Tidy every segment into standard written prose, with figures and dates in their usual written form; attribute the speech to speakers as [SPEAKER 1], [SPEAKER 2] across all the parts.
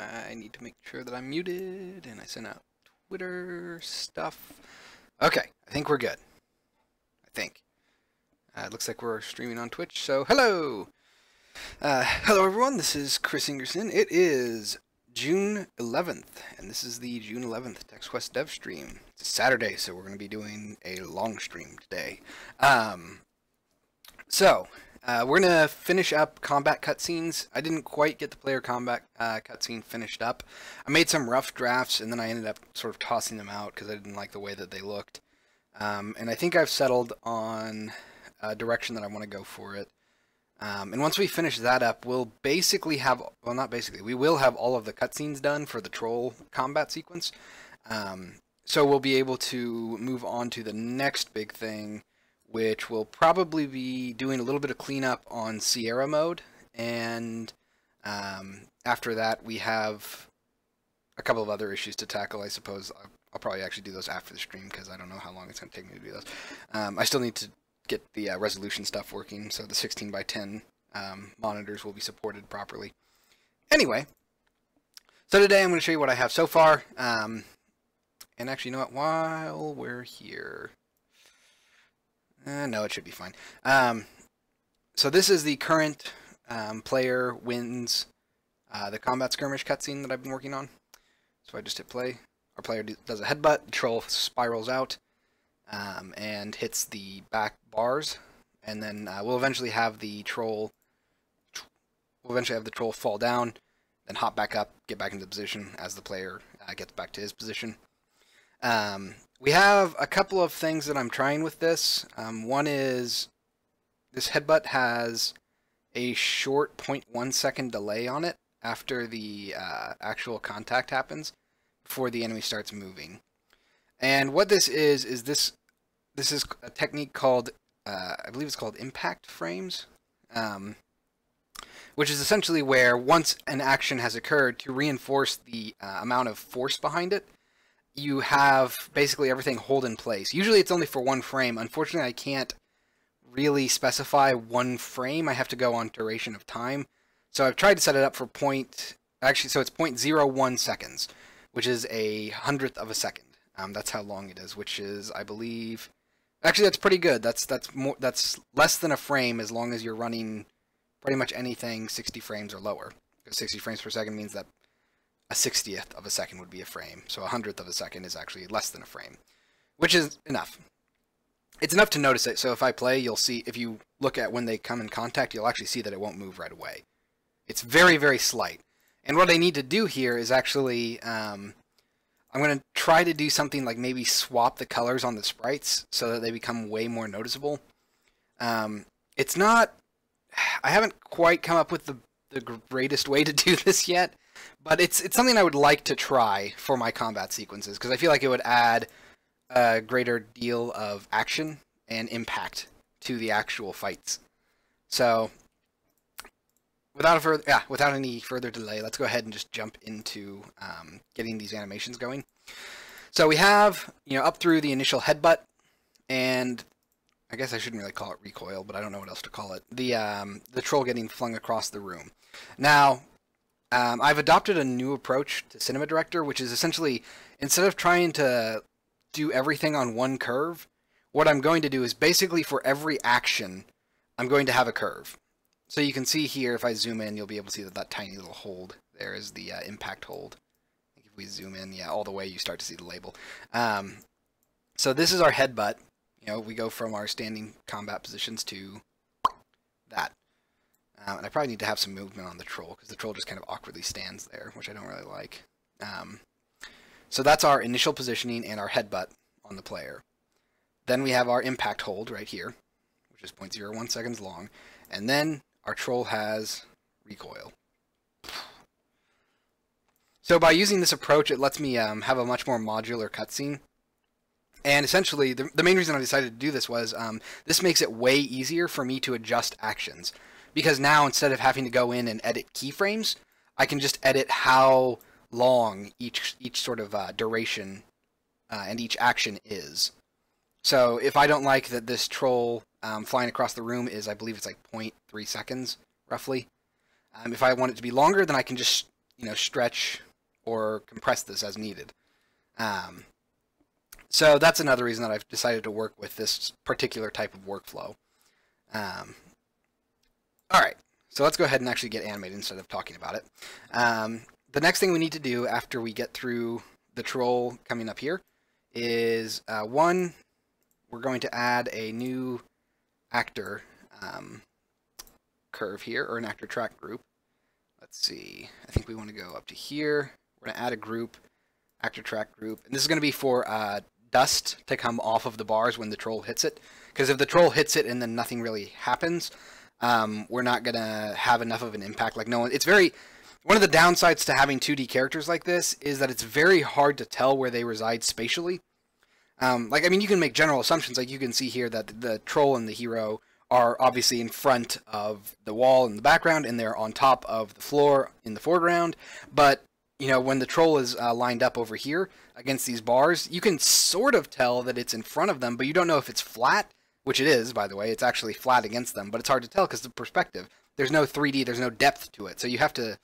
[SPEAKER 1] I need to make sure that I'm muted and I send out Twitter stuff. Okay, I think we're good. I think. It looks like we're streaming on Twitch, so hello! Hello everyone, this is Chris Ingerson. It is June 11th, and this is the June 11th TextQuest Dev stream. It's a Saturday, so we're going to be doing a long stream today. We're going to finish up combat cutscenes. I didn't quite get the player combat cutscene finished up. I made some rough drafts, and then I ended up sort of tossing them out because I didn't like the way that they looked. And I think I've settled on a direction that I want to go for it. And once we finish that up, we'll basically have, well, not basically, we will have all of the cutscenes done for the troll combat sequence. So we'll be able to move on to the next big thing, which will probably be doing a little bit of cleanup on Sierra mode. And after that, we have a couple of other issues to tackle, I suppose. I'll probably actually do those after the stream because I don't know how long it's going to take me to do those. I still need to get the resolution stuff working, so the 16 by 10 monitors will be supported properly. Anyway, so today I'm going to show you what I have so far. And actually, you know what? While we're here, no, it should be fine. So this is the current player wins the combat skirmish cutscene that I've been working on. So I just hit play. Our player does a headbutt. The troll spirals out and hits the back bars, and then we'll eventually have the troll. We'll eventually have the troll fall down, then hop back up, get back into position as the player gets back to his position. We have a couple of things that I'm trying with this. One is this headbutt has a short 0.1 second delay on it after the actual contact happens, before the enemy starts moving. And what this is this is a technique called, I believe it's called impact frames, which is essentially where once an action has occurred, to reinforce the amount of force behind it, you have basically everything hold in place. Usually it's only for one frame. Unfortunately, I can't really specify one frame. I have to go on duration of time. So I've tried to set it up for so it's 0.01 seconds, which is a hundredth of a second. That's how long it is, which is, I believe, actually that's pretty good. That's less than a frame as long as you're running pretty much anything 60 frames or lower. Because 60 frames per second means that a 60th of a second would be a frame. So a hundredth of a second is actually less than a frame, which is enough. It's enough to notice it. So if I play, you'll see, if you look at when they come in contact, you'll actually see that it won't move right away. It's very, very slight. And what I need to do here is actually, I'm going to try to do something like maybe swap the colors on the sprites so that they become way more noticeable. It's not, I haven't quite come up with the greatest way to do this yet, but it's something I would like to try for my combat sequences, because I feel like it would add a greater deal of action and impact to the actual fights. So without any further delay, let's go ahead and just jump into getting these animations going. So we have, up through the initial headbutt, and I guess I shouldn't really call it recoil, but I don't know what else to call it. The troll getting flung across the room. Now, I've adopted a new approach to Cinema Director, which is essentially, instead of trying to do everything on one curve, what I'm going to do is basically for every action, I'm going to have a curve. So you can see here, if I zoom in, you'll be able to see that tiny little hold there is the impact hold. If we zoom in, yeah, all the way, you start to see the label. So this is our headbutt. We go from our standing combat positions to that. And I probably need to have some movement on the troll, because the troll just kind of awkwardly stands there, which I don't really like. So that's our initial positioning and our headbutt on the player. Then we have our impact hold right here, which is 0.01 seconds long. And then our troll has recoil. So by using this approach, it lets me have a much more modular cutscene. And essentially, the main reason I decided to do this was this makes it way easier for me to adjust actions. Because now, instead of having to go in and edit keyframes, I can just edit how long each sort of duration and each action is. So if I don't like that this troll flying across the room is, I believe it's like 0.3 seconds, roughly. If I want it to be longer, then I can just, stretch or compress this as needed. So that's another reason that I've decided to work with this particular type of workflow. All right, so let's go ahead and actually get animated instead of talking about it. The next thing we need to do after we get through the troll coming up here is, one, we're going to add a new actor curve here, or an actor track group. Let's see, I think we want to go up to here. We're going to add a group, actor track group, and this is going to be for dust to come off of the bars when the troll hits it. Because if the troll hits it and then nothing really happens, we're not going to have enough of an impact. Like, no one, it's very, one of the downsides to having 2D characters like this is that it's very hard to tell where they reside spatially. Like, I mean, you can make general assumptions. Like, you can see here that the troll and the hero are obviously in front of the wall in the background, and they're on top of the floor in the foreground. But, when the troll is lined up over here against these bars, you can sort of tell that it's in front of them, but you don't know if it's flat, which it is, by the way. It's actually flat against them, but it's hard to tell because of the perspective. There's no 3D, there's no depth to it. So you have to...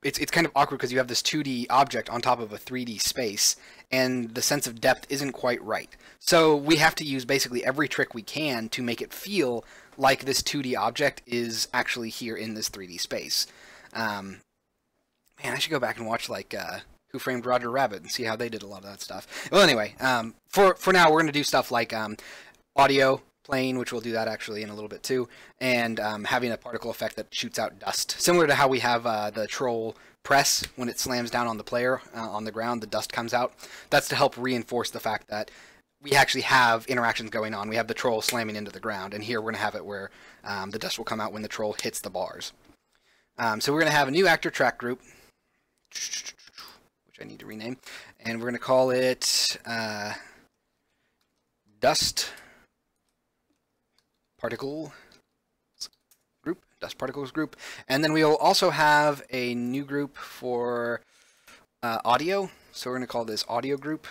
[SPEAKER 1] it's kind of awkward because you have this 2D object on top of a 3D space, and the sense of depth isn't quite right. So we have to use basically every trick we can to make it feel like this 2D object is actually here in this 3D space. Man, I should go back and watch, like, Who Framed Roger Rabbit and see how they did a lot of that stuff. Well, anyway, for now, we're going to do stuff like audio playing, which we'll do that actually in a little bit too, and having a particle effect that shoots out dust. Similar to how we have the troll press, when it slams down on the player on the ground, the dust comes out. That's to help reinforce the fact that we actually have interactions going on. We have the troll slamming into the ground, and here we're going to have it where the dust will come out when the troll hits the bars. So we're going to have a new actor track group, which I need to rename, and we're going to call it Dust Particle Group, Dust Particles Group, and then we'll also have a new group for audio, so we're going to call this Audio Group.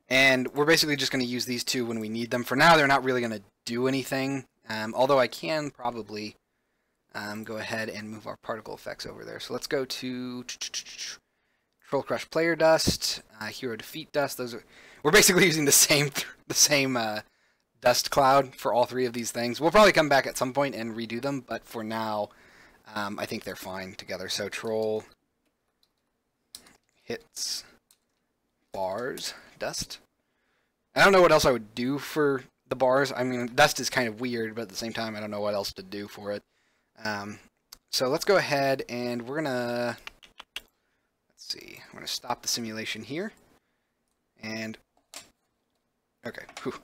[SPEAKER 1] And we're basically just going to use these two when we need them. For now, they're not really going to do anything, although I can probably go ahead and move our particle effects over there. So let's go to Troll Crush Player Dust, Hero Defeat Dust. We're basically using the same dust cloud for all three of these things. We'll probably come back at some point and redo them, but for now, I think they're fine together. So Troll hits bars dust. I don't know what else I would do for the bars. I mean, dust is kind of weird, but at the same time, I don't know what else to do for it. So let's go ahead and we're gonna, let's see, I'm gonna stop the simulation here, and okay, whew.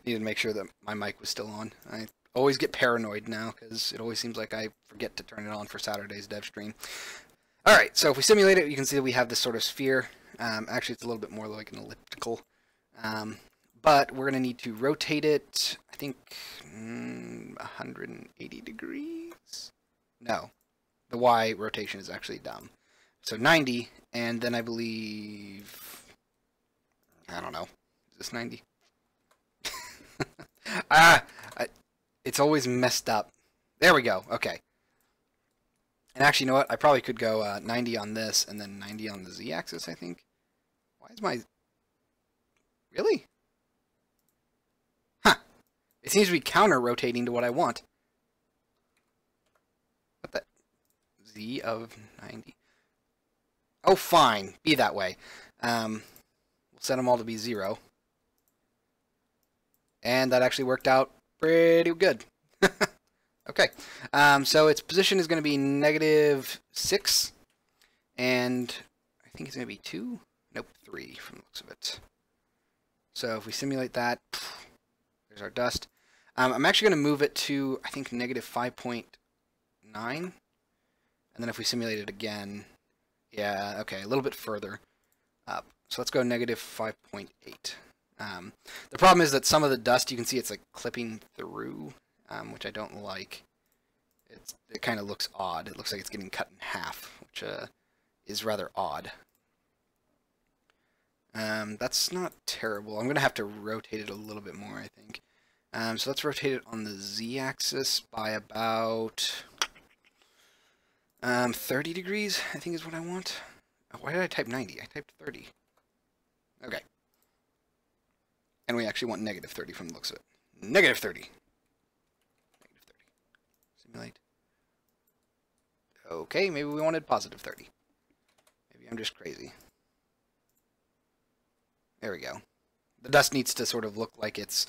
[SPEAKER 1] Needed to make sure that my mic was still on. I always get paranoid now because it always seems like I forget to turn it on for Saturday's dev stream. Alright, so if we simulate it, you can see that we have this sort of sphere. Actually, it's a little bit more like an elliptical. But we're going to need to rotate it, I think, 180 degrees? No, the Y rotation is actually dumb. So 90, and then I believe, I don't know, is this 90? It's always messed up. There we go, okay. And actually, you know what, I probably could go 90 on this, and then 90 on the Z-axis, I think. Why is my... Really? Huh. It seems to be counter-rotating to what I want. What the... Z of 90. Oh, fine. Be that way. We'll set them all to be 0. And that actually worked out pretty good. Okay. So its position is going to be -6. And I think it's going to be 2. Nope, 3 from the looks of it. So if we simulate that, there's our dust. I'm actually going to move it to, I think, -5.9. And then if we simulate it again, yeah, okay, a little bit further up. So let's go -5.8. The problem is that some of the dust, you can see it's like clipping through, which I don't like. It kind of looks odd. It looks like it's getting cut in half, which is rather odd. That's not terrible. I'm going to have to rotate it a little bit more, I think. So let's rotate it on the Z-axis by about 30 degrees, I think is what I want. Oh, why did I type 90? I typed 30. Okay. And we actually want negative 30 from the looks of it. Negative 30. Negative 30. Simulate. Okay, maybe we wanted positive 30. Maybe I'm just crazy. There we go. The dust needs to sort of look like its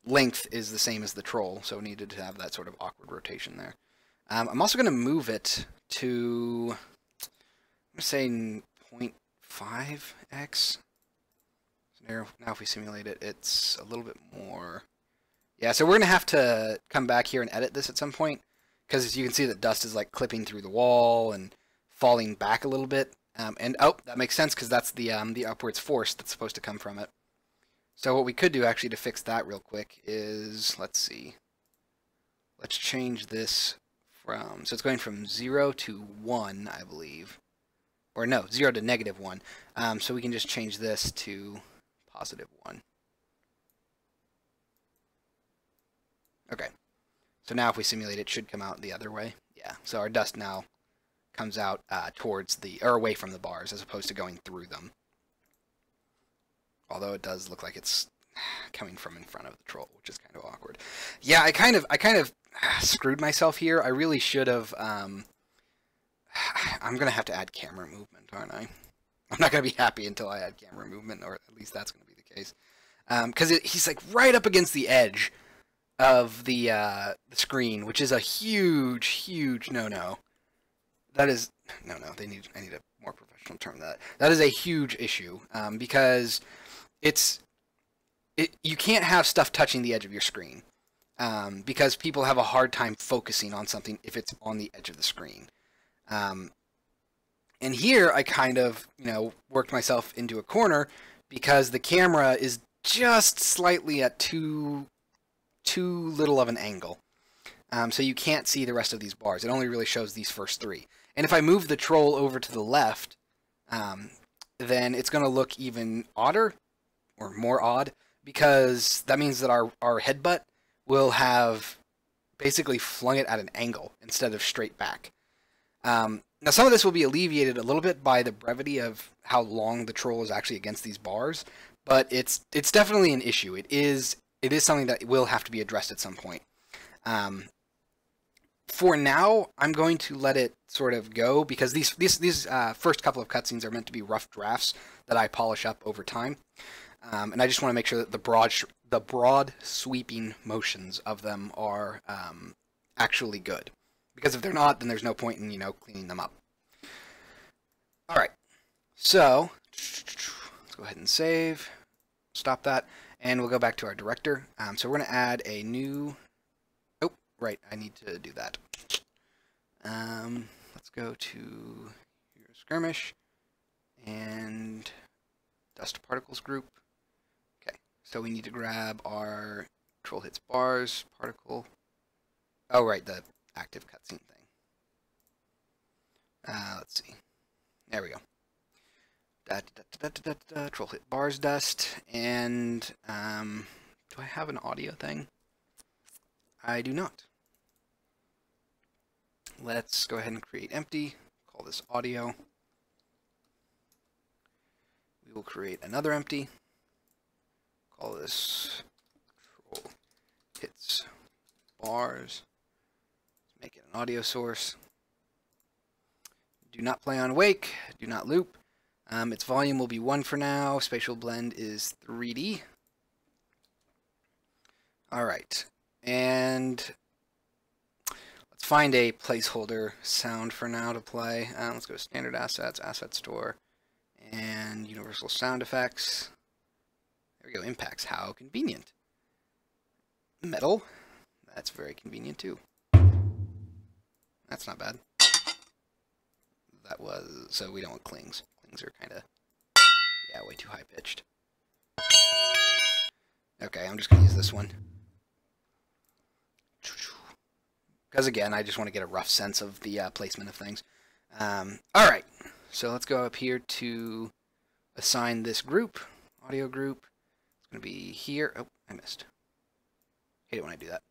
[SPEAKER 1] length is the same as the troll, so it needed to have that sort of awkward rotation there. I'm also going to move it to, I'm going to say 0.5x. So now if we simulate it, it's a little bit more. Yeah, so we're going to have to come back here and edit this at some point, because as you can see, the dust is like clipping through the wall and falling back a little bit. And oh, that makes sense because that's the upwards force that's supposed to come from it. So what we could do actually to fix that real quick is, let's see. Let's change this from, so it's going from 0 to 1, I believe. Or no, 0 to negative 1. So we can just change this to positive 1. Okay. So now if we simulate it, it should come out the other way. Yeah, so our dust now comes out towards the, or away from the bars as opposed to going through them. Although it does look like it's coming from in front of the troll, which is kind of awkward. Yeah, I kind of screwed myself here. I really should have. I'm gonna have to add camera movement, aren't I? I'm not gonna be happy until I add camera movement, or at least that's gonna be the case. Because he's like right up against the edge of the screen, which is a huge no-no. That is no. I need a more professional term than that. That is a huge issue because you can't have stuff touching the edge of your screen because people have a hard time focusing on something if it's on the edge of the screen. And here I kind of worked myself into a corner because the camera is just slightly at too little of an angle. So you can't see the rest of these bars. It only really shows these first 3. And if I move the troll over to the left, then it's going to look even odder, or more odd, because that means that our headbutt will have basically flung it at an angle instead of straight back. Now some of this will be alleviated a little bit by the brevity of how long the troll is actually against these bars, but it's definitely an issue. It is something that will have to be addressed at some point. For now, I'm going to let it sort of go because these first couple of cutscenes are meant to be rough drafts that I polish up over time, and I just want to make sure that the broad sweeping motions of them are actually good. Because if they're not, then there's no point in cleaning them up. All right, so let's go ahead and save. Stop that, and we'll go back to our director. So we're going to add a new. Right, I need to do that. Let's go to your skirmish and dust particles group. Okay, so we need to grab our troll hits bars particle. Oh, right, the active cutscene thing. Let's see. There we go. Troll hit bars dust, and do I have an audio thing? I do not. Let's go ahead and create empty. Call this audio. We will create another empty. Call this troll hits bars. Let's make it an audio source. Do not play on wake. Do not loop. Its volume will be 1 for now. Spatial blend is 3D. All right. And let's find a placeholder sound for now to play. Let's go to standard assets, asset store, and universal sound effects. There we go, impacts, how convenient. Metal, that's very convenient too. That's not bad. That was, so we don't want clings. Clings are kind of, yeah, way too high pitched. Okay, I'm just going to use this one. Because again, I just want to get a rough sense of the placement of things. Alright, so let's go up here to assign this group, audio group. It's going to be here. Oh, I missed. Hate it when I do that.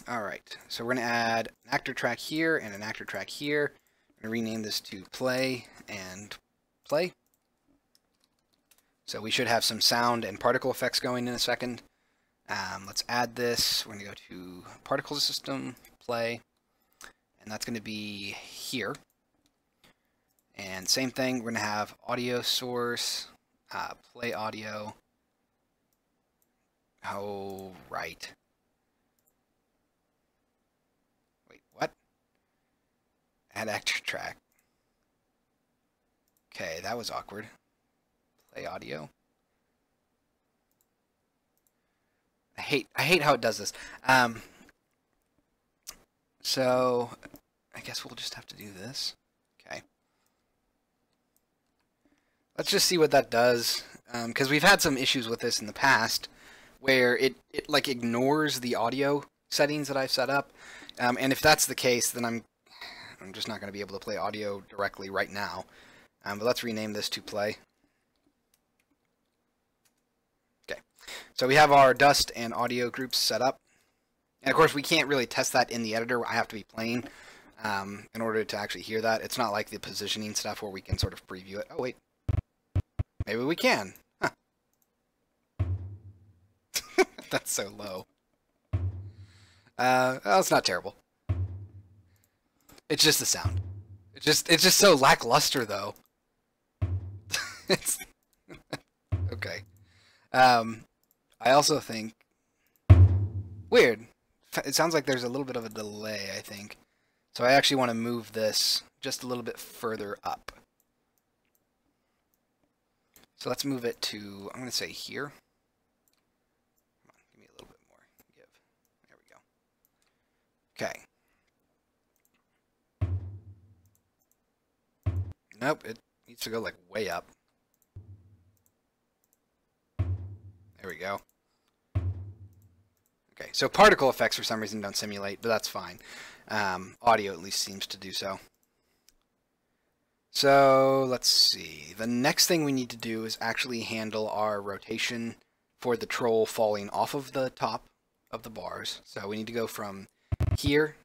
[SPEAKER 1] Alright, so we're going to add an actor track here and an actor track here. I'm going to rename this to play and play. So we should have some sound and particle effects going in a second. Let's add this. We're going to go to particle system, play, and that's going to be here. And same thing, we're going to have audio source, play audio. Oh, right. Wait, what? Add actor track. Okay, that was awkward. Play audio. I hate how it does this. So I guess we'll just have to do this. Okay. Let's just see what that does, because we've had some issues with this in the past, where it like ignores the audio settings that I've set up, and if that's the case, then I'm just not going to be able to play audio directly right now. But let's rename this to play. Okay, so we have our dust and audio groups set up, and of course we can't really test that in the editor. I have to be playing in order to actually hear that. It's not like the positioning stuff where we can sort of preview it. Oh wait. Maybe we can. Huh. That's so low. Well, it's not terrible. It's just the sound. It's just so lackluster though. It's okay. I also think weird. It sounds like there's a little bit of a delay, I think. So I actually want to move this just a little bit further up. So let's move it to, I'm going to say here. Come on, give me a little bit more. Give. There we go. Okay. Nope, it needs to go like way up. There we go. Okay, so particle effects for some reason don't simulate, but that's fine. Audio at least seems to do so. So let's see. The next thing we need to do is actually handle our rotation for the troll falling off of the top of the bars. So we need to go from here.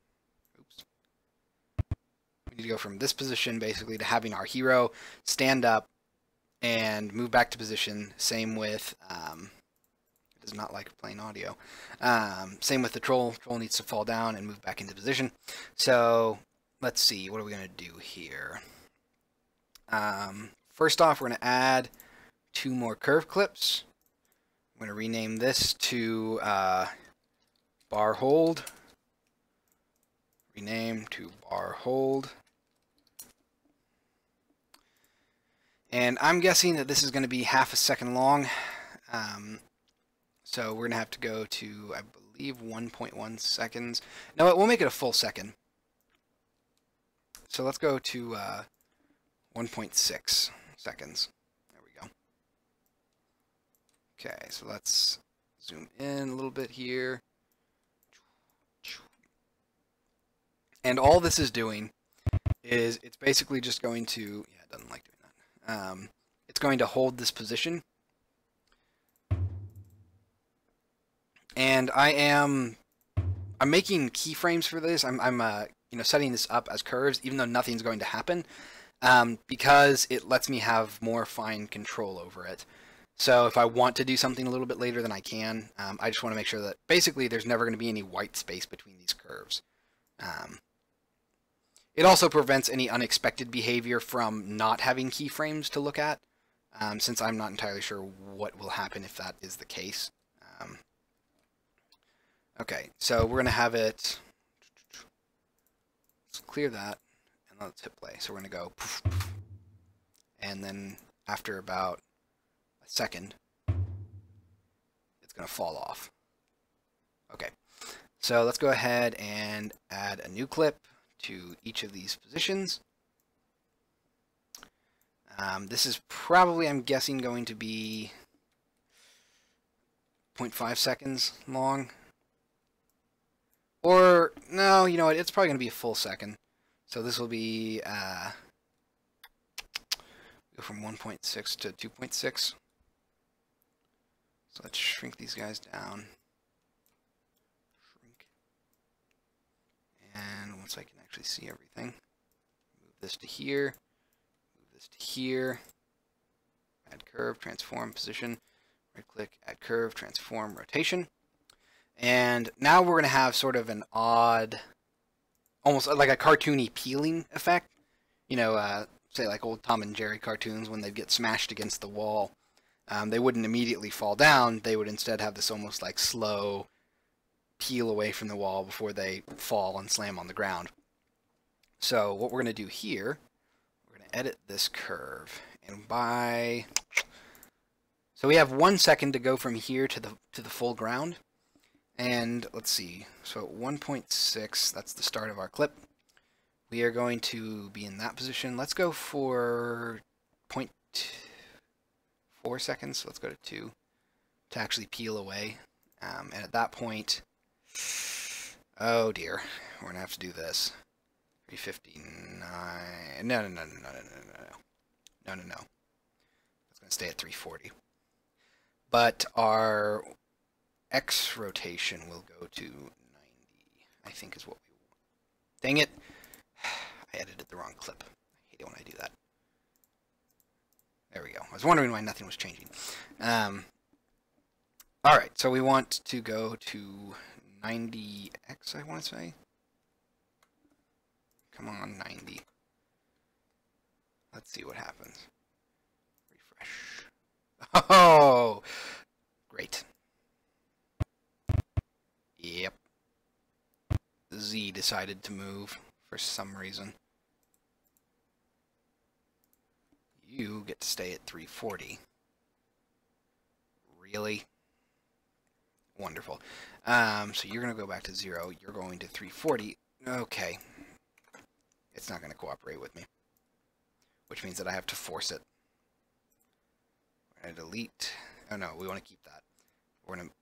[SPEAKER 1] Oops. We need to go from this position basically to having our hero stand up and move back to position. Same with it does not like playing audio. Same with the troll. Troll needs to fall down and move back into position. So let's see. What are we going to do here? First off, we're going to add 2 more curve clips. I'm going to rename this to bar hold. Rename to bar hold. And I'm guessing that this is going to be half a second long. So we're going to have to go to, I believe, 1.1 seconds. No, we'll make it a full second. So let's go to 1.6 seconds. There we go. Okay, so let's zoom in a little bit here. And all this is doing is it's basically just going to, yeah, it doesn't like doing that. It's going to hold this position. And I'm making keyframes for this. I'm you know, setting this up as curves, even though nothing's going to happen. Because it lets me have more fine control over it. So if I want to do something a little bit later, then I can. I just want to make sure that basically there's never going to be any white space between these curves. It also prevents any unexpected behavior from not having keyframes to look at, since I'm not entirely sure what will happen if that is the case. Okay, so we're going to have it, let's clear that. Let's hit play. So we're going to go poof, poof, and then after about a second, it's going to fall off. Okay, so let's go ahead and add a new clip to each of these positions. This is probably, I'm guessing, going to be 0.5 seconds long. Or, no, you know what, it's probably going to be a full second. So this will be, go from 1.6 to 2.6. So let's shrink these guys down. Shrink. so I can actually see everything. Move this to here. Move this to here. Add curve, transform, position. Right click, add curve, transform, rotation. And now we're going to have sort of an odd, almost like a cartoony peeling effect. You know, say like old Tom and Jerry cartoons when they'd get smashed against the wall. They wouldn't immediately fall down. They would instead have this almost like slow peel away from the wall before they fall and slam on the ground. So what we're going to do here, we're going to edit this curve. And so we have 1 second to go from here to the full ground. And let's see, so at 1.6, that's the start of our clip. We are going to be in that position. Let's go for 0.4 seconds. So let's go to 2 to actually peel away. And at that point, oh dear, we're going to have to do this. 359, no. It's going to stay at 340. But our X rotation will go to 90, I think is what we want. Dang it. I edited the wrong clip. I hate it when I do that. There we go. I was wondering why nothing was changing. Alright, so we want to go to 90X, I want to say. Come on, 90. Let's see what happens. Refresh. Oh! Great. Yep. Z decided to move for some reason. You get to stay at 340. Really? Wonderful. So you're going to go back to 0. You're going to 340. Okay. It's not going to cooperate with me. Which means that I have to force it. We're going to delete. Oh no, we want to keep that. We're going to...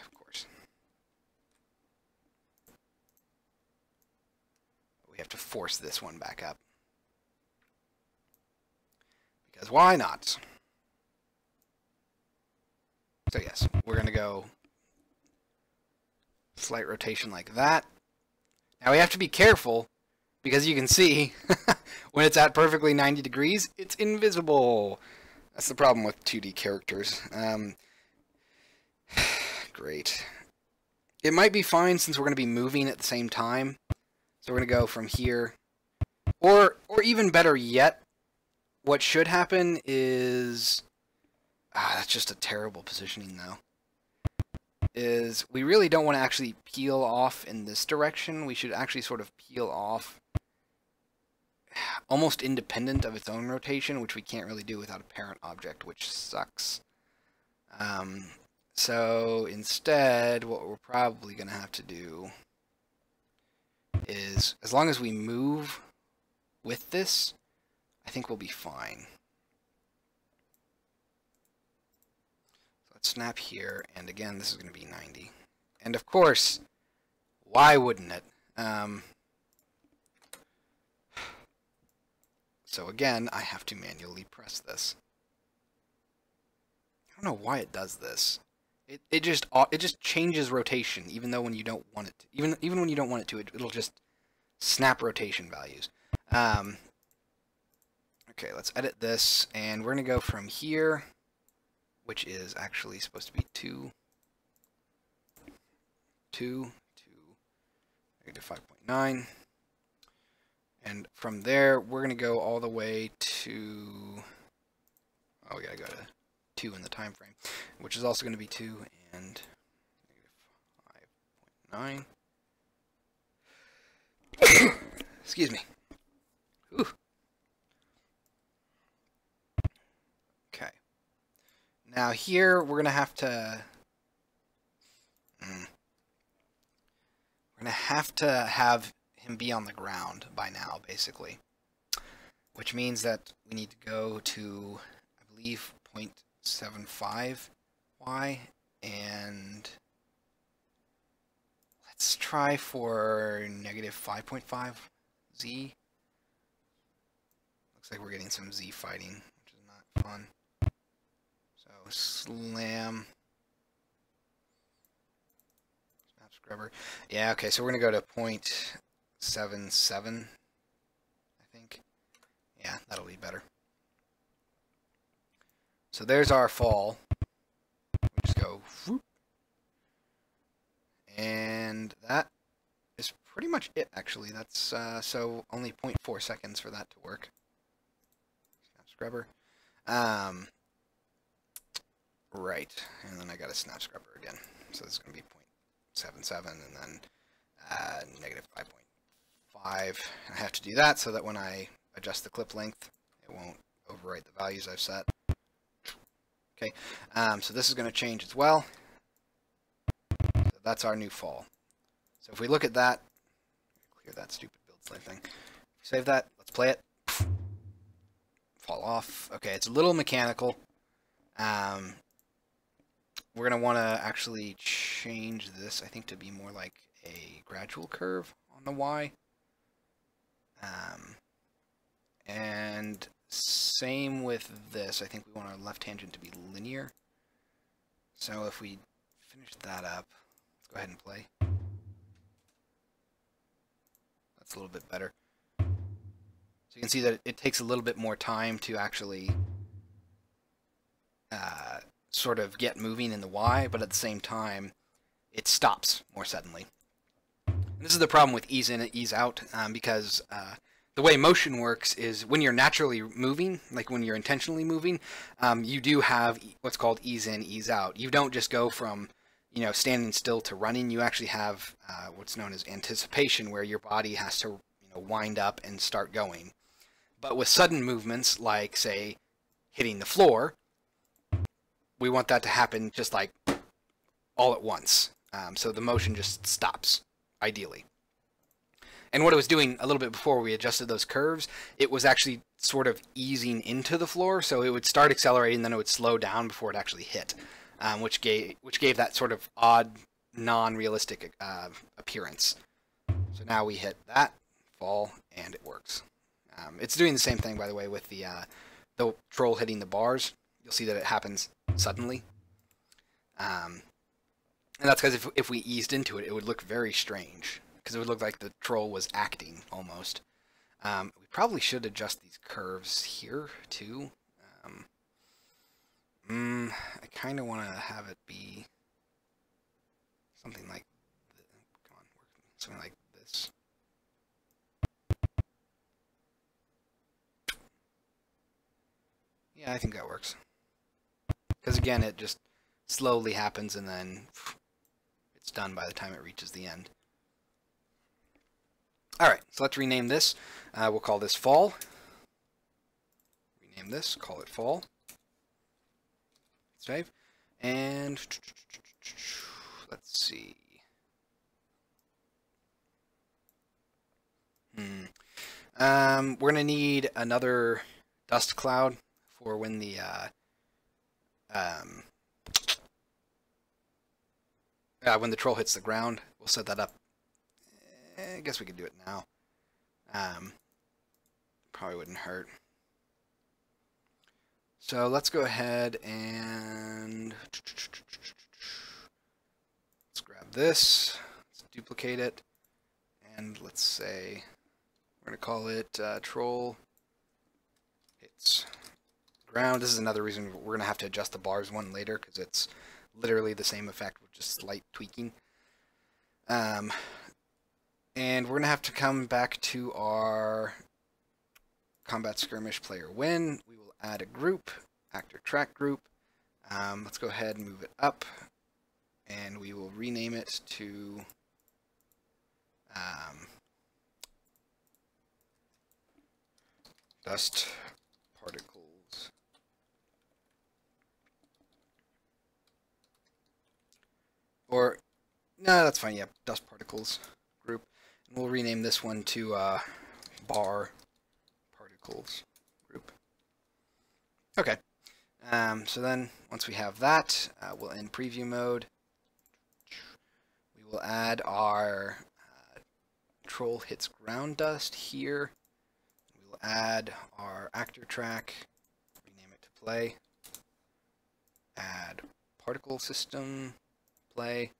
[SPEAKER 1] Of course. We have to force this one back up. Because why not? So yes, we're going to go slight rotation like that. Now we have to be careful because you can see when it's at perfectly 90 degrees, it's invisible. That's the problem with 2D characters. Great. It might be fine since we're going to be moving at the same time. So we're going to go from here. Or even better yet, what should happen is... that's just a terrible positioning though. Is we really don't want to actually peel off in this direction. We should actually sort of peel off almost independent of its own rotation, which we can't really do without a parent object, which sucks. So instead, what we're probably going to have to do is, as long as we move with this, I think we'll be fine. So let's snap here, and again, this is going to be 90. And of course, why wouldn't it? So again, I have to manually press this. I don't know why it does this. It just changes rotation, even though when you don't want it to. Even when you don't want it to, it'll just snap rotation values. Okay, let's edit this, and we're gonna go from here, which is actually supposed to be 2 to -5.9. And from there, we're going to go all the way to... Oh, we got to go to 2 in the time frame, which is also going to be 2 and -5.9. Excuse me. Ooh. Okay. Now here, we're going to have to... We're going to have him be on the ground by now, basically. Which means that we need to go to, I believe, 0.75y, and let's try for -5.5z. Looks like we're getting some z fighting, which is not fun. So slam. Snap scrubber. Yeah, okay, so we're going to go to 7-7, I think. Yeah, that'll be better. So there's our fall. We just go whoop. And that is pretty much it, actually. That's so only 0.4 seconds for that to work. Snap scrubber. Right, and then I got a snap scrubber again. So this is going to be 0.77 and then negative 5.5. I have to do that so that when I adjust the clip length, it won't overwrite the values I've set. Okay, so this is going to change as well. So that's our new fall. So if we look at that, clear that stupid build slave thing. Save that, let's play it. Fall off. Okay, it's a little mechanical. We're going to want to actually change this, I think, to be more like a gradual curve on the Y. And same with this. I think we want our left tangent to be linear. So if we finish that up, let's go ahead and play. That's a little bit better. So you can see that it takes a little bit more time to actually sort of get moving in the Y, but at the same time, it stops more suddenly. And this is the problem with ease in and ease out, because the way motion works is when you're naturally moving, like when you're intentionally moving, you do have what's called ease in, ease out. You don't just go from, you know, standing still to running. You actually have what's known as anticipation, where your body has to, you know, wind up and start going. But with sudden movements, like say hitting the floor, we want that to happen just like all at once. So the motion just stops, ideally. And what it was doing a little bit before we adjusted those curves, it was actually sort of easing into the floor, so it would start accelerating, then it would slow down before it actually hit, which gave that sort of odd, non-realistic appearance. So now we hit that, fall, and it works. It's doing the same thing, by the way, with the troll hitting the bars. You'll see that it happens suddenly. And that's because if we eased into it, it would look very strange, because it would look like the troll was acting, almost. We probably should adjust these curves here, too. I kind of want to have it be something like come on, something like this. Yeah, I think that works. Because again, it just slowly happens and then it's done by the time it reaches the end. Alright, so let's rename this. We'll call this fall. Rename this, call it fall. Save. And let's see. We're going to need another dust cloud for when the troll hits the ground. We'll set that up. I guess we could do it now. Probably wouldn't hurt. So let's go ahead and let's grab this. Let's duplicate it, and let's say we're going to call it troll hits ground. This is another reason we're going to have to adjust the bars one later, because it's literally the same effect with just slight tweaking. And we're going to have to come back to our combat skirmish player win. We will add a group, actor track group. Let's go ahead and move it up, and we will rename it to dust particles. Or, no, that's fine, yeah, dust particles group. And we'll rename this one to bar particles group. Okay, so then once we have that, we'll end preview mode. We will add our troll hits ground dust here. We will add our actor track, rename it to play. Add particle system, play.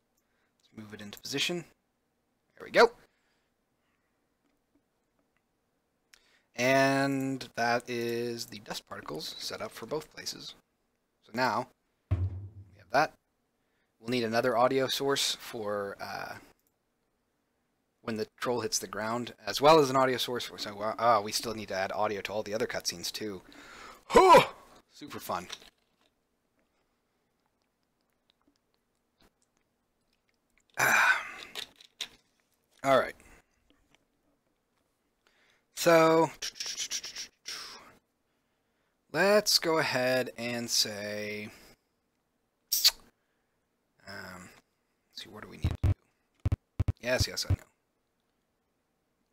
[SPEAKER 1] Let's move it into position. There we go. that is the dust particles set up for both places. So now we have that. We'll need another audio source for when the troll hits the ground, as well as an audio source. So we still need to add audio to all the other cutscenes too. Super fun. All right. So let's go ahead and say, let's see, what do we need to do? Yes, I know.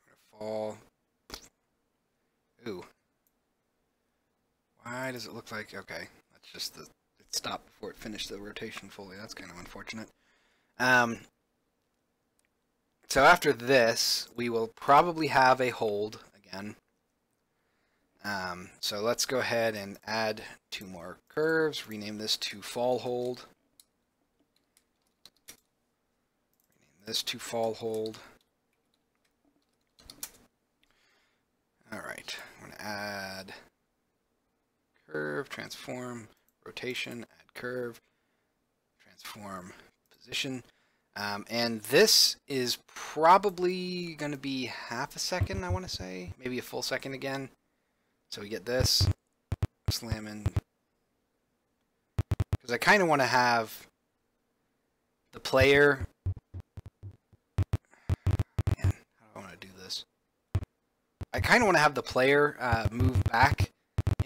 [SPEAKER 1] We're gonna fall. Ooh. Why does it look like, okay, that's just it stopped before it finished the rotation fully. That's kind of unfortunate. So after this, we will probably have a hold again. So let's go ahead and add 2 more curves. Rename this to fall hold. Rename this to fall hold. All right, I'm going to add curve, transform, rotation, add curve, transform, position. And this is probably going to be half a second, I want to say. Maybe a full second again. So we get this, slam in. Because I kind of want to have the player... Man, how do I want to do this? I kind of want to have the player move back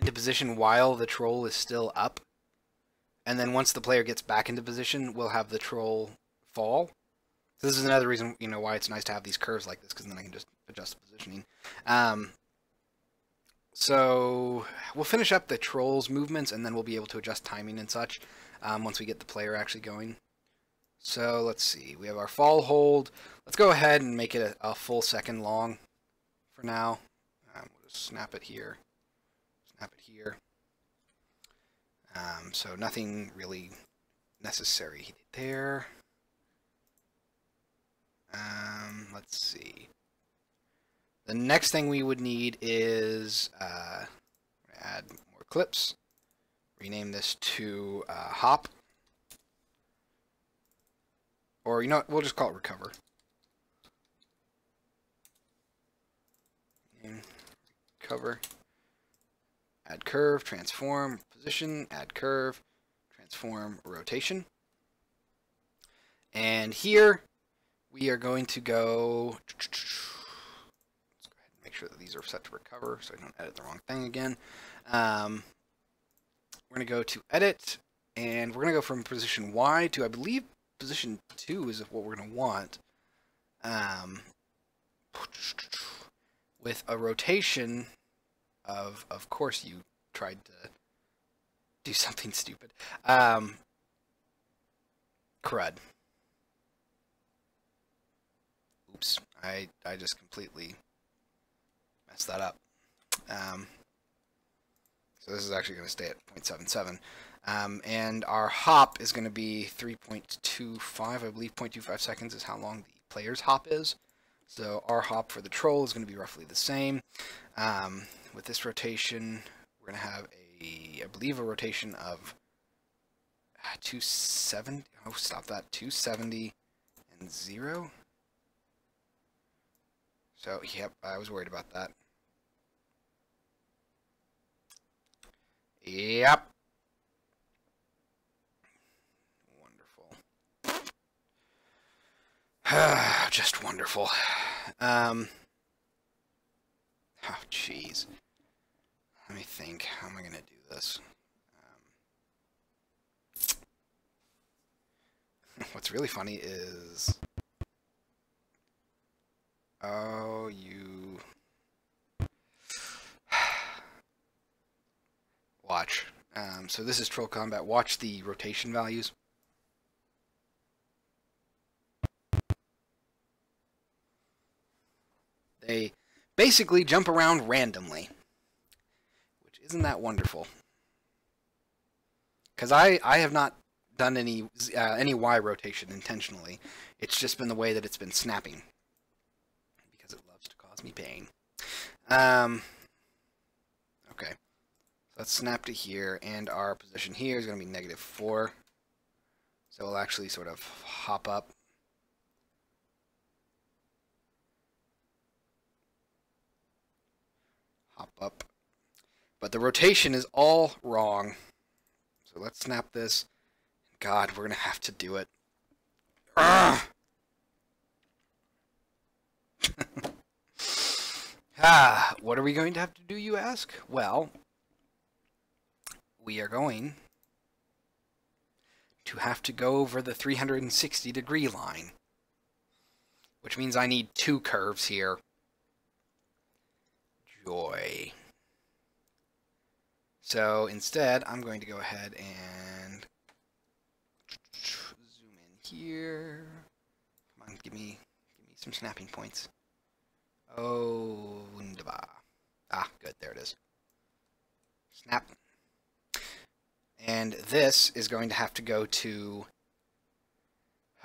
[SPEAKER 1] into position while the troll is still up. And then once the player gets back into position, we'll have the troll fall. So this is another reason, why it's nice to have these curves like this, because then I can just adjust the positioning. So we'll finish up the troll's movements, and then we'll be able to adjust timing and such once we get the player actually going. So let's see. We have our fall hold. Let's go ahead and make it a full second long for now. We'll just snap it here. Snap it here. So nothing really necessary there. Let's see. The next thing we would need is add more clips. Rename this to hop. Or, we'll just call it recover. Recover. Add curve, transform, position, add curve, transform, rotation. And here we are going to go... Let's go ahead and make sure that these are set to recover so I don't edit the wrong thing again. We're going to go to edit, and we're going to go from position Y to, I believe, position 2 is what we're going to want. With a rotation of course you tried to do something stupid. Crud. Oops, I just completely messed that up. So this is actually going to stay at 0.77. And our hop is going to be 3.25. I believe 0.25 seconds is how long the player's hop is. So our hop for the troll is going to be roughly the same. With this rotation, we're going to have I believe a rotation of 270. Oh, stop that. 270 and 0. So, yep, I was worried about that. Yep. Wonderful. Just wonderful. Oh, jeez. Let me think. How am I going to do this? What's really funny is... Oh, you... Watch. So this is Troll Combat. Watch the rotation values. They basically jump around randomly, which isn't that wonderful. Because I have not done any Y rotation intentionally. It's just been the way that it's been snapping, because it loves to cause me pain. let's snap to here, and our position here is going to be -4. So we'll actually sort of hop up. Hop up. But the rotation is all wrong. So let's snap this. God, we're going to have to do it. What are we going to have to do, you ask? Well, we are going to have to go over the 360-degree line, which means I need 2 curves here. Joy. So instead, I'm going to go ahead and zoom in here. Come on, give me some snapping points. Oh, wunderbar. Ah, good, there it is. Snap. And this is going to have to go to...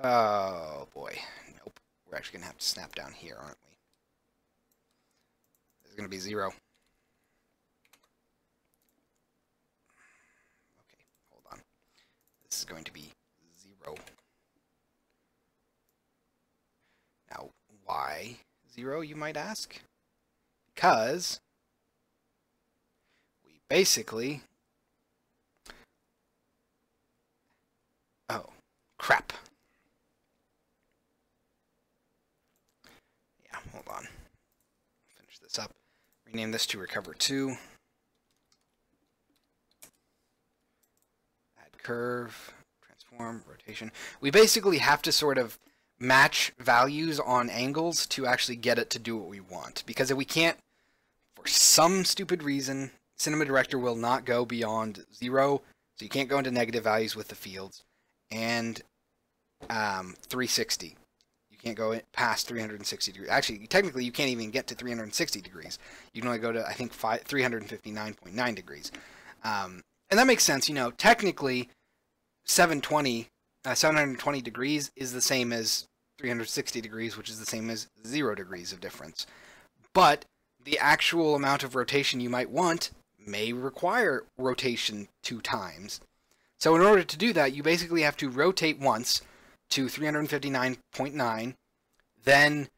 [SPEAKER 1] Oh, boy. Nope. We're actually going to have to snap down here, aren't we? This is going to be 0. Okay, hold on. This is going to be 0. Now, why 0, you might ask? Because we basically... Oh, crap. Yeah, hold on. Finish this up. Rename this to Recover 2. Add curve, transform, rotation. We basically have to sort of match values on angles to actually get it to do what we want. Because if we can't, for some stupid reason, Cinema Director will not go beyond 0, so you can't go into negative values with the fields. And 360. You can't go past 360 degrees. Actually, technically, you can't even get to 360 degrees. You can only go to, I think, 359.9 degrees. And that makes sense. You know, technically, 720 degrees is the same as 360 degrees, which is the same as 0 degrees of difference. But the actual amount of rotation you might want may require rotation 2 times. So in order to do that, you basically have to rotate once to 359.9, then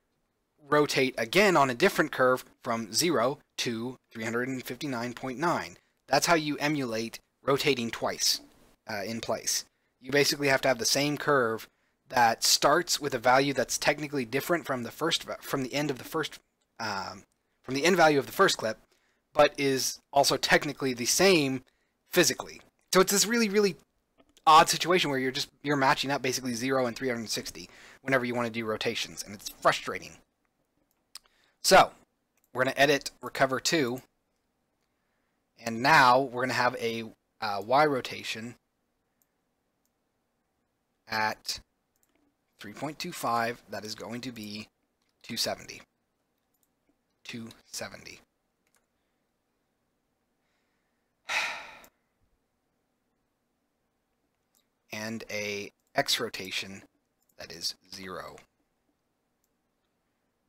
[SPEAKER 1] rotate again on a different curve from 0 to 359.9. That's how you emulate rotating twice in place. You basically have to have the same curve that starts with a value that's technically different from the end value of the first clip, but is also technically the same physically. So it's this really, really odd situation where you're matching up basically 0 and 360 whenever you want to do rotations, and it's frustrating. So we're going to edit Recover 2, and now we're going to have a Y rotation at 3.25 that is going to be 270. 270. And a X rotation that is 0.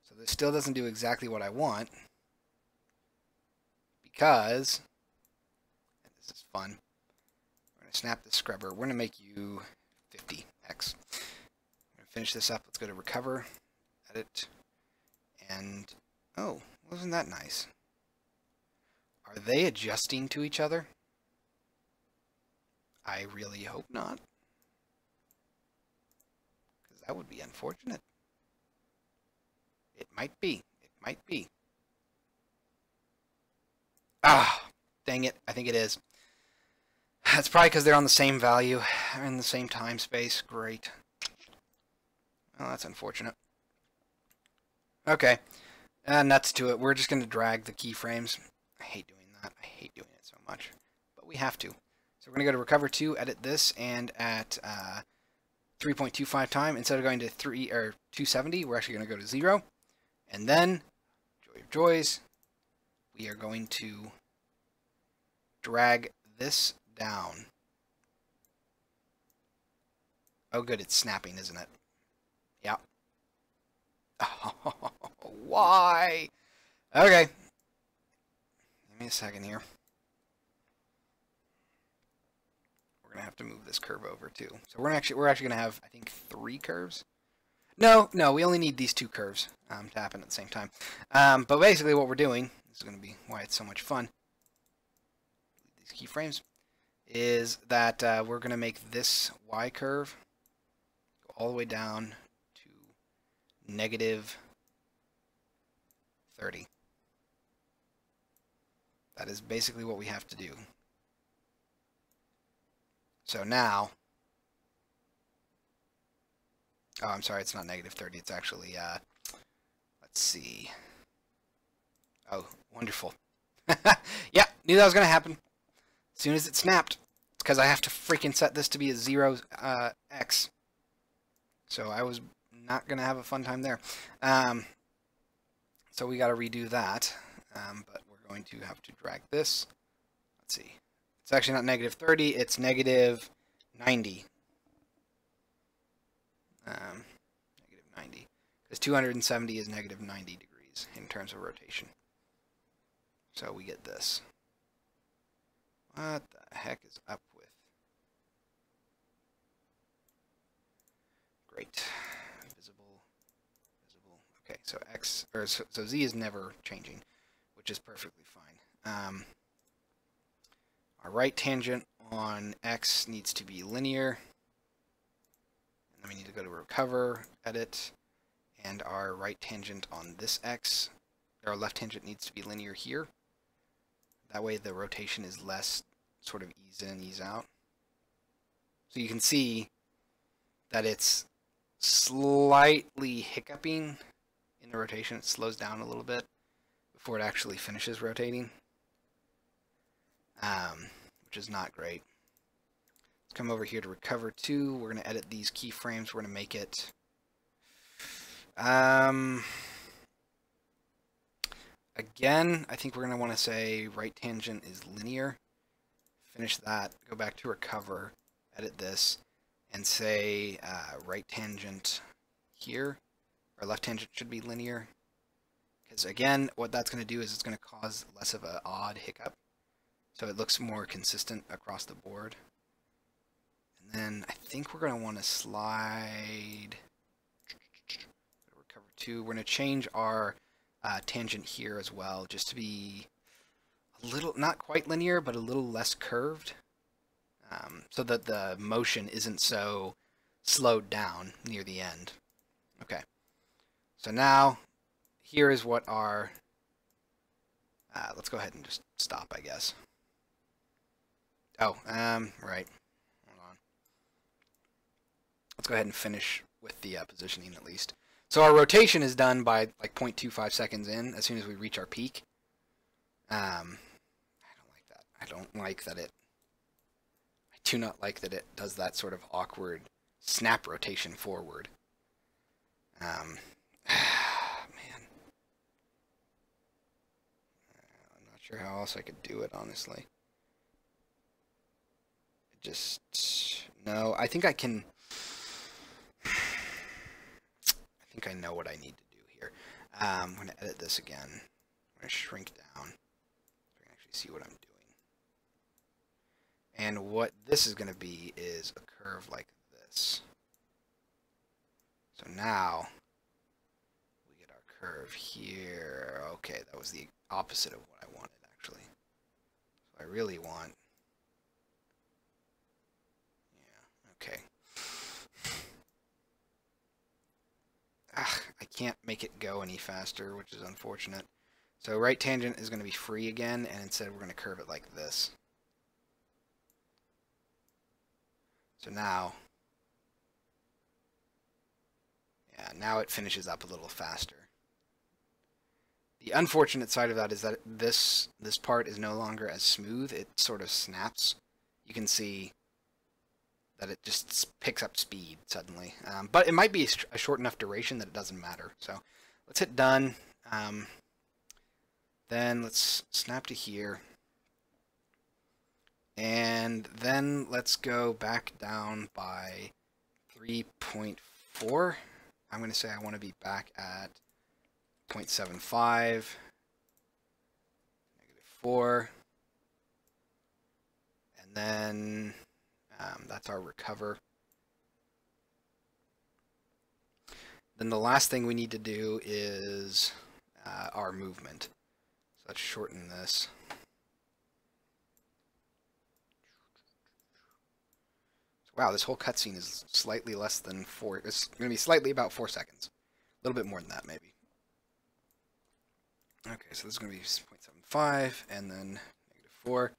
[SPEAKER 1] So this still doesn't do exactly what I want, because, and this is fun, we're going to snap the scrubber. We're going to make you 50x. I'm going to finish this up. Let's go to Recover, Edit, and, oh, wasn't that nice? Are they adjusting to each other? I really hope not. That would be unfortunate. It might be. It might be. Ah, dang it. I think it is. That's probably because they're on the same value. They're in the same time space. Great. Well, that's unfortunate. Okay. Nuts to it. We're just going to drag the keyframes. I hate doing that. I hate doing it so much. But we have to. So we're going to go to Recover 2, edit this, and at 3.25 time, instead of going to 270, we're actually going to go to 0. And then, joy of joys, we are going to drag this down. Oh good, it's snapping, isn't it? Yeah. Oh, why? Okay. Give me a second here. gonna have to move this curve over too. So we're actually gonna have, I think, 3 curves. No, we only need these 2 curves to happen at the same time. But basically what we're doing, this is gonna be why it's so much fun, these keyframes, is that we're gonna make this Y curve go all the way down to -30. That is basically what we have to do. So now, oh, I'm sorry, it's not -30. It's actually, let's see. Oh, wonderful. Yeah, knew that was going to happen. As soon as it snapped. It's because I have to freaking set this to be a 0, x. So I was not going to have a fun time there. So we got to redo that. But we're going to have to drag this. Let's see. It's actually not -30, it's -90. -90. Because 270 is -90 degrees in terms of rotation. So we get this. What the heck is up with? Great. Visible. Okay, so X, or so Z is never changing, which is perfectly fine. Our right tangent on X needs to be linear. And then we need to go to recover, edit, and our right tangent on this X, our left tangent needs to be linear here. That way the rotation is less sort of ease in, ease out. So you can see that it's slightly hiccuping in the rotation. It slows down a little bit before it actually finishes rotating, which is not great. Let's come over here to recover 2. We're going to edit these keyframes. We're going to make it again, I think we're going to want to say right tangent is linear. Finish that, go back to recover, edit this, and say right tangent here, or left tangent should be linear. Because again, what that's going to do is it's going to cause less of an odd hiccup. So it looks more consistent across the board. And then I think we're going to want to slide, recover 2. We're going to change our tangent here as well, just to be a little, not quite linear, but a little less curved, so that the motion isn't so slowed down near the end. Okay, so now here is what our, let's go ahead and just stop, I guess. Oh, right, hold on. Let's go ahead and finish with the positioning at least. So our rotation is done by like 0.25 seconds in, as soon as we reach our peak. I don't like that. I do not like that it does that sort of awkward snap rotation forward. Man. I'm not sure how else I could do it, honestly. No, I think I can... I think I know what I need to do here. I'm going to edit this again. I'm going to shrink down so I can actually see what I'm doing. And what this is going to be is a curve like this. So now we get our curve here. Okay, that was the opposite of what I wanted, actually. So I really want... Yeah, okay. I can't make it go any faster, which is unfortunate. So right tangent is going to be free again, and instead we're going to curve it like this. So now, yeah, now it finishes up a little faster. The unfortunate side of that is that this part is no longer as smooth. It sort of snaps. You can see that it just picks up speed suddenly. But it might be a short enough duration that it doesn't matter. So let's hit done. Then let's snap to here. And then let's go back down by 3.4. I'm going to say I want to be back at 0.75, -4, and then That's our recover. Then the last thing we need to do is our movement. So let's shorten this. Wow, this whole cutscene is slightly less than 4. It's going to be slightly about 4 seconds. A little bit more than that, maybe. Okay, so this is going to be 0.75, and then -4.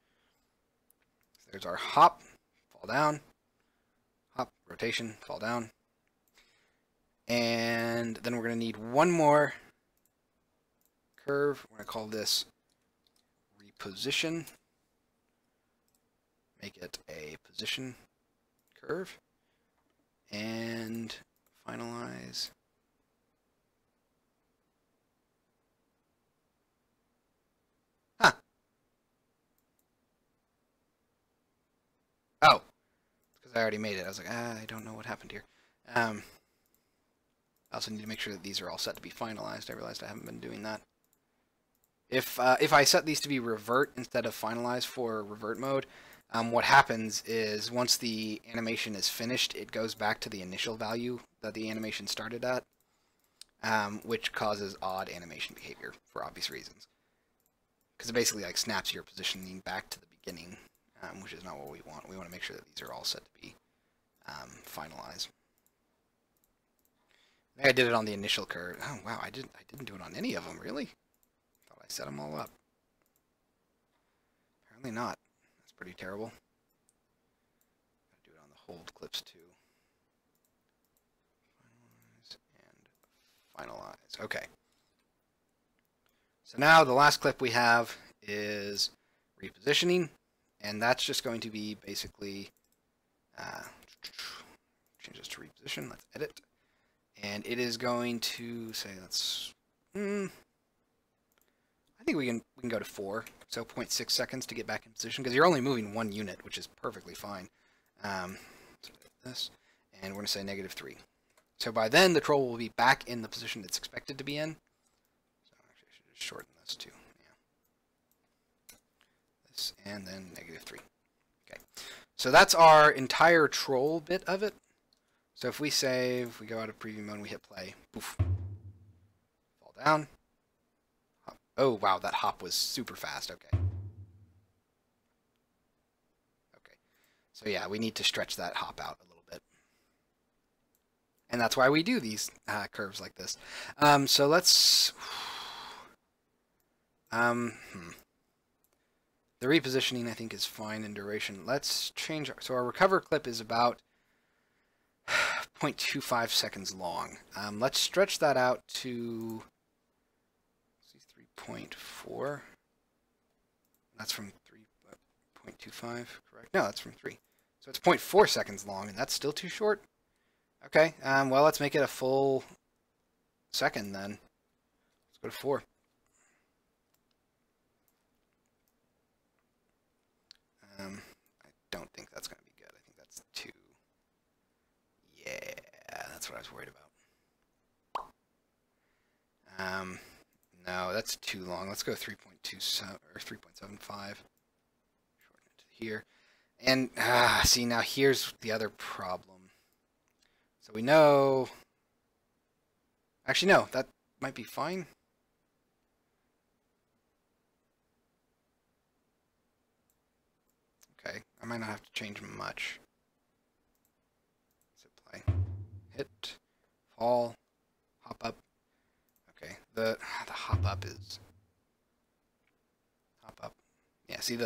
[SPEAKER 1] So there's our hop, fall down, hop, rotation, fall down. And then we're going to need one more curve. We're going to call this reposition. Make it a position curve. And finalize. Huh. Oh. Because I already made it. I was like, I don't know what happened here. I also need to make sure that these are all set to be finalized. I realized I haven't been doing that. If I set these to be revert instead of finalize for revert mode, what happens is once the animation is finished, it goes back to the initial value that the animation started at, which causes odd animation behavior for obvious reasons. Because it basically like snaps your positioning back to the beginning, which is not what we want. We want to make sure that these are all set to be finalized. Maybe I did it on the initial curve. Oh wow, I didn't do it on any of them, really? Thought I set them all up. Apparently not. That's pretty terrible. Gotta do it on the hold clips too. Finalize and finalize. Okay. So now the last clip we have is repositioning, and that's just going to be basically change this to reposition. Let's edit. And it is going to say let's. I think we can go to 4, so 0.6 seconds to get back in position because you're only moving 1 unit, which is perfectly fine. So this, and we're going to say -3. So by then the troll will be back in the position it's expected to be in. So actually, I should just shorten this too. Yeah. This and then -3. Okay. So that's our entire troll bit of it. So if we save, we go out of preview mode, and we hit play, poof, fall down. Hop. Oh wow, that hop was super fast. Okay. Okay. So yeah, we need to stretch that hop out a little bit, and that's why we do these curves like this. So let's. The repositioning I think is fine in duration. Let's change. So our recover clip is about 0.25 seconds long. Let's stretch that out to 3.4. That's from 3.25, correct? No, that's from 3. So it's 0.4 seconds long, and that's still too short? Okay, well, let's make it a full second then. Let's go to 4. I don't think that's going to be good. I think that's 2. Yeah, that's what I was worried about. No, that's too long. Let's go 3.27 or 3.75. Shorten it to here. And see, now here's the other problem. So we know. Actually, no, that might be fine. Okay, I might not have to change much. So play, hit, fall, hop up. Okay, the hop up is hop up. Yeah, see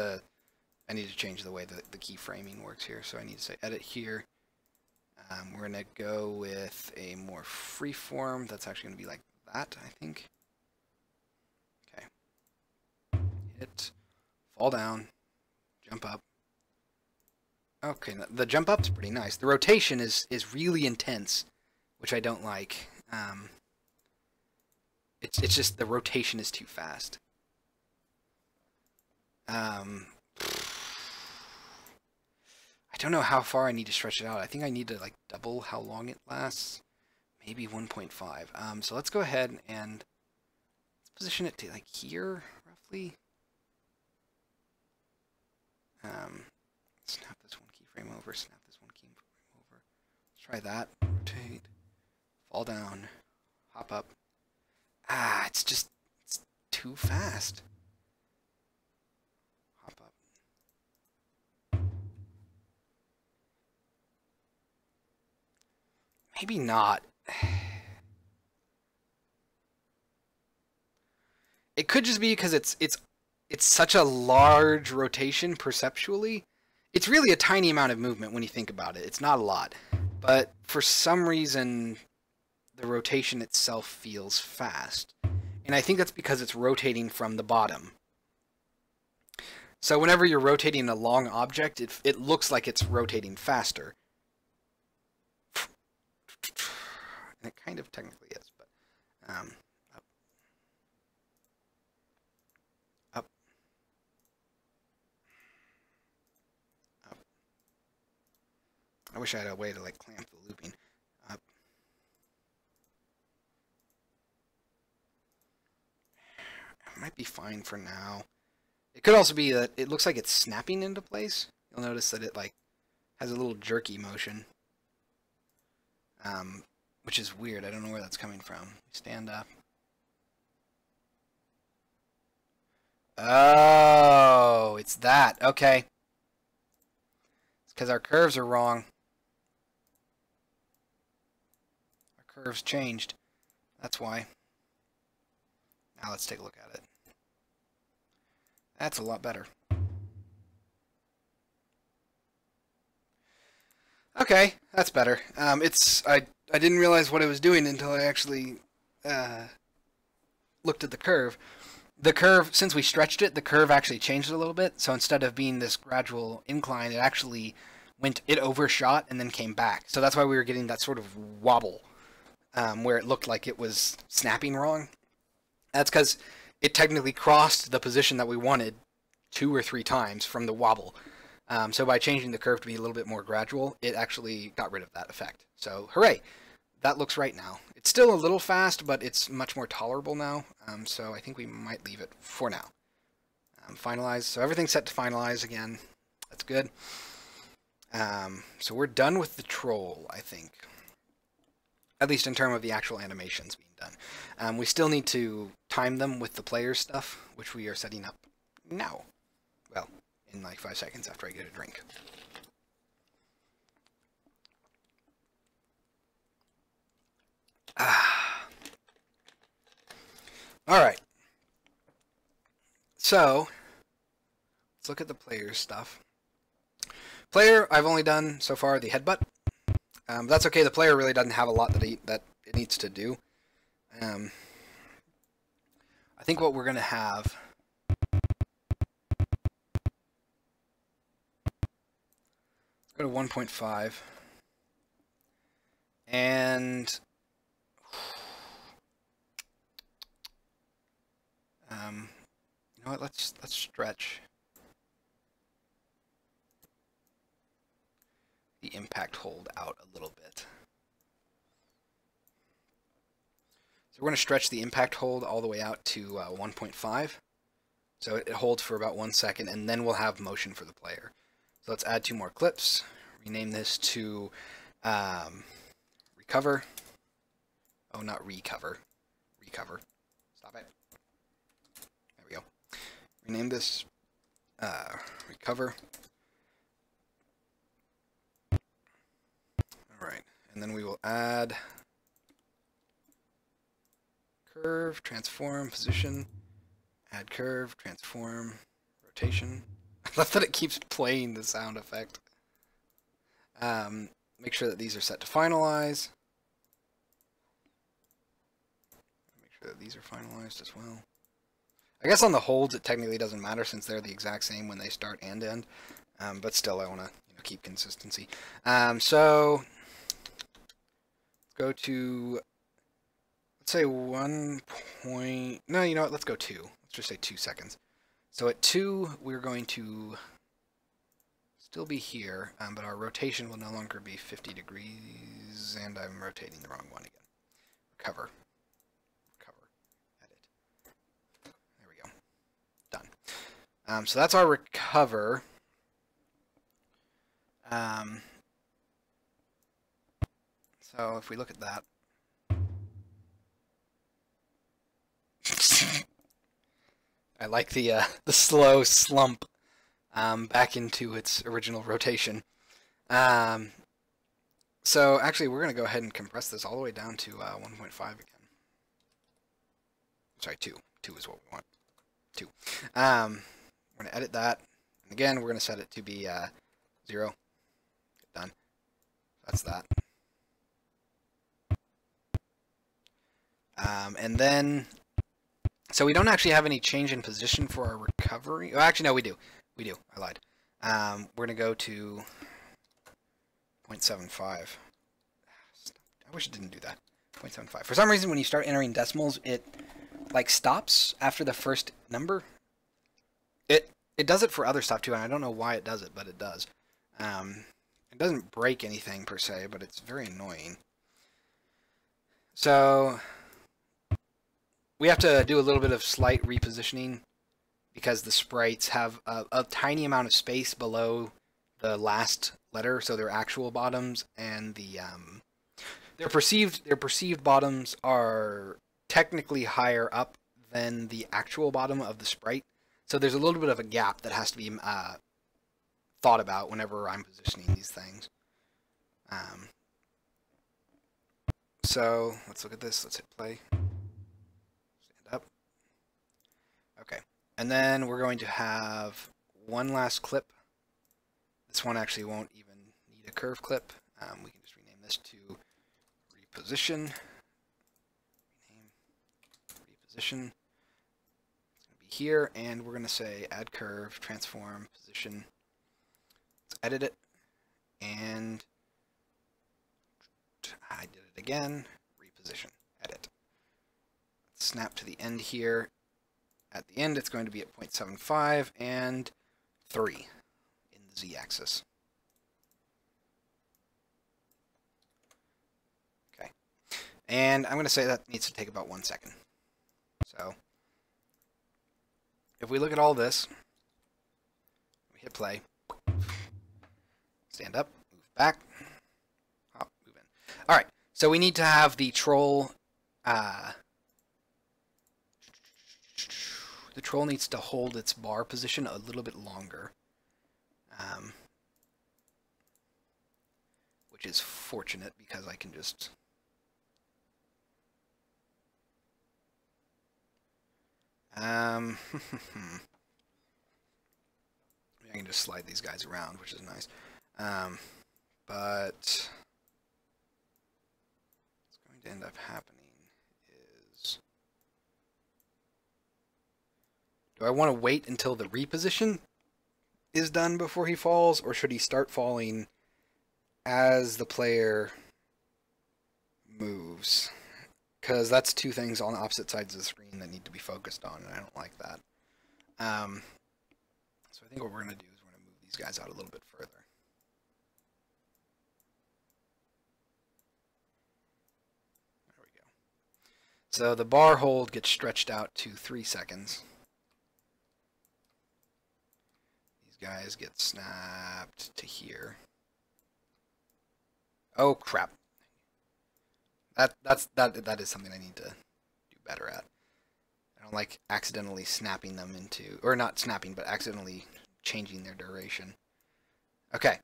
[SPEAKER 1] I need to change the way that the keyframing works here. So I need to say edit here. We're gonna go with a more free form. That's actually gonna be like that, I think. Okay. Hit, fall down, jump up. Okay, the jump up's pretty nice. The rotation is really intense, which I don't like. It's just the rotation is too fast. I don't know how far I need to stretch it out. I think I need to like double how long it lasts. Maybe 1.5. So let's go ahead and let's position it to like here, roughly. Snap this one frame over, snap this one keyframe over. Let's try that. Rotate, fall down, hop up. Ah, it's too fast. Hop up. Maybe not. It could just be because it's such a large rotation perceptually. It's really a tiny amount of movement when you think about it. It's not a lot. But for some reason, the rotation itself feels fast. And I think that's because it's rotating from the bottom. So whenever you're rotating a long object, it looks like it's rotating faster. And it kind of technically is, but up. Up. Up. I wish I had a way to like clamp the looping. Up. It might be fine for now. It could also be that it looks like it's snapping into place. You'll notice that it like has a little jerky motion. Which is weird. I don't know where that's coming from. Stand up. Oh, it's that. Okay. It's because our curves are wrong. Our curves changed. That's why. Now let's take a look at it. That's a lot better. Okay, that's better. I didn't realize what I was doing until I actually looked at the curve. The curve, since we stretched it, the curve actually changed a little bit. So instead of being this gradual incline, it actually it overshot and then came back. So that's why we were getting that sort of wobble, where it looked like it was snapping wrong. That's because it technically crossed the position that we wanted 2 or 3 times from the wobble. So by changing the curve to be a little bit more gradual, it actually got rid of that effect. So hooray! That looks right now. It's still a little fast, but it's much more tolerable now. So I think we might leave it for now. Finalize. So everything's set to finalize again. That's good. So we're done with the troll, I think. At least in terms of the actual animations being done. We still need to time them with the player stuff, which we are setting up now. Well, in like 5 seconds after I get a drink. Alright. So, let's look at the player stuff. Player, I've only done so far the headbutt. That's okay, the player really doesn't have a lot that it needs to do. I think what we're going to have... Let's go to 1.5. And... you know what, let's stretch the impact hold out a little bit. So we're going to stretch the impact hold all the way out to 1.5. So it holds for about 1 second, and then we'll have motion for the player. So let's add 2 more clips. Rename this to recover. Oh, not recover. Recover. Stop it. There we go. Rename this recover. Alright, and then we will add curve, transform, position, add curve, transform, rotation. I love that it keeps playing the sound effect. Make sure that these are set to finalize. Make sure that these are finalized as well. I guess on the holds it technically doesn't matter since they're the exact same when they start and end. But still I want to keep consistency. So let's go to, let's say 1 point, no, you know what, let's go 2. Let's just say 2 seconds. So at 2, we're going to still be here, but our rotation will no longer be 50 degrees, and I'm rotating the wrong one again. Recover. Recover. Edit. There we go. Done. So that's our recover. So if we look at that, I like the slow slump back into its original rotation. So actually, we're going to go ahead and compress this all the way down to 1.5 again. Sorry, 2. 2 is what we want. 2. We're going to edit that. And again, we're going to set it to be 0. Done. That's that. And then, so we don't actually have any change in position for our recovery. Oh, actually, no, we do. We do. I lied. We're going to go to 0.75. I wish it didn't do that. 0.75. For some reason, when you start entering decimals, it like stops after the first number. It does it for other stuff too, and I don't know why it does it, but it does. It doesn't break anything per se, but it's very annoying. So we have to do a little bit of slight repositioning because the sprites have a tiny amount of space below the last letter, so their actual bottoms and the their perceived bottoms are technically higher up than the actual bottom of the sprite. So there's a little bit of a gap that has to be thought about whenever I'm positioning these things. So let's look at this. Let's hit play. Stand up. Okay. And then we're going to have one last clip. This one actually won't even need a curve clip. We can just rename this to reposition. Reposition. It's going to be here, and we're going to say add curve, transform, position. Let's edit it, and I did it again. Reposition, edit. Let's snap to the end here. At the end, it's going to be at 0.75 and 3 in the z-axis. Okay, and I'm going to say that needs to take about 1 second. So if we look at all this, we hit play, stand up, move back, hop, move in. All right, so we need to have the troll. The troll needs to hold its bar position a little bit longer, which is fortunate because I can just maybe I can just slide these guys around, which is nice. But what's going to end up happening is, do I want to wait until the reposition is done before he falls, or should he start falling as the player moves? Because that's two things on opposite sides of the screen that need to be focused on, and I don't like that. So I think what we're going to do is we're going to move these guys out a little bit further. There we go. So the bar hold gets stretched out to 3 seconds. These guys get snapped to here. Oh crap. That is something I need to do better at. I don't like accidentally snapping them into, or not snapping, but accidentally changing their duration. Okay.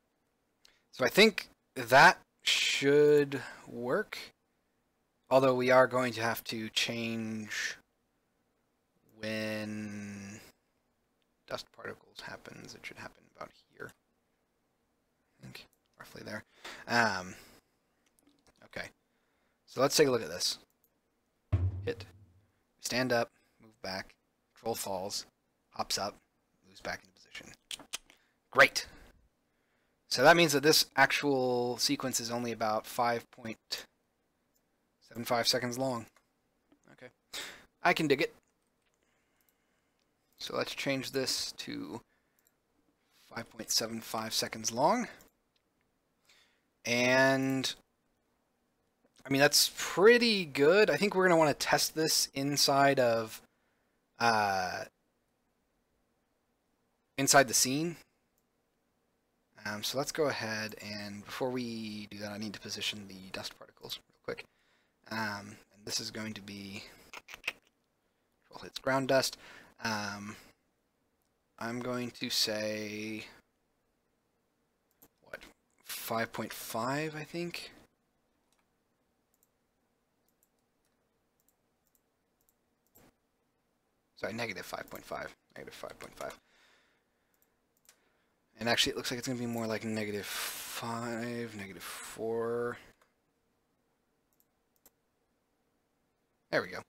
[SPEAKER 1] So I think that should work. Although we are going to have to change when dust particles happens. It should happen about here. I think roughly there. Okay. So let's take a look at this. Hit. Stand up, move back, troll falls, hops up, moves back into position. Great. So that means that this actual sequence is only about 5.75 seconds long. Okay. I can dig it. So let's change this to 5.75 seconds long. And I mean, that's pretty good. I think we're going to want to test this inside of inside the scene. So let's go ahead, and before we do that, I need to position the dust particles real quick. And this is going to be control hits ground dust. I'm going to say what, 5.5, I think. Sorry, negative 5.5. Negative 5.5. And actually, it looks like it's going to be more like negative 5, negative 4. There we go.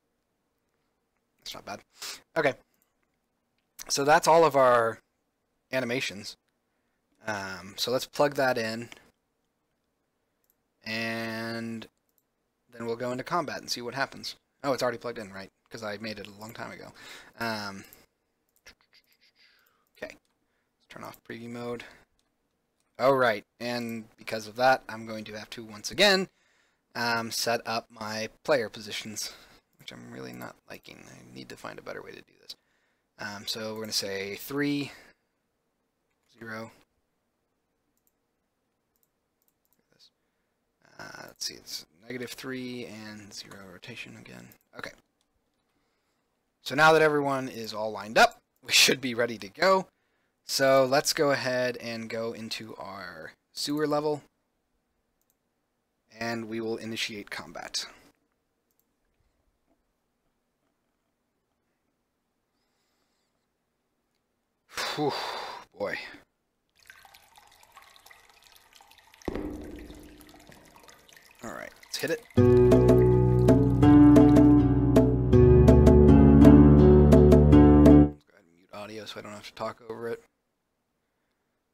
[SPEAKER 1] That's not bad. Okay. So that's all of our animations. So let's plug that in. And then we'll go into combat and see what happens. Oh, it's already plugged in, right? Because I made it a long time ago. Okay. Let's turn off preview mode. Oh, right. And because of that, I'm going to have to, once again, set up my player positions, which I'm really not liking. I need to find a better way to do this. So we're going to say 3, 0. Let's see, it's negative 3 and 0 rotation again. Okay. So now that everyone is all lined up, we should be ready to go. So let's go ahead and go into our sewer level, and we will initiate combat. Whew, boy. Alright, let's hit it. Audio so I don't have to talk over it.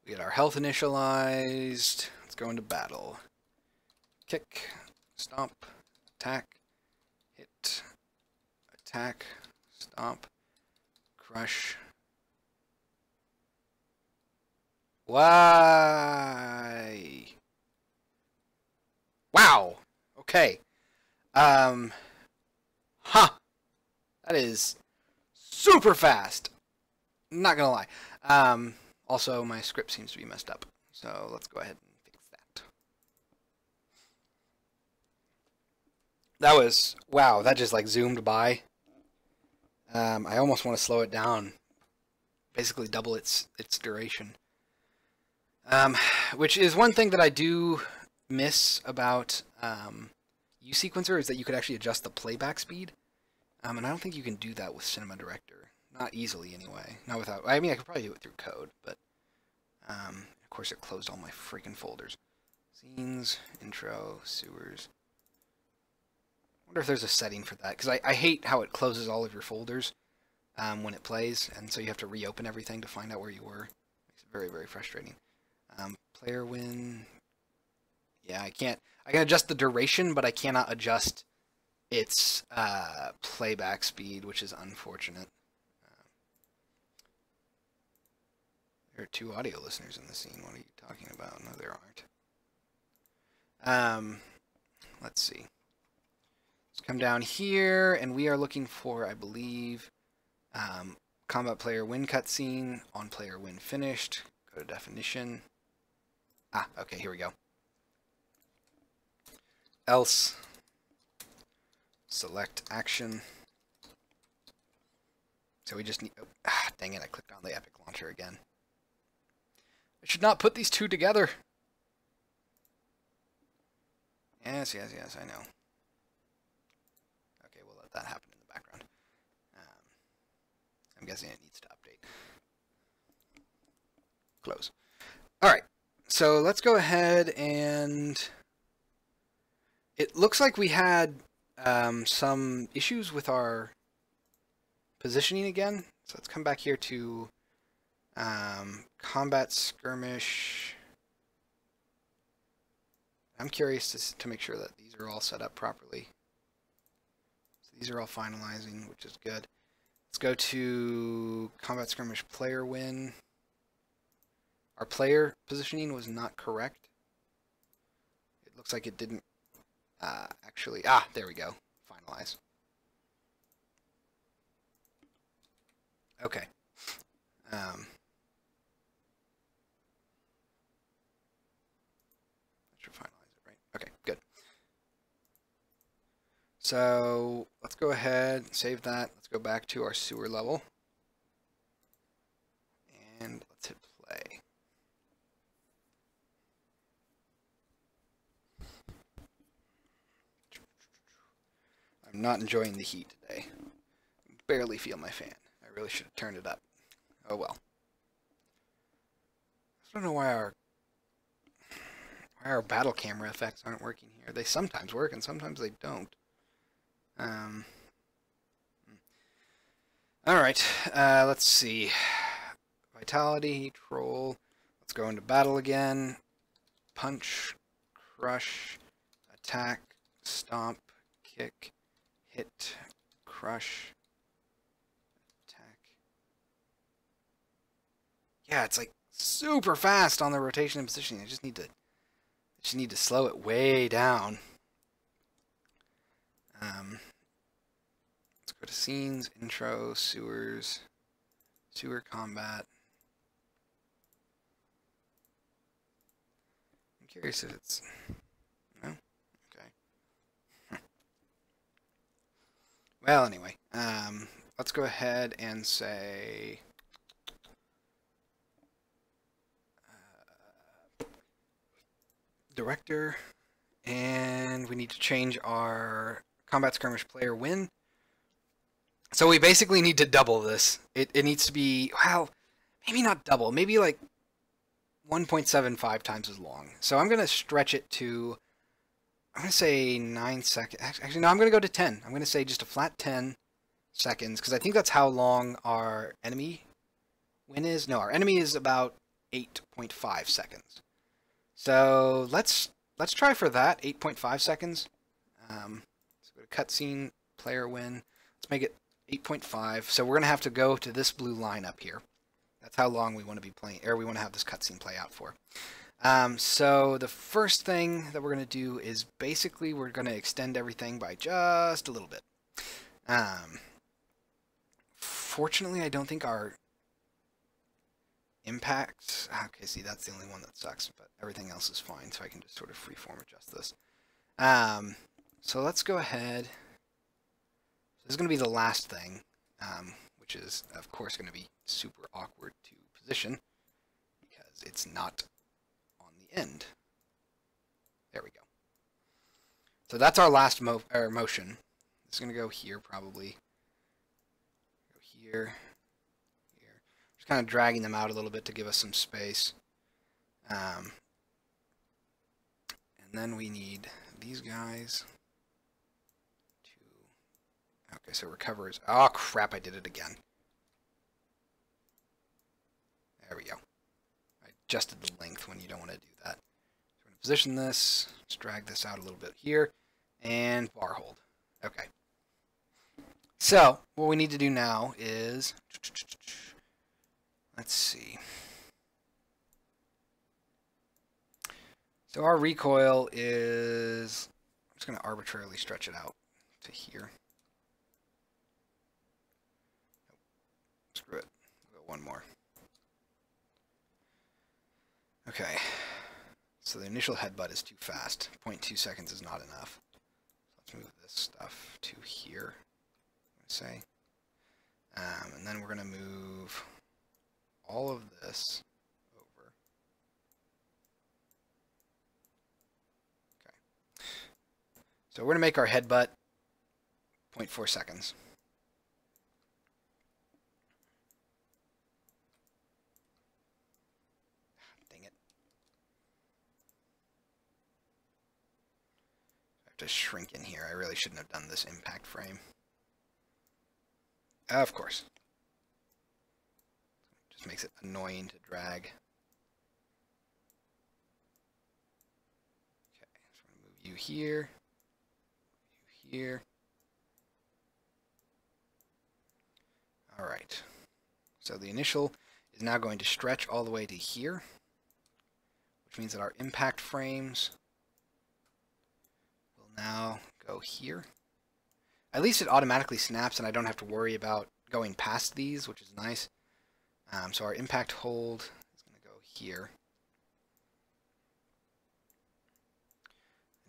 [SPEAKER 1] We get our health initialized. Let's go into battle. Kick, stomp, attack, hit, attack, stomp, crush. Why? Wow. Okay. That is super fast. Not gonna lie. Also, my script seems to be messed up, so let's go ahead and fix that. That was, wow, that just like zoomed by. I almost want to slow it down, basically double its duration. Which is one thing that I do miss about uSequencer, is that you could actually adjust the playback speed. And I don't think you can do that with Cinema Director. Not easily, anyway. Not without... I mean, I could probably do it through code, but... of course, it closed all my freaking folders. Scenes, intro, sewers... I wonder if there's a setting for that, because I hate how it closes all of your folders when it plays, and so you have to reopen everything to find out where you were. Makes it very, very frustrating. Player win... Yeah, I can't... I can adjust the duration, but I cannot adjust its playback speed, which is unfortunate. There are 2 audio listeners in the scene. What are you talking about? No, there aren't. Let's see. Let's come down here, and we are looking for, I believe, combat player win cutscene, on player win finished. Go to definition. Ah, okay, here we go. Else. Select action. So we just need... Oh, dang it, I clicked on the Epic Launcher again. I should not put these 2 together. Yes, yes, yes, I know. Okay, we'll let that happen in the background. I'm guessing it needs to update. Close. Alright, so let's go ahead and... It looks like we had some issues with our positioning again. So let's come back here to combat skirmish. I'm curious to make sure that these are all set up properly. So these are all finalizing, which is good. Let's go to combat skirmish player win. Our player positioning was not correct. It looks like it didn't actually... Ah, there we go. Finalize. Okay. So let's go ahead, save that. Let's go back to our sewer level. And let's hit play. I'm not enjoying the heat today. Barely feel my fan. I really should have turned it up. Oh well. I don't know why our battle camera effects aren't working here. They sometimes work and sometimes they don't. Alright, let's see. Vitality, troll. Let's go into battle again. Punch, crush, attack, stomp, kick, hit, crush, attack. Yeah, it's like super fast on the rotation and positioning. I just need to slow it way down. Let's go to scenes, intro, sewers, sewer combat. I'm curious if it's no. Okay. Well, anyway, let's go ahead and say director, and we need to change our combat skirmish player win. So we basically need to double this. It needs to be, well, maybe not double, maybe like 1.75 times as long. So I'm going to stretch it to, I'm going to say 9 seconds. Actually, no, I'm going to go to 10. I'm going to say just a flat 10 seconds, because I think that's how long our enemy win is. No, our enemy is about 8.5 seconds. So let's try for that, 8.5 seconds. So go to cutscene, player win. Let's make it 8.5. So we're going to have to go to this blue line up here. That's how long we want to be playing, or we want to have this cutscene play out for. So the first thing that we're going to do is basically we're going to extend everything by just a little bit. Fortunately, I don't think our impact... Okay, see, that's the only one that sucks, but everything else is fine, so I can just sort of freeform adjust this. So let's go ahead. This is going to be the last thing, which is, of course, going to be super awkward to position because it's not on the end. There we go. So that's our last motion. It's going to go here, probably. Go here. Here. Just kind of dragging them out a little bit to give us some space. And then we need these guys. Okay, so recovers. Oh, crap, I did it again. There we go. I adjusted the length when you don't want to do that. So we're going to position this. Let's drag this out a little bit here. And bar hold. Okay. So, what we need to do now is... Let's see. So our recoil is... I'm just going to arbitrarily stretch it out to here. Screw it. We'll go one more. Okay. So the initial headbutt is too fast. 0.2 seconds is not enough. So let's move this stuff to here. I'm going to say. And then we're going to move all of this over. Okay. So we're going to make our headbutt 0.4 seconds. To shrink in here. I really shouldn't have done this impact frame. Of course. Just makes it annoying to drag. Okay, so I'm going to move you here. You here. Alright. So the initial is now going to stretch all the way to here, which means that our impact frames now go here. At least it automatically snaps and I don't have to worry about going past these, which is nice. So our impact hold is going to go here.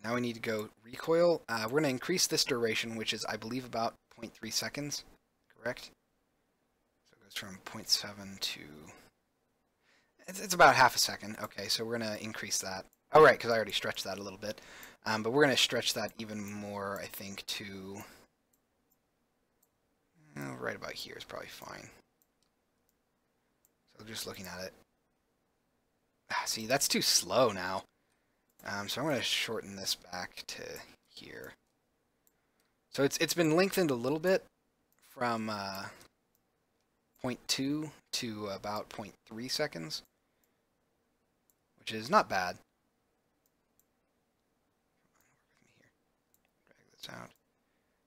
[SPEAKER 1] Now we need to go recoil. We're going to increase this duration, which is, I believe, about 0.3 seconds. Correct? So it goes from 0.7 to... It's about half a second. Okay, so we're going to increase that. Oh, right, because I already stretched that a little bit. But we're going to stretch that even more, I think, to... right about here is probably fine. So just looking at it. See, that's too slow now. So I'm going to shorten this back to here. So it's been lengthened a little bit from 0.2 to about 0.3 seconds, which is not bad. Drag this out.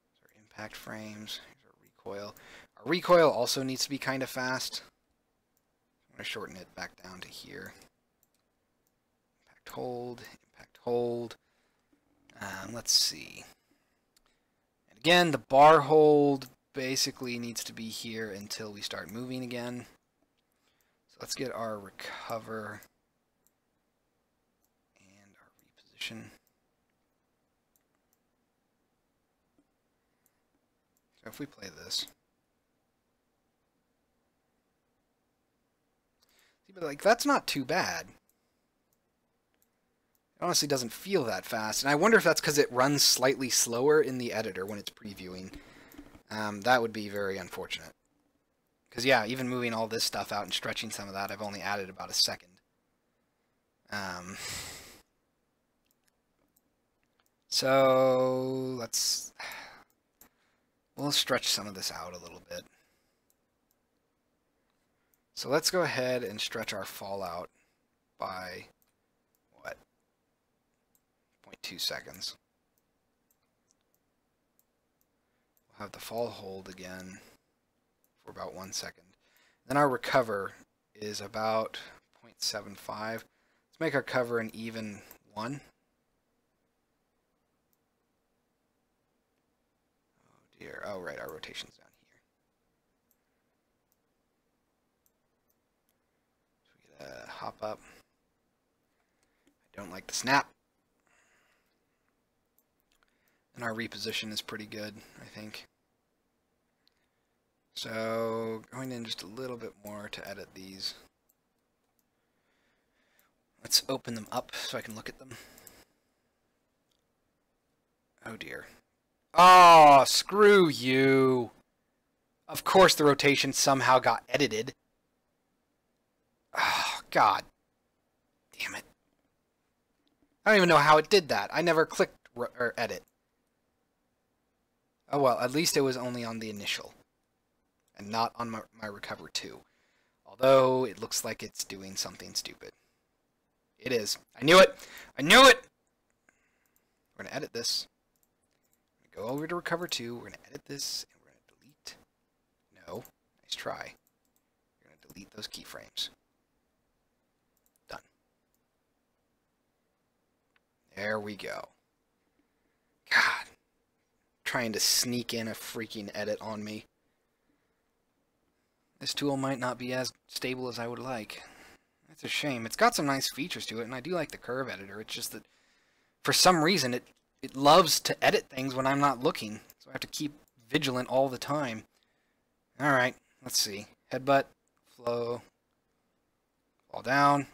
[SPEAKER 1] These are impact frames. Here's our recoil. Our recoil also needs to be kind of fast. I'm going to shorten it back down to here. Impact hold, impact hold. Let's see. And again, the bar hold basically needs to be here until we start moving again. So let's get our recover and our reposition. So if we play this, see, but like that's not too bad. It honestly doesn't feel that fast, and I wonder if that's because it runs slightly slower in the editor when it's previewing. That would be very unfortunate. Because yeah, even moving all this stuff out and stretching some of that, I've only added about a second. So we'll stretch some of this out a little bit. So let's go ahead and stretch our fallout by, what, 0.2 seconds. We'll have the fall hold again for about 1 second. Then our recover is about 0.75. Let's make our cover an even 1. Oh dear. Oh right, our rotation's down here. So we get a hop up. I don't like the snap. And our reposition is pretty good, I think. So going in just a little bit more to edit these. Let's open them up so I can look at them. Oh dear. Oh, screw you. Of course the rotation somehow got edited. Oh, God. Damn it. I don't even know how it did that. I never clicked or edit. Oh well, at least it was only on the initial. And not on my recover 2. Although it looks like it's doing something stupid. It is. I knew it! I knew it! We're going to edit this. We're going to go over to recover 2. We're going to edit this. And we're going to delete. No. Nice try. We're going to delete those keyframes. Done. There we go. God. Trying to sneak in a freaking edit on me. This tool might not be as stable as I would like. That's a shame. It's got some nice features to it, and I do like the curve editor. It's just that for some reason it loves to edit things when I'm not looking. So I have to keep vigilant all the time. Alright, let's see. Headbutt, flow, fall down,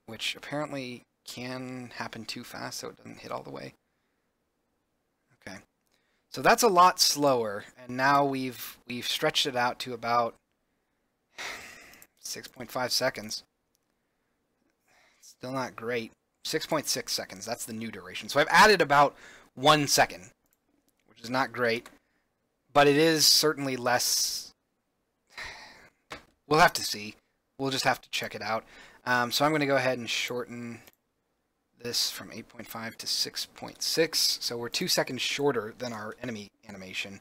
[SPEAKER 1] which apparently can happen too fast so it doesn't hit all the way. Okay. So that's a lot slower, and now we've stretched it out to about 6.5 seconds. Still not great. 6.6 seconds, that's the new duration. So I've added about 1 second, which is not great, but it is certainly less. We'll have to see. We'll just have to check it out. So I'm going to go ahead and shorten this from 8.5 to 6.6, so we're 2 seconds shorter than our enemy animation,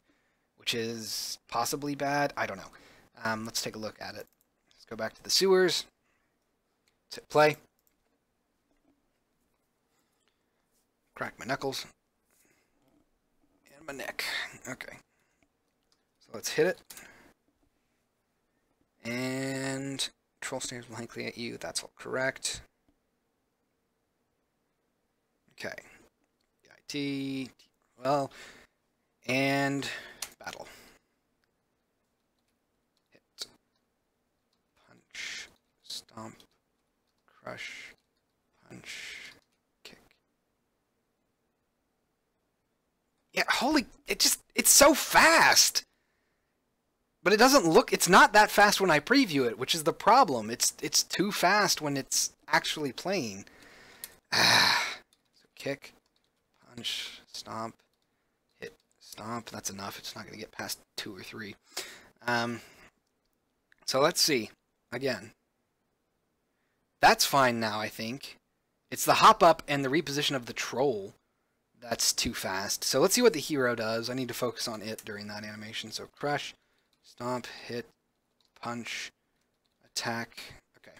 [SPEAKER 1] which is possibly bad. I don't know. Let's take a look at it. Let's go back to the sewers. Let's hit play. Crack my knuckles. And my neck. Okay. So let's hit it. And control stares blankly at you. That's all correct. Okay, T, well, and battle. Hit, punch, stomp, crush, punch, kick. Yeah, holy, it's so fast! But it doesn't look, it's not that fast when I preview it, which is the problem. It's too fast when it's actually playing. So kick, punch, stomp, hit, stomp. That's enough. It's not going to get past 2 or 3. So let's see. Again. That's fine now, I think. It's the hop up and the reposition of the troll that's too fast. So let's see what the hero does. I need to focus on it during that animation. So crush, stomp, hit, punch, attack. Okay.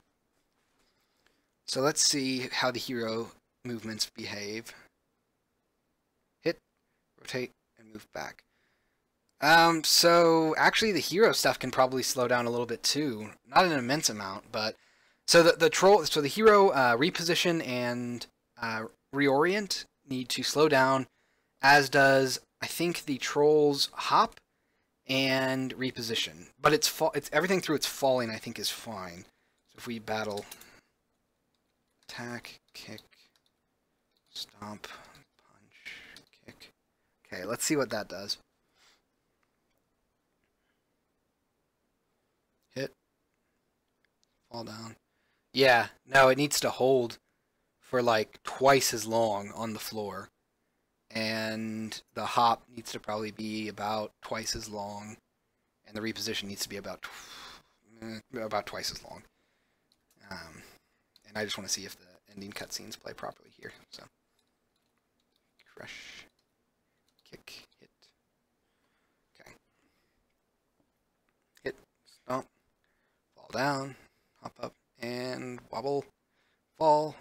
[SPEAKER 1] So let's see how the hero movements behave. Hit, rotate, and move back. So actually the hero stuff can probably slow down a little bit too. Not an immense amount, but so the hero reposition and reorient need to slow down, as does I think the troll's hop and reposition. But it's everything through its falling I think is fine. So if we battle, attack, kick, stomp, punch, kick. Okay, let's see what that does. Hit, fall down. Yeah, no, it needs to hold for like twice as long on the floor. And the hop needs to probably be about twice as long. And the reposition needs to be about twice as long. And I just want to see if the ending cutscenes play properly here. So, crush, kick, hit. Okay. Hit, stomp, fall down, hop up, and wobble, fall.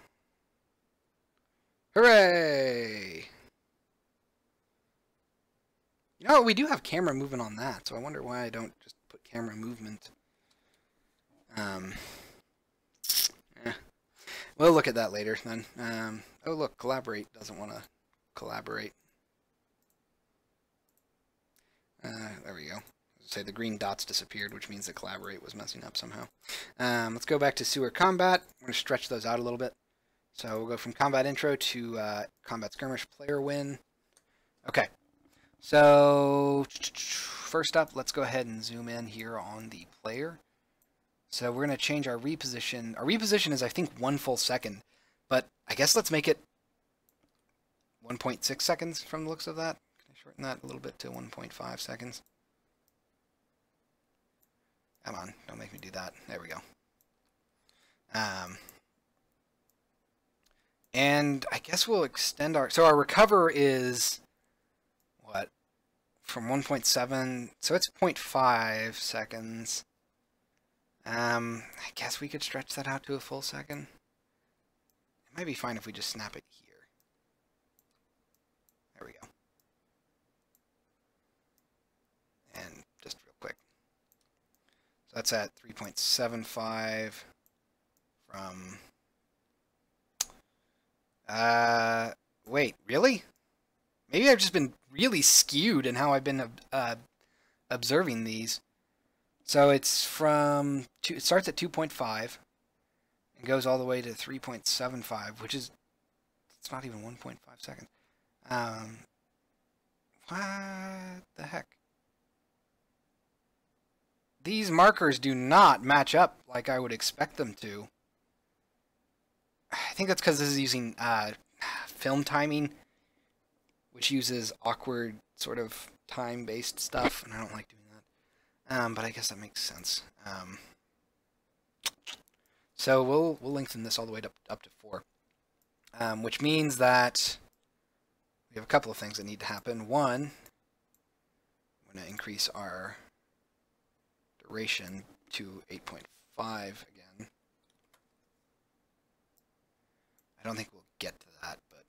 [SPEAKER 1] Hooray! You know what, we do have camera movement on that, so I wonder why I don't just put camera movement. We'll look at that later then. Oh look, collaborate doesn't want to collaborate. There we go. Say the green dots disappeared, which means that collaborate was messing up somehow. Let's go back to sewer combat. We're going to stretch those out a little bit. So we'll go from combat intro to combat skirmish player win. Okay. So first up, let's go ahead and zoom in here on the player. So we're going to change our reposition. Our reposition is, I think, 1 full second. But I guess let's make it 1.6 seconds from the looks of that. Can I shorten that a little bit to 1.5 seconds? Come on, don't make me do that. There we go. And I guess we'll extend our... So our recover is... what? From 1.7... So it's 0.5 seconds. I guess we could stretch that out to a full second. It might be fine if we just snap it here. There we go. And just real quick. So that's at 3.75 from... wait, really? Maybe I've just been really skewed in how I've been observing these. So it's from it starts at 2.5 and goes all the way to 3.75, which is it's not even 1.5 seconds. What the heck? These markers do not match up like I would expect them to. I think that's because this is using film timing, which uses awkward sort of time-based stuff, and I don't like doing that. But I guess that makes sense. So we'll lengthen this all the way up to 4, which means that we have a couple of things that need to happen. One, I'm going to increase our duration to 8.5 again. I don't think we'll get to that, but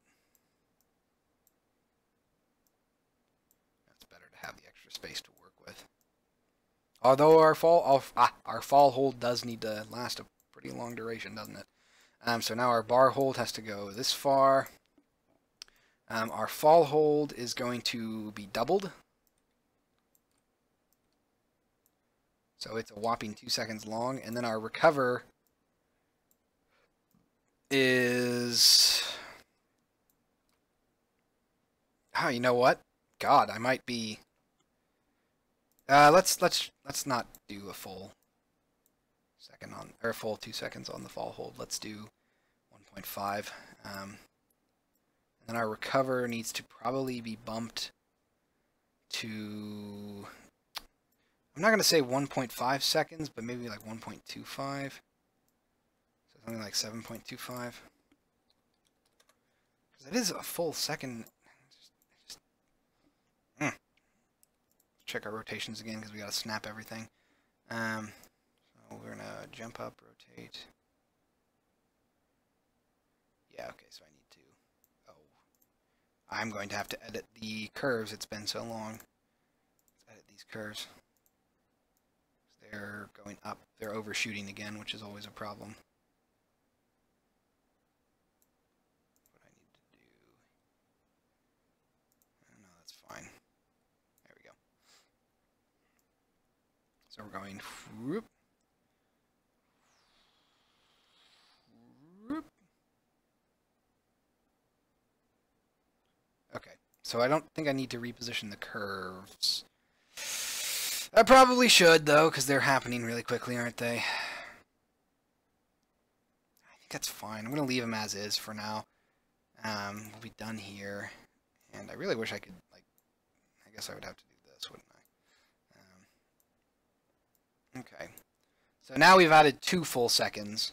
[SPEAKER 1] that's better to have the extra space to work with. Although our fall hold does need to last a pretty long duration, doesn't it? So now our bar hold has to go this far. Our fall hold is going to be doubled. So it's a whopping 2 seconds long. And then our recover is... Oh, you know what? God, I might be... let's not do a full second on, or a full 2 seconds on the fall hold. Let's do 1.5. And then our recover needs to probably be bumped to... I'm not going to say 1.5 seconds, but maybe like 1.25. So something like 7.25. Because it is a full second. Check our rotations again because we got to snap everything. So we're going to jump up, rotate. Yeah, okay, so I need to... Oh. I'm going to have to edit the curves. It's been so long. Let's edit these curves. They're going up. They're overshooting again, which is always a problem. What I need to do... No, that's fine. There we go. So we're going... Whoop, whoop. Okay, so I don't think I need to reposition the curves. I probably should, though, because they're happening really quickly, aren't they? I think that's fine. I'm going to leave them as is for now. We'll be done here. And I really wish I could, like, I guess I would have to do this, wouldn't I? Okay. So now we've added 2 full seconds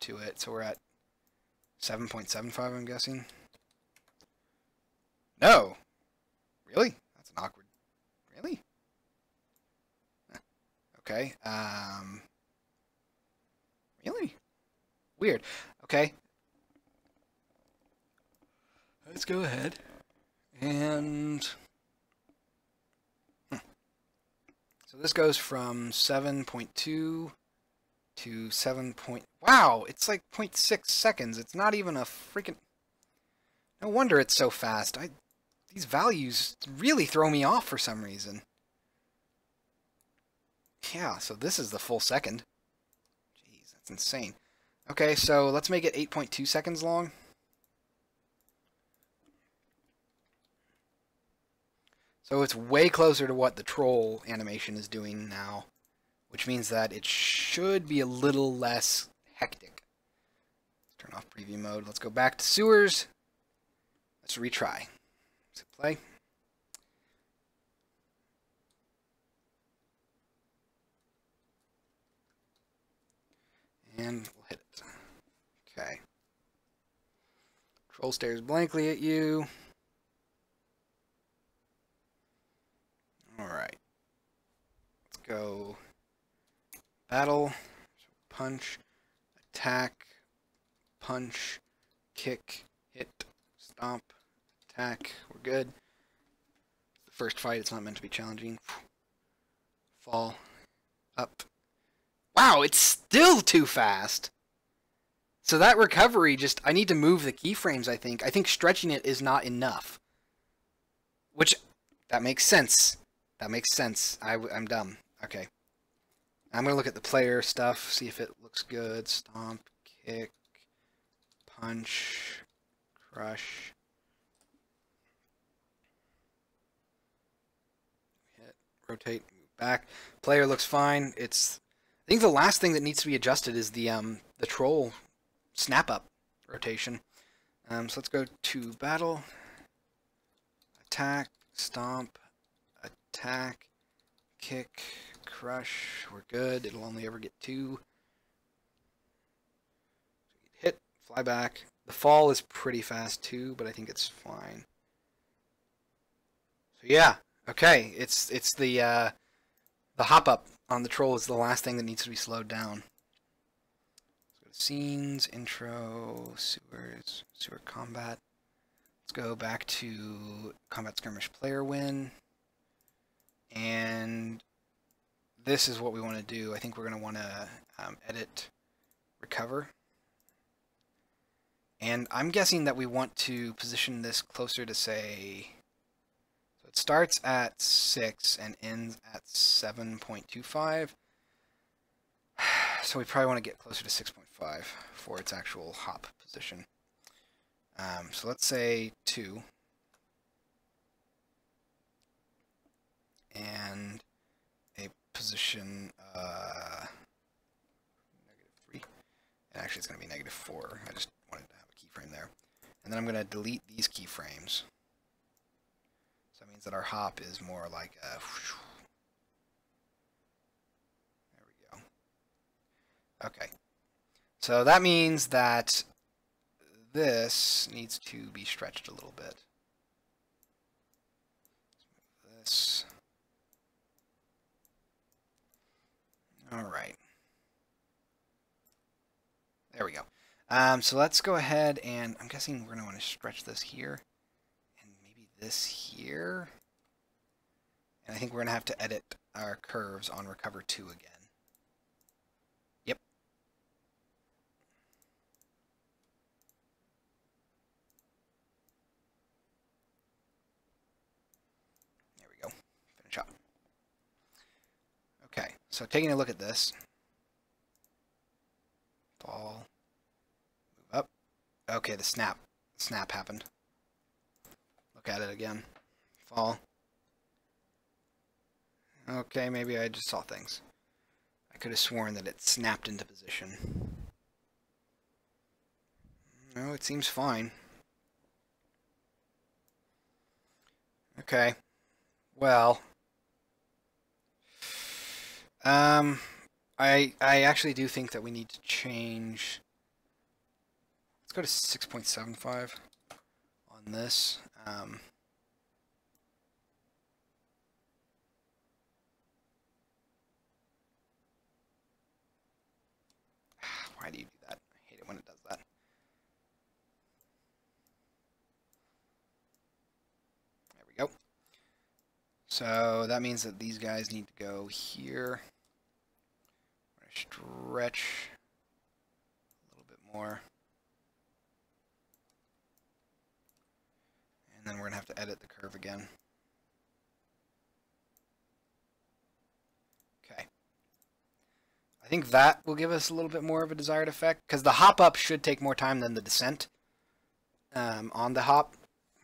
[SPEAKER 1] to it. So we're at 7.75, I'm guessing. No! Really? That's an awkward... Really? Okay. Really? Weird. Okay. Let's go ahead. And... So this goes from 7.2 to 7. Wow! It's like 0.6 seconds. It's not even a freaking... No wonder it's so fast. These values really throw me off for some reason. Yeah, so this is the full second. Jeez, that's insane. Okay, so let's make it 8.2 seconds long. So it's way closer to what the troll animation is doing now, which means that it should be a little less hectic. Let's turn off preview mode. Let's go back to sewers. Let's retry. Let's hit play. And we'll hit it. Okay. Troll stares blankly at you. Alright. Let's go battle, punch, attack, punch, kick, hit, stomp, attack. We're good. The first fight, it's not meant to be challenging. Fall, up. Wow, it's still too fast! So that recovery just... I need to move the keyframes, I think. I think stretching it is not enough. Which... That makes sense. That makes sense. I'm dumb. Okay. I'm going to look at the player stuff, see if it looks good. Stomp, kick, punch, crush. Hit, rotate, move back. Player looks fine. It's... I think the last thing that needs to be adjusted is the troll snap-up rotation. So let's go to battle, attack, stomp, attack, kick, crush. We're good. It'll only ever get 2. Hit, fly back. The fall is pretty fast too, but I think it's fine. So yeah, okay. It's the hop up on the troll is the last thing that needs to be slowed down. Let's go to scenes, intro, sewers, sewer combat. Let's go back to combat skirmish player win. And this is what we want to do. I think we're going to want to edit recover. And I'm guessing that we want to position this closer to, say, so it starts at 6 and ends at 7.25. So we probably want to get closer to 6.5 for its actual hop position. So let's say 2. And a position -3. And actually it's going to be -4. I just wanted to have a keyframe there. And then I'm going to delete these keyframes. So that means that our hop is more like a... There we go. Okay. So that means that this needs to be stretched a little bit. This. Alright. There we go. So let's go ahead and I'm guessing we're going to want to stretch this here and maybe this here. And I think we're going to have to edit our curves on Recover 2 again. Yep. There we go. Finish up. Okay, so taking a look at this. Fall. Move up. Okay, the snap. Snap happened. Look at it again. Fall. Okay, maybe I just saw things. I could have sworn that it snapped into position. No, it seems fine. Okay. Well. I actually do think that we need to change. Let's go to 6.75 on this. Why do you do that? I hate it when it does that. There we go. So that means that these guys need to go here. Stretch a little bit more. And then we're going to have to edit the curve again. Okay. I think that will give us a little bit more of a desired effect, because the hop up should take more time than the descent on the hop.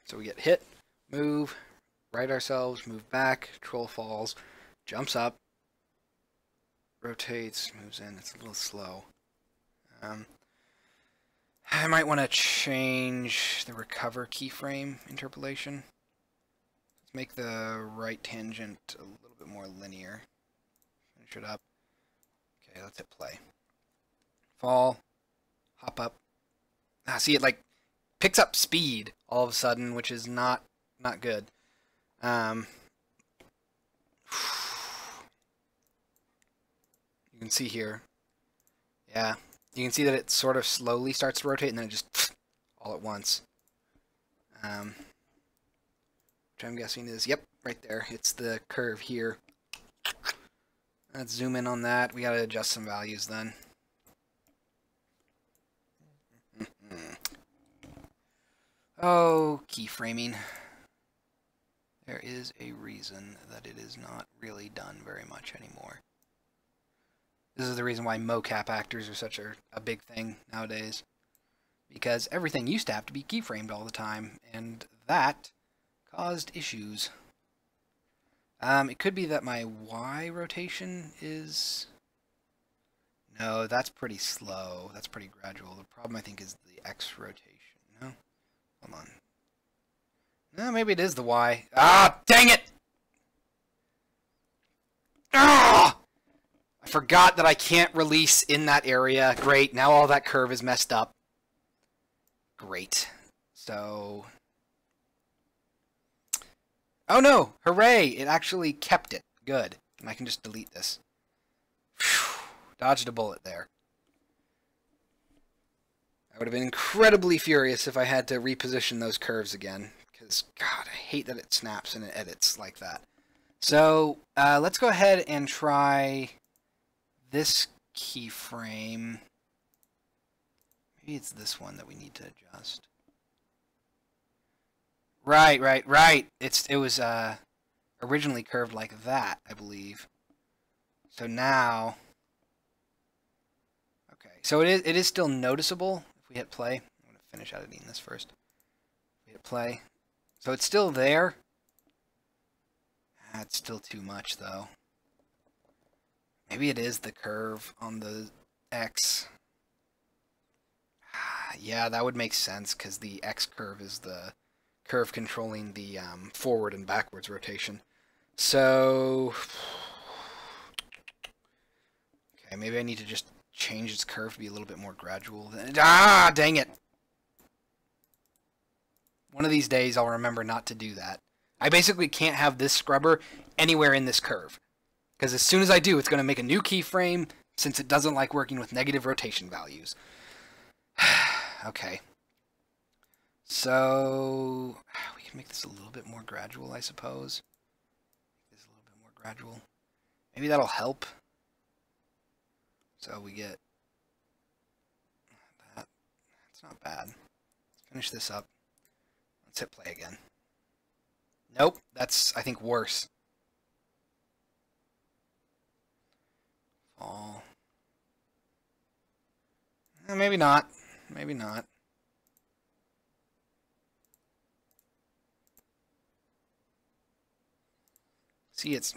[SPEAKER 1] So we get hit, move, right ourselves, move back, troll falls, jumps up, rotates, moves in. It's a little slow. I might want to change the recover keyframe interpolation. Let's make the right tangent a little bit more linear. Finish it up. Okay, let's hit play. Fall, hop up. See, it like picks up speed all of a sudden, which is not good. You can see here, yeah, you can see that it sort of slowly starts to rotate and then it just all at once. Which I'm guessing is, yep, right there. It's the curve here. Let's zoom in on that. We gotta adjust some values then. Oh, keyframing. There is a reason that it is not really done very much anymore. This is the reason why mocap actors are such a big thing nowadays. Because everything used to have to be keyframed all the time, and that caused issues. It could be that my Y rotation is... No, that's pretty slow. That's pretty gradual. The problem, I think, is the X rotation. No? Hold on. No, maybe it is the Y. Ah, dang it! Ah! I forgot that I can't release in that area. Great, now all that curve is messed up. Great. So... Oh no! Hooray! It actually kept it. Good. And I can just delete this. Whew. Dodged a bullet there. I would have been incredibly furious if I had to reposition those curves again. Because, God, I hate that it snaps and it edits like that. So, let's go ahead and try this keyframe. Maybe it's this one that we need to adjust. Right. It was originally curved like that, I believe. So now, okay. So it is still noticeable if we hit play. I'm going to finish editing this first. We hit play. So it's still there. It's still too much though. Maybe it is the curve on the X. Yeah, that would make sense because the X curve is the curve controlling the forward and backwards rotation. So, okay, maybe I need to just change its curve to be a little bit more gradual. Ah, dang it. One of these days I'll remember not to do that. I basically can't have this scrubber anywhere in this curve. Because as soon as I do, it's going to make a new keyframe since it doesn't like working with negative rotation values. Okay. So, we can make this a little bit more gradual, I suppose. Make this a little bit more gradual. Maybe that'll help. So we get that. That's not bad. Let's finish this up. Let's hit play again. Nope, that's, I think, worse. Fall. Maybe not. Maybe not. See, it's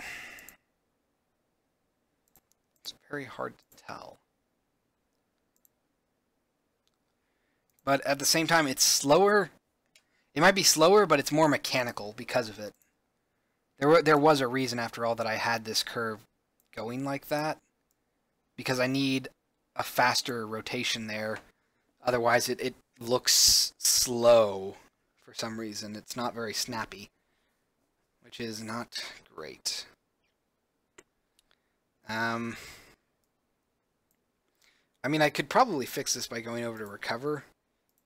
[SPEAKER 1] very hard to tell. But at the same time, it's slower. It might be slower, but it's more mechanical because of it. There was a reason, after all, that I had this curve going like that. Because I need a faster rotation there. Otherwise, it looks slow for some reason. It's not very snappy, which is not great. I mean, I could probably fix this by going over to recover,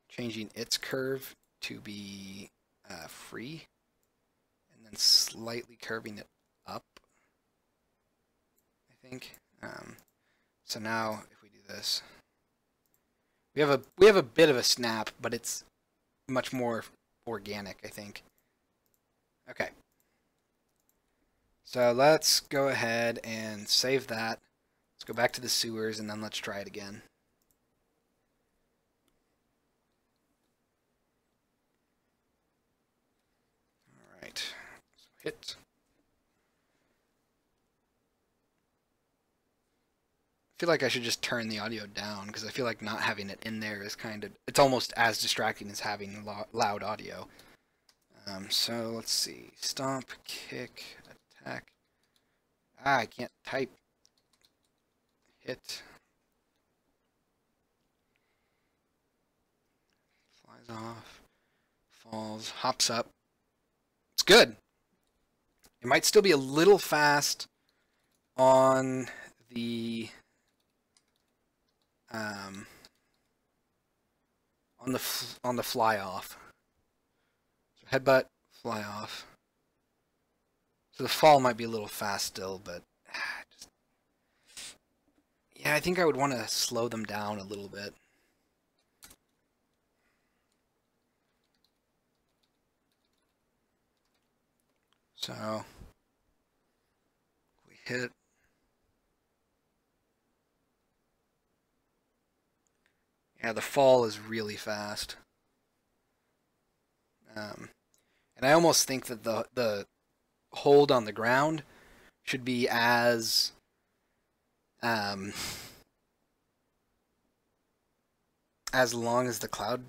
[SPEAKER 1] changing its curve to be free, and then slightly curving it up, I think. So now, if we do this, we have a bit of a snap, but it's much more organic, I think. Okay. So let's go ahead and save that. Let's go back to the sewers, and then let's try it again. All right. So hit. I feel like I should just turn the audio down because I feel like not having it in there is kind of, it's almost as distracting as having loud audio. So let's see, stomp, kick, attack. I can't type. Hit. Flies off, falls, hops up. It's good. It might still be a little fast on the on the fly off. So headbutt, fly off. So the fall might be a little fast still, but just, yeah, I think I would want to slow them down a little bit. So we hit. Yeah, the fall is really fast. And I almost think that the hold on the ground should be as long as the cloud,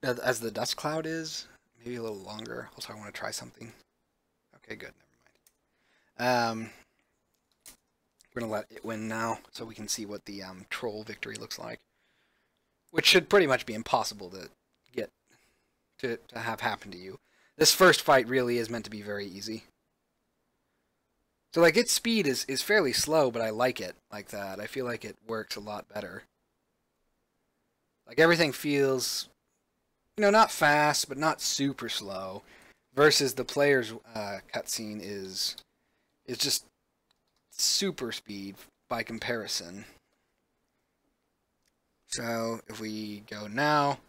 [SPEAKER 1] as the dust cloud is. Maybe a little longer. Also, I want to try something. Okay, good. Never mind. We're gonna let it win now, so we can see what the troll victory looks like, which should pretty much be impossible to get to have happen to you. This first fight really is meant to be very easy. So like its speed is fairly slow, but I like it like that. I feel like it works a lot better. Like everything feels, you know, not fast, but not super slow. Versus the player's cutscene is just super speed by comparison. So if we go now,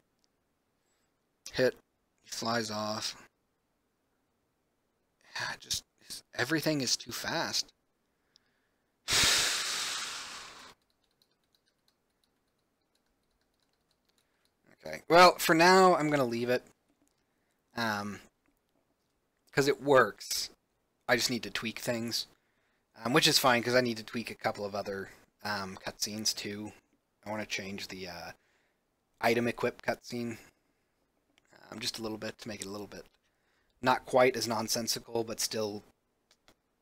[SPEAKER 1] hit, he flies off. Yeah, just everything is too fast. Okay, well, for now, I'm going to leave it. Because it works. I just need to tweak things. Which is fine, because I need to tweak a couple of other cutscenes, too. I want to change the item equip cutscene. Just a little bit, to make it a little bit not quite as nonsensical, but still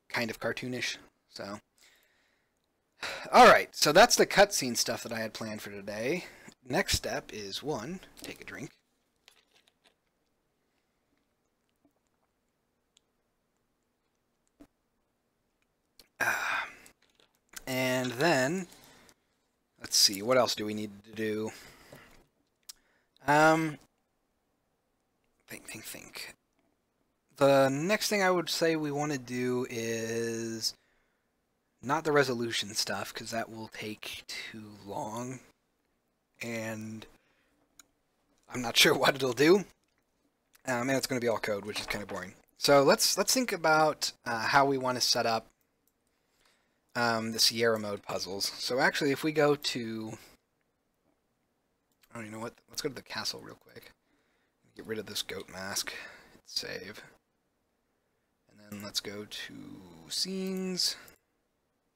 [SPEAKER 1] kind of cartoonish. So, alright, so that's the cutscene stuff that I had planned for today. Next step is, one, take a drink. And then, let's see, what else do we need to do? Think. The next thing I would say we want to do is not the resolution stuff, because that will take too long. And I'm not sure what it'll do. And it's going to be all code, which is kind of boring. So let's think about how we want to set up the Sierra mode puzzles. So actually, if we go to, oh, you know what? Let's go to the castle real quick. Get rid of this goat mask. Hit save. And then let's go to scenes,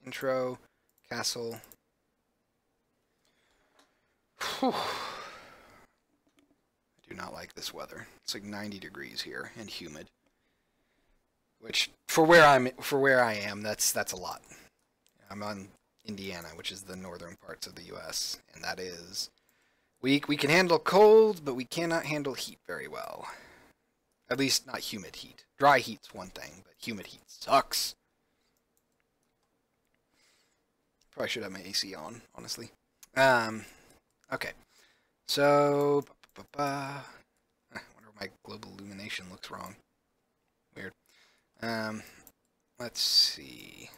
[SPEAKER 1] intro, castle. Whew. I do not like this weather. It's like 90 degrees here and humid. Which for where I am, that's a lot. I'm on Indiana, which is the northern parts of the US, and that is we can handle cold, but we cannot handle heat very well. At least not humid heat. Dry heat's one thing, but humid heat sucks. Probably should have my AC on, honestly. Okay. So, I wonder if my global illumination looks wrong. Weird. Let's see.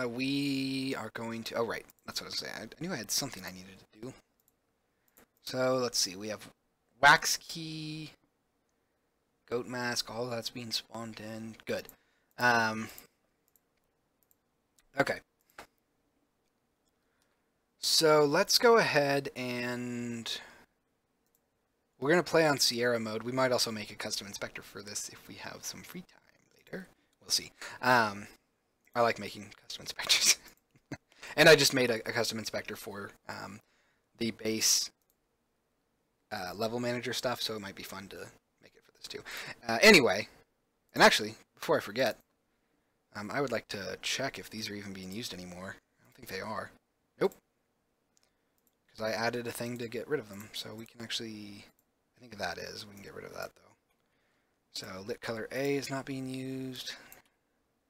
[SPEAKER 1] We are going to... Oh, right. That's what I was saying. I knew I had something I needed to do. So, let's see. We have wax key, goat mask, all that's being spawned in. Good. Okay. So, let's go ahead and... We're going to play on Sierra mode. We might also make a custom inspector for this if we have some free time later. We'll see. I like making custom inspectors. And I just made a custom inspector for the base level manager stuff, so it might be fun to make it for this too. Anyway, and actually, before I forget, I would like to check if these are even being used anymore. I don't think they are. Nope. Because I added a thing to get rid of them, so we can actually... I think that is. We can get rid of that, though. So, lit color A is not being used.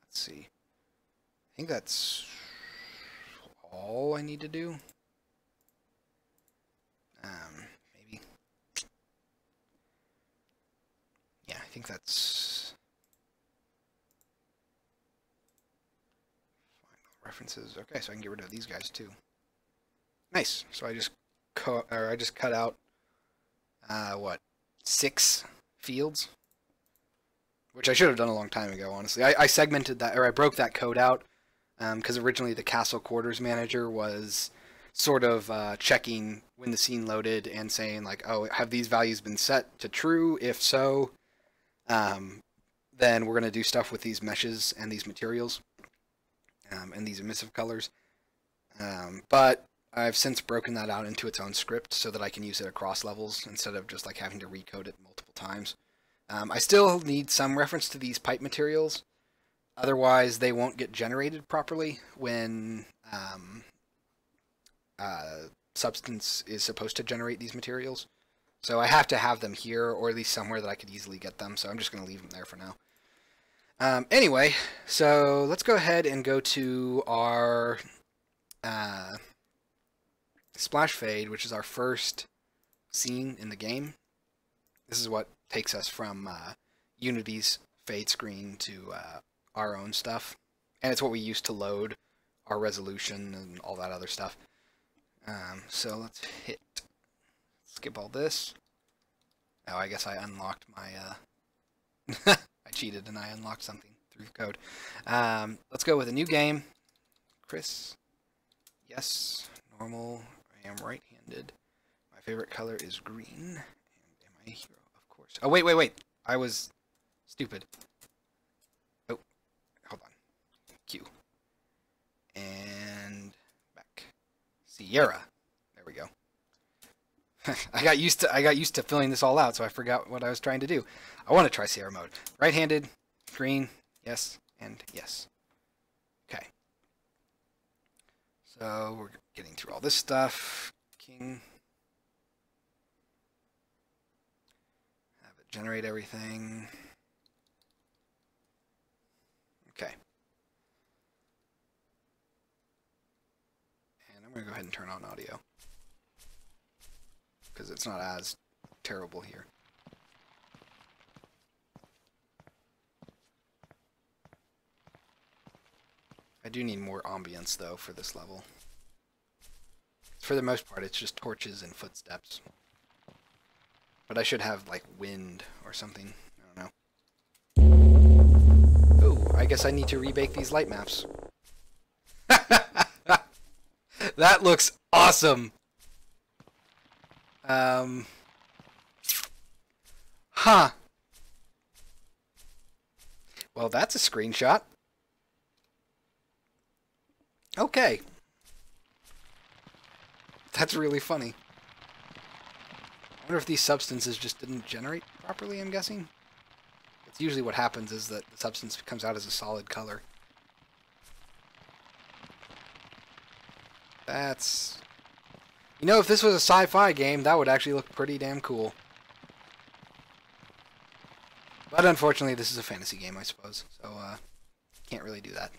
[SPEAKER 1] Let's see. I think that's all I need to do. Maybe. Yeah, I think that's... Final references. Okay, so I can get rid of these guys, too. Nice. So I just cut out, what, 6 fields? Which I should have done a long time ago, honestly. I segmented that, or I broke that code out, because originally the Castle Quarters Manager was sort of checking when the scene loaded and saying, like, oh, have these values been set to true? If so, then we're going to do stuff with these meshes and these materials, and these emissive colors. But I've since broken that out into its own script so that I can use it across levels instead of just like having to recode it multiple times. I still need some reference to these pipe materials, otherwise they won't get generated properly when Substance is supposed to generate these materials. So I have to have them here, or at least somewhere that I could easily get them, so I'm just going to leave them there for now. Anyway, so let's go ahead and go to our splash fade, which is our first scene in the game. This is what takes us from Unity's fade screen to our own stuff. And it's what we use to load our resolution and all that other stuff. So let's skip all this. Oh, I guess I unlocked my, I cheated and I unlocked something through code. Let's go with a new game. Chris. Yes. Normal. I am right-handed. My favorite color is green. And am I a hero? Of course. Oh, wait. I was stupid. Oh, hold on. Q. And back. Sierra. There we go. I got used to filling this all out, so I forgot what I was trying to do. I want to try Sierra mode. Right-handed, green, yes, and yes. Okay. So we're getting through all this stuff. King. Have it generate everything. Okay. And I'm going to go ahead and turn on audio, because it's not as terrible here. I do need more ambience, though, for this level. For the most part, it's just torches and footsteps. But I should have, like, wind or something. I don't know. Ooh, I guess I need to rebake these light maps. That looks awesome! Huh. Well, that's a screenshot. Okay. That's really funny. I wonder if these substances just didn't generate properly, I'm guessing. It's usually what happens is that the substance comes out as a solid color. That's... You know, if this was a sci-fi game, that would actually look pretty damn cool. But unfortunately, this is a fantasy game, I suppose. So, can't really do that.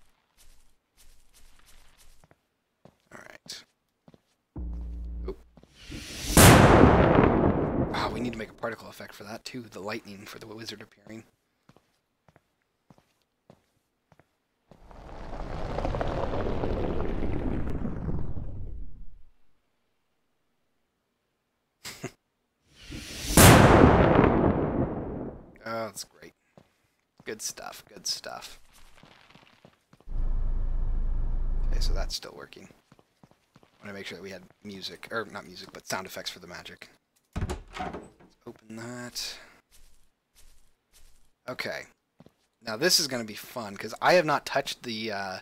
[SPEAKER 1] Alright. Oop. Ah, we need to make a particle effect for that, too. The lightning for the wizard appearing. Oh, that's great. Good stuff, good stuff. Okay, so that's still working. I want to make sure that we had music, or not music, but sound effects for the magic. Let's open that. Okay. Now this is going to be fun, because I have not touched the, I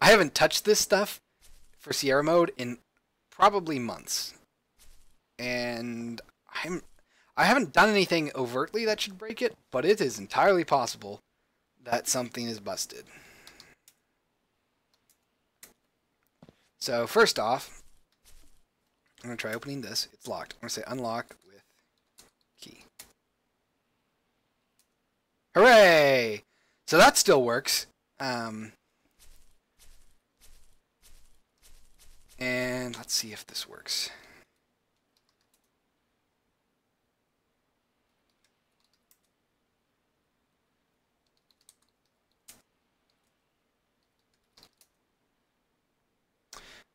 [SPEAKER 1] haven't touched this stuff for Sierra mode in probably months. And I haven't done anything overtly that should break it, but it is entirely possible that something is busted. So first off, I'm going to try opening this. It's locked. I'm going to say unlock with key. Hooray! So that still works. And let's see if this works.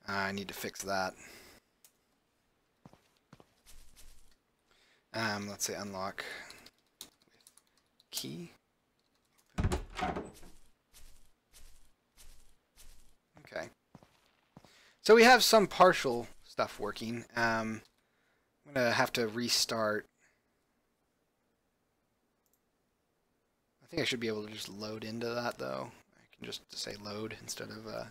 [SPEAKER 1] I need to fix that. Let's say unlock with key. Okay. So we have some partial stuff working. I'm going to have to restart. I think I should be able to just load into that, though. I can just say load instead of...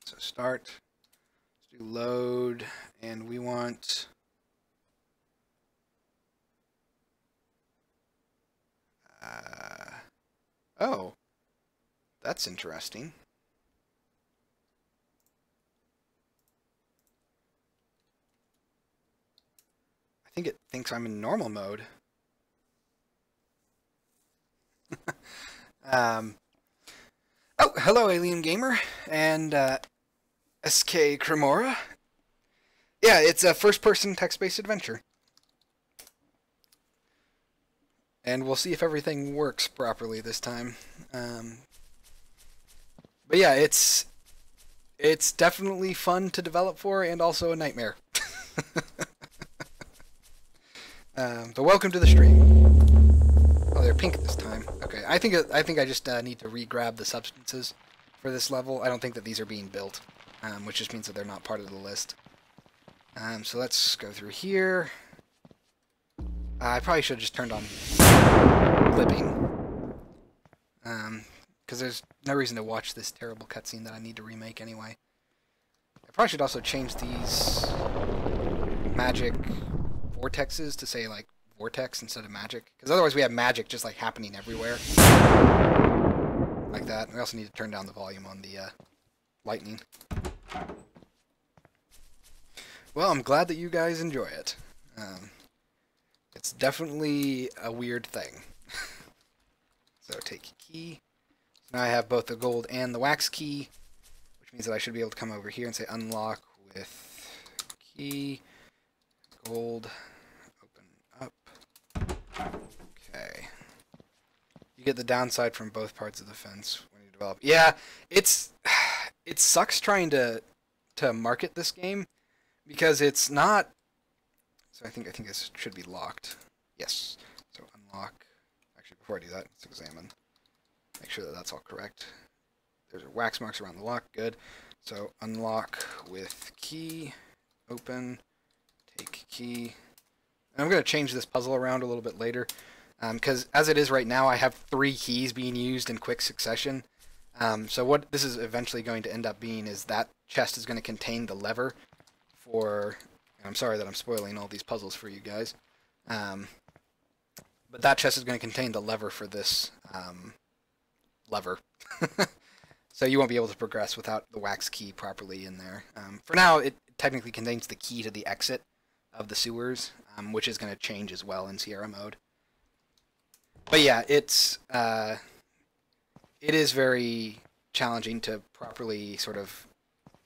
[SPEAKER 1] So start, let's do load, and we want oh, that's interesting. I think it thinks I'm in normal mode. Oh, hello, Alien Gamer, and SK Cremora. Yeah, it's a first-person text-based adventure. And we'll see if everything works properly this time. But yeah, it's definitely fun to develop for, and also a nightmare. But welcome to the stream. Oh, they're pink this time. Okay, I think I just need to re-grab the substances for this level. I don't think that these are being built, which just means that they're not part of the list. So let's go through here. I probably should have just turned on clipping, because there's no reason to watch this terrible cutscene that I need to remake anyway. I probably should also change these magic vortexes to say like vortex instead of magic, because otherwise we have magic just like happening everywhere like that. We also need to turn down the volume on the lightning. Well, I'm glad that you guys enjoy it. It's definitely a weird thing. So take key. So now I have both the gold and the wax key, which means that I should be able to come over here and say unlock with key, gold, open up. Okay. You get the downside from both parts of the fence when you develop. Yeah, it sucks trying to market this game because it's not. So I think this should be locked. Yes. So unlock. Actually, before I do that, let's examine. Make sure that that's all correct. There's wax marks around the lock. Good. So unlock with key. Open. Take key. And I'm going to change this puzzle around a little bit later. Because as it is right now, I have 3 keys being used in quick succession. So what this is eventually going to end up being is that chest is going to contain the lever for... I'm sorry that I'm spoiling all these puzzles for you guys. But that chest is going to contain the lever for this lever. So you won't be able to progress without the wax key properly in there. For now, it technically contains the key to the exit of the sewers, which is going to change as well in Sierra mode. But yeah, it is very challenging to properly sort of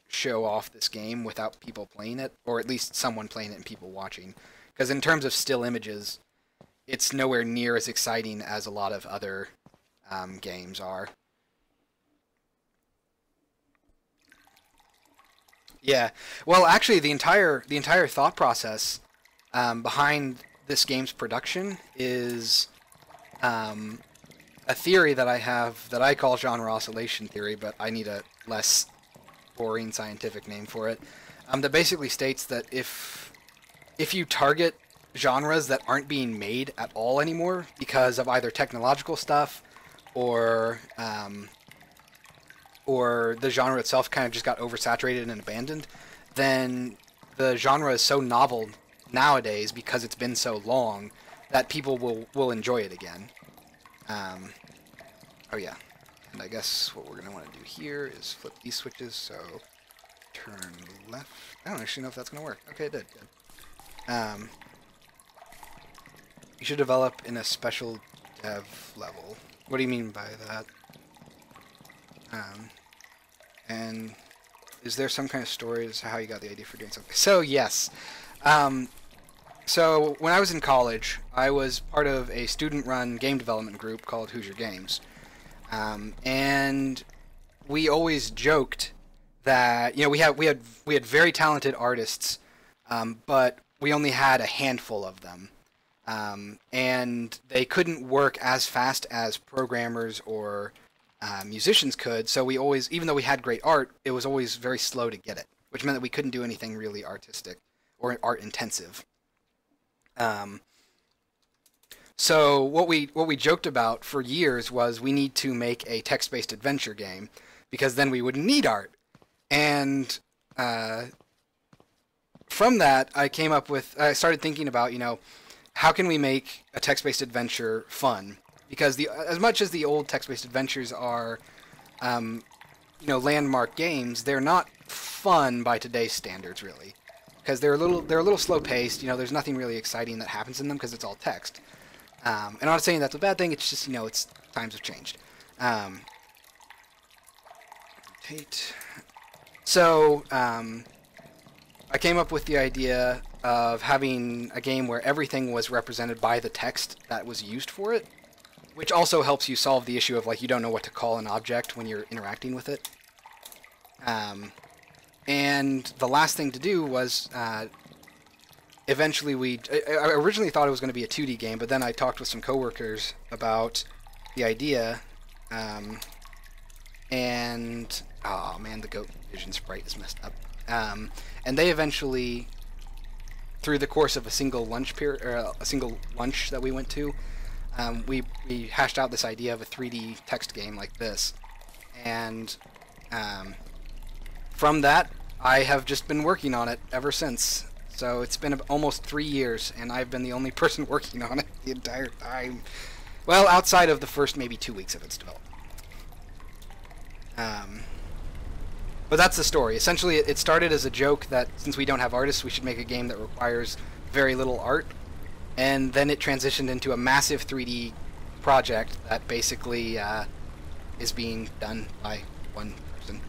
[SPEAKER 1] show off this game without people playing it, or at least someone playing it and people watching. Because in terms of still images, it's nowhere near as exciting as a lot of other games are. Yeah, well, actually, the entire thought process behind this game's production is a theory that I have that I call genre oscillation theory, but I need a less boring scientific name for it. That basically states that if you target genres that aren't being made at all anymore because of either technological stuff or the genre itself kind of just got oversaturated and abandoned, then the genre is so novel nowadays because it's been so long that people will enjoy it again. Oh yeah, and I guess what we're going to want to do here is flip these switches, so turn left. I don't actually know if that's going to work. Okay, it did. Good. You should develop in a special dev level. What do you mean by that? And is there some kind of story as to how you got the idea for doing something? So yes. So when I was in college, I was part of a student-run game development group called Hoosier Games. And we always joked that, you know, we had very talented artists, but we only had a handful of them. And they couldn't work as fast as programmers or musicians could, so we always, even though we had great art, it was always very slow to get it, which meant that we couldn't do anything really artistic or art intensive. So what we joked about for years was we need to make a text-based adventure game because then we wouldn't need art. And from that, I started thinking about, you know, how can we make a text-based adventure fun? Because as much as the old text-based adventures are, you know, landmark games, they're not fun by today's standards, really, because they're a little slow-paced. You know, there's nothing really exciting that happens in them because it's all text. And I'm not saying that's a bad thing. It's just, you know, times have changed. So I came up with the idea of having a game where everything was represented by the text that was used for it, which also helps you solve the issue of like you don't know what to call an object when you're interacting with it. And the last thing to do was eventually I originally thought it was going to be a 2D game, but then I talked with some coworkers about the idea, and oh man, the Goat Vision sprite is messed up. And they eventually, through the course of a single lunch period, or a single lunch that we went to, we hashed out this idea of a 3D text game like this, and from that, I have just been working on it ever since. So it's been almost 3 years, and I've been the only person working on it the entire time. Well, outside of the first maybe 2 weeks of its development. But that's the story. Essentially, it started as a joke that since we don't have artists, we should make a game that requires very little art. And then it transitioned into a massive 3D project that basically is being done by one person.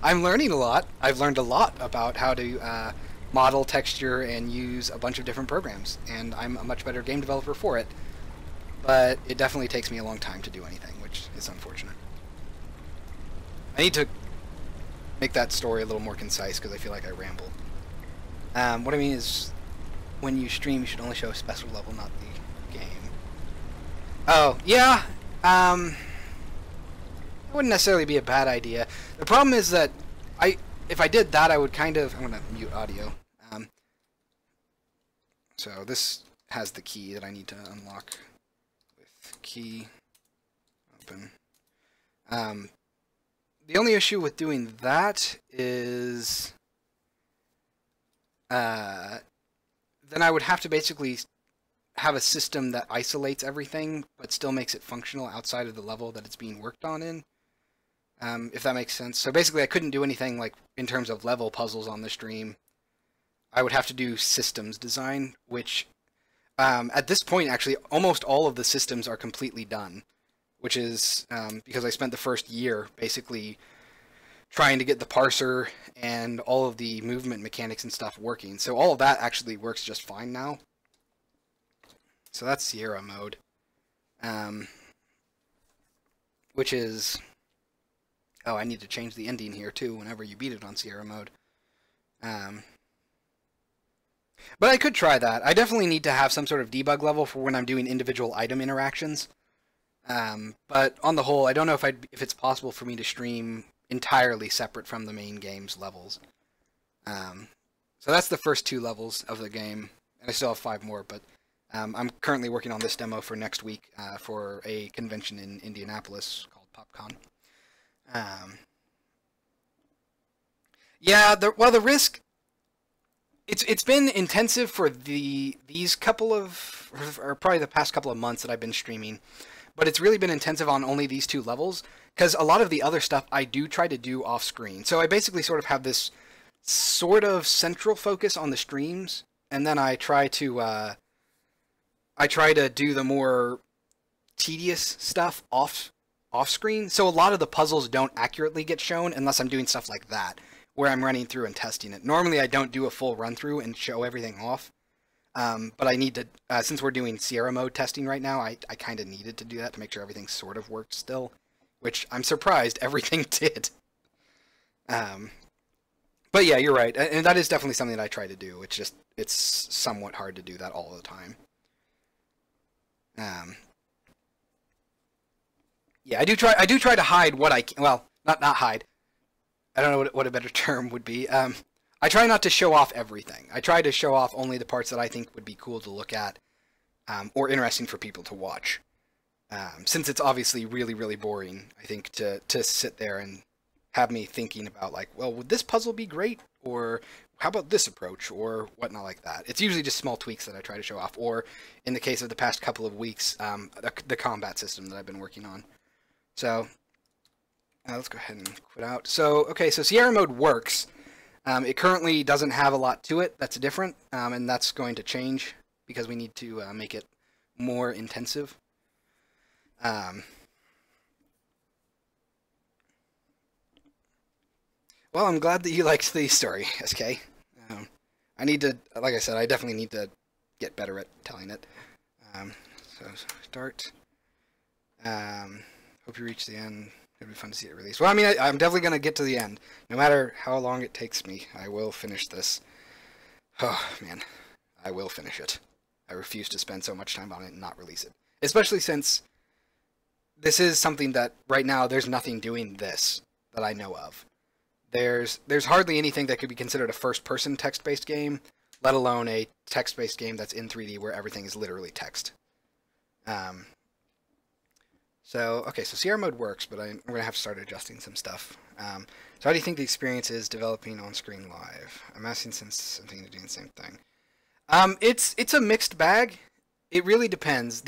[SPEAKER 1] I'm learning a lot. I've learned a lot about how to model texture and use a bunch of different programs, and I'm a much better game developer for it. But it definitely takes me a long time to do anything, which is unfortunate. I need to make that story a little more concise because I feel like I ramble. What I mean is, when you stream, you should only show a special level, not the game. Oh, yeah. It wouldn't necessarily be a bad idea. The problem is that if I did that, I would kind of... I'm going to mute audio. So this has the key that I need to unlock with key open. The only issue with doing that is then I would have to basically have a system that isolates everything but still makes it functional outside of the level that it's being worked on in. If that makes sense. So basically I couldn't do anything like in terms of level puzzles on the stream. I would have to do systems design, which at this point actually almost all of the systems are completely done, which is because I spent the first year basically trying to get the parser and all of the movement mechanics and stuff working. So all of that actually works just fine now. So that's Sierra mode, which is... Oh, I need to change the ending here, too, whenever you beat it on Sierra mode. But I could try that. I definitely need to have some sort of debug level for when I'm doing individual item interactions. But on the whole, I don't know if it's possible for me to stream entirely separate from the main game's levels. So that's the first 2 levels of the game. And I still have 5 more, but I'm currently working on this demo for next week for a convention in Indianapolis called PopCon. Yeah, the risk, it's been intensive for these couple of, or probably the past couple of months that I've been streaming, but it's really been intensive on only these 2 levels, because a lot of the other stuff I do try to do off screen. So I basically sort of have this sort of central focus on the streams, and then I try to do the more tedious stuff off screen. So a lot of the puzzles don't accurately get shown unless I'm doing stuff like that, where I'm running through and testing it. Normally I don't do a full run through and show everything off. But I need to, since we're doing Sierra mode testing right now, I kind of needed to do that to make sure everything sort of worked still, which I'm surprised everything did. But yeah, you're right. And that is definitely something that I try to do. It's just, it's somewhat hard to do that all the time. Yeah, I do try to hide what I can. Well, not hide. I don't know what a better term would be. I try not to show off everything. I try to show off only the parts that I think would be cool to look at, or interesting for people to watch. Since it's obviously really, really boring, I think, to sit there and have me thinking about, like, well, would this puzzle be great? Or how about this approach? Or whatnot like that. It's usually just small tweaks that I try to show off. Or, in the case of the past couple of weeks, the combat system that I've been working on. So, let's go ahead and quit out. So, okay, so Sierra mode works. It currently doesn't have a lot to it that's different, and that's going to change because we need to make it more intensive. Well, I'm glad that you liked the story, SK. I need to, like I said, I definitely need to get better at telling it. So start. Hope you reach the end. It'd be fun to see it released. Well, I mean, I'm definitely going to get to the end. No matter how long it takes me, I will finish this. Oh, man. I will finish it. I refuse to spend so much time on it and not release it. Especially since this is something that, right now, there's nothing doing this that I know of. There's hardly anything that could be considered a first-person text-based game, let alone a text-based game that's in 3D where everything is literally text. Okay, so Sierra mode works, but I'm going to have to start adjusting some stuff. So how do you think the experience is developing on screen live? I'm asking since I'm thinking of doing the same thing. It's a mixed bag. It really depends.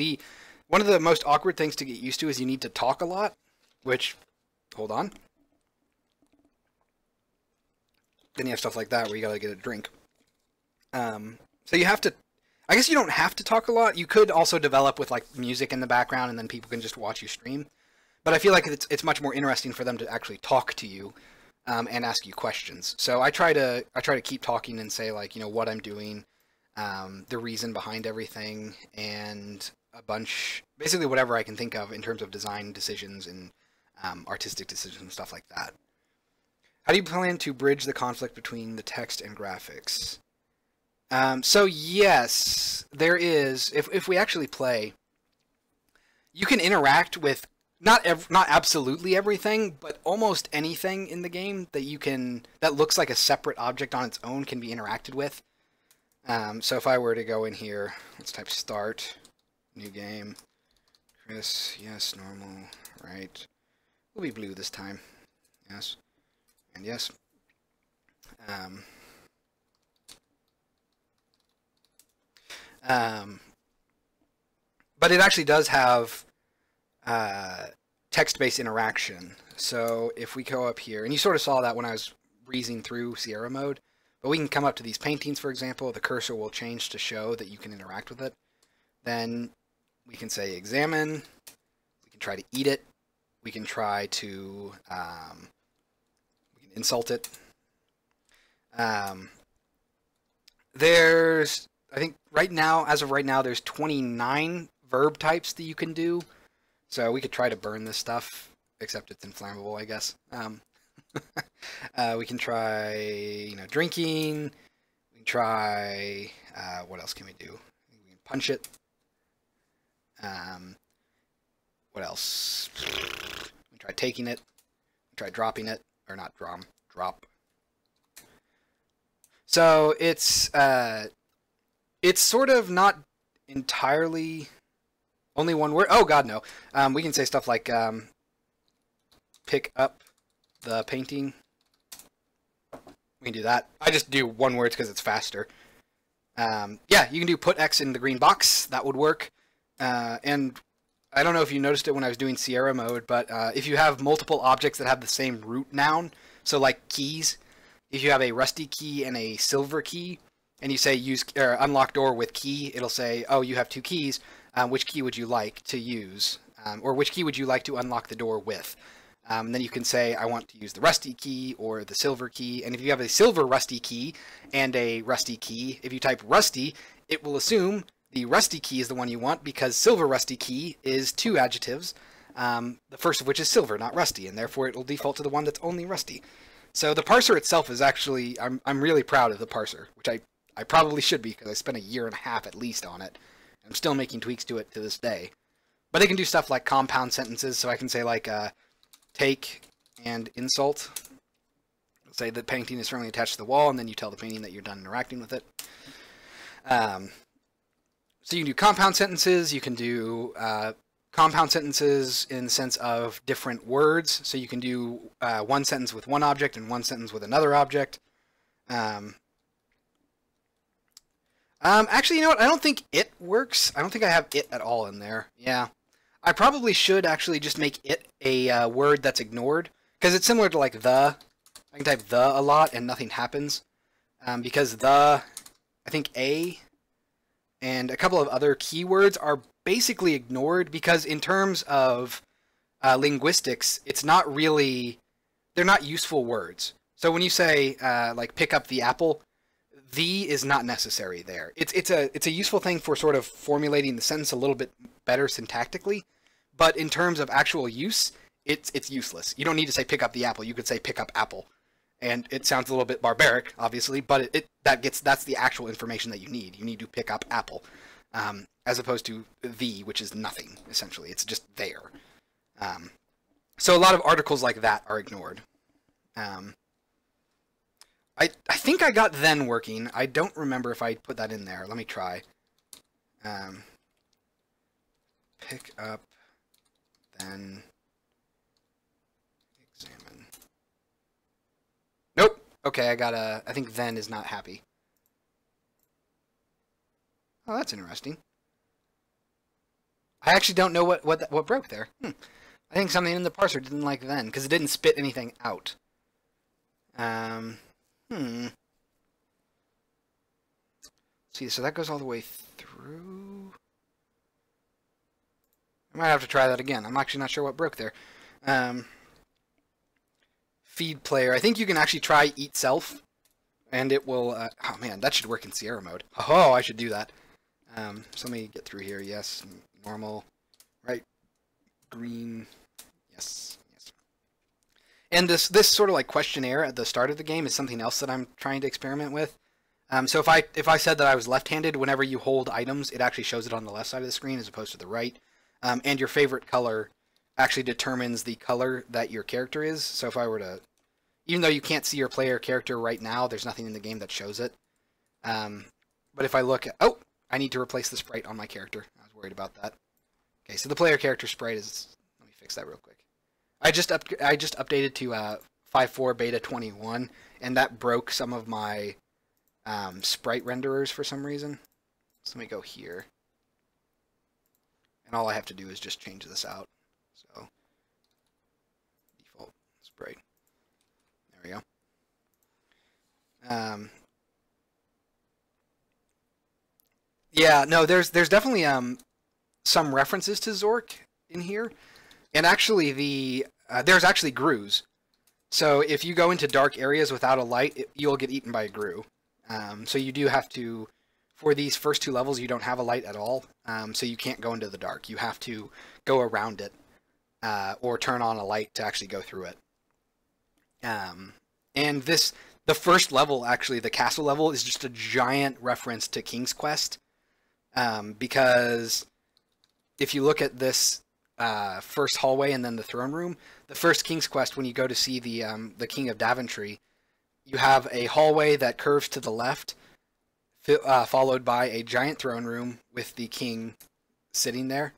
[SPEAKER 1] One of the most awkward things to get used to is you need to talk a lot, which, hold on. Then you have stuff like that where you gotta get a drink. So you have to, I guess you don't have to talk a lot. You could also develop with like music in the background and then people can just watch you stream. But I feel like it's much more interesting for them to actually talk to you and ask you questions. So I try to keep talking and say like, you know, what I'm doing, the reason behind everything, and a bunch, basically whatever I can think of in terms of design decisions and artistic decisions and stuff like that. How do you plan to bridge the conflict between the text and graphics? So yes, there is. If we actually play, you can interact with not absolutely everything, but almost anything in the game that looks like a separate object on its own can be interacted with. So if I were to go in here, let's type start, new game, Chris, yes, normal, right. We'll be blue this time, yes, and yes. But it actually does have text-based interaction. So if we go up here, and you sort of saw that when I was breezing through Sierra mode, but we can come up to these paintings, for example, the cursor will change to show that you can interact with it. Then we can say examine, we can try to eat it, we can try to we can insult it. There's, I think right now, as of right now, there's 29 verb types that you can do. So we could try to burn this stuff, except it's inflammable, I guess. We can try, you know, drinking. We can try, what else can we do? We can punch it. What else? We can try taking it. We can try dropping it, or not drop. So it's sort of not entirely only one word. Oh God, no. We can say stuff like pick up the painting. We can do that. I just do one word because it's faster. Yeah, you can do put X in the green box. That would work. And I don't know if you noticed it when I was doing Sierra mode, but if you have multiple objects that have the same root noun, so like keys, if you have a rusty key and a silver key, and you say use or unlock door with key, it'll say, oh, you have two keys. Which key would you like to use? Or which key would you like to unlock the door with? And then you can say, I want to use the rusty key or the silver key. And if you have a silver rusty key and a rusty key, if you type rusty, it will assume the rusty key is the one you want because silver rusty key is two adjectives, the first of which is silver, not rusty, and therefore it will default to the one that's only rusty. So the parser itself is actually, I'm really proud of the parser, which I probably should be because I spent a year and a half at least on it. I'm still making tweaks to it to this day. But it can do stuff like compound sentences, so I can say like take and insult. Say the painting is firmly attached to the wall, and then you tell the painting that you're done interacting with it. So you can do compound sentences, you can do compound sentences in the sense of different words, so you can do one sentence with one object and one sentence with another object. Actually, you know what? I don't think it works. I don't think I have it at all in there. Yeah. I probably should actually just make it a word that's ignored, because it's similar to like the. I can type the a lot and nothing happens, because the, I think a, and a couple of other keywords are basically ignored because in terms of linguistics, it's not really, they're not useful words. So when you say like pick up the apple, the is not necessary there. It's a useful thing for sort of formulating the sentence a little bit better syntactically, but in terms of actual use, it's useless. You don't need to say pick up the apple. You could say pick up apple, and it sounds a little bit barbaric, obviously, but that's the actual information that you need. You need to pick up apple, as opposed to the, which is nothing essentially. It's just there. So a lot of articles like that are ignored. I think I got then working. I don't remember if I put that in there. Let me try. Pick up, then examine. Nope. Okay, I think then is not happy. Oh, that's interesting. I actually don't know what broke there. I think something in the parser didn't like then, because it didn't spit anything out. See, so that goes all the way through. I might have to try that again. I'm actually not sure what broke there. Feed player. I think you can actually try eat self, and it will. Oh man, that should work in Sierra mode. Oh, I should do that. So let me get through here. Yes, normal, right, green. Yes. And this sort of like questionnaire at the start of the game is something else that I'm trying to experiment with. So if I said that I was left-handed, whenever you hold items, it actually shows it on the left side of the screen as opposed to the right. And your favorite color actually determines the color that your character is. So if I were to, even though you can't see your player character right now, there's nothing in the game that shows it. But if I look at, oh, I need to replace the sprite on my character. I was worried about that. Okay, so the player character sprite is, let me fix that real quick. I just updated to 5.4 beta 21, and that broke some of my sprite renderers for some reason. So let me go here, and all I have to do is just change this out. So default sprite. There we go. Yeah, no, there's definitely some references to Zork in here. And actually, there's actually grues. So if you go into dark areas without a light, you'll get eaten by a grue. So you do have to, for these first two levels, you don't have a light at all. So you can't go into the dark. You have to go around it or turn on a light to actually go through it. And the first level, actually, the castle level, is just a giant reference to King's Quest. Because if you look at this first hallway and then the throne room, the first King's Quest, when you go to see the King of Daventry, you have a hallway that curves to the left, followed by a giant throne room with the king sitting there,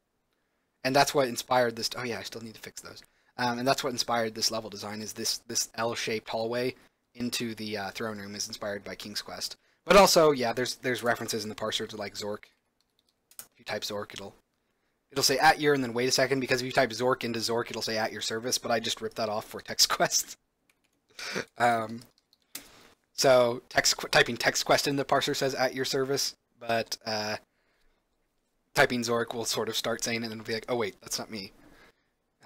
[SPEAKER 1] and that's what inspired this. Oh yeah, I still need to fix those. And that's what inspired this level design. Is this L-shaped hallway into the throne room is inspired by King's Quest, but also yeah, there's references in the parser to like Zork. If you type Zork, it'll say at your and then wait a second, because if you type Zork into Zork, it'll say at your service, but I just ripped that off for Text Quest. So typing Text Quest in the parser says at your service, but typing Zork will sort of start saying it and it'll be like, oh wait, that's not me.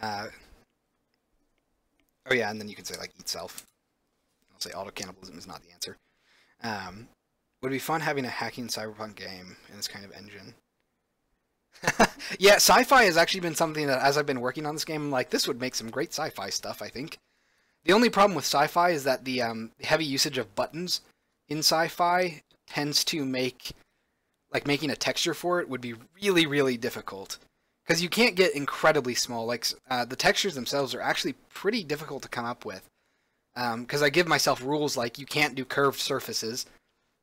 [SPEAKER 1] Oh yeah, and then you can say like eat self. I'll say auto cannibalism is not the answer. Would it be fun having a hacking cyberpunk game in this kind of engine? Yeah, sci-fi has actually been something that, as I've been working on this game, I'm like, this would make some great sci-fi stuff, I think. The only problem with sci-fi is that the heavy usage of buttons in sci-fi tends to make, like, making a texture for it would be really, really difficult. Because you can't get incredibly small. Like, the textures themselves are actually pretty difficult to come up with. Because I give myself rules like you can't do curved surfaces,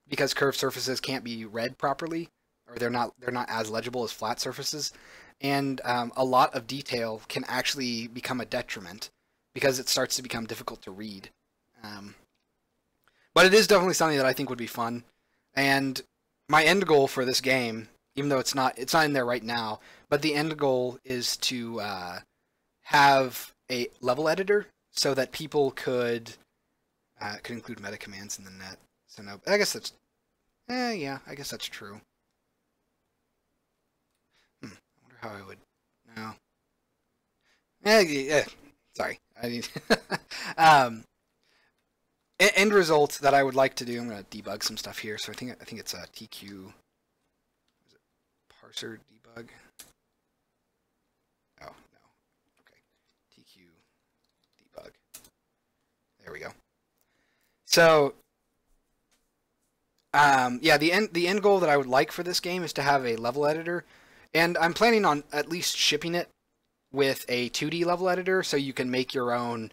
[SPEAKER 1] because curved surfaces can't be read properly, or they're not as legible as flat surfaces, and a lot of detail can actually become a detriment because it starts to become difficult to read. But it is definitely something that I think would be fun, and my end goal for this game, even though it's not in there right now, but the end goal is to have a level editor so that people could include meta commands in the net. So no, I guess that's yeah, I guess that's true. I wonder how I would. No. Yeah. Sorry. I need. end result that I would like to do. I'm going to debug some stuff here. So I think it's a TQ parser debug. Oh no. Okay. TQ debug. There we go. So yeah, the end goal that I would like for this game is to have a level editor, and I'm planning on at least shipping it with a 2D level editor, so you can make your own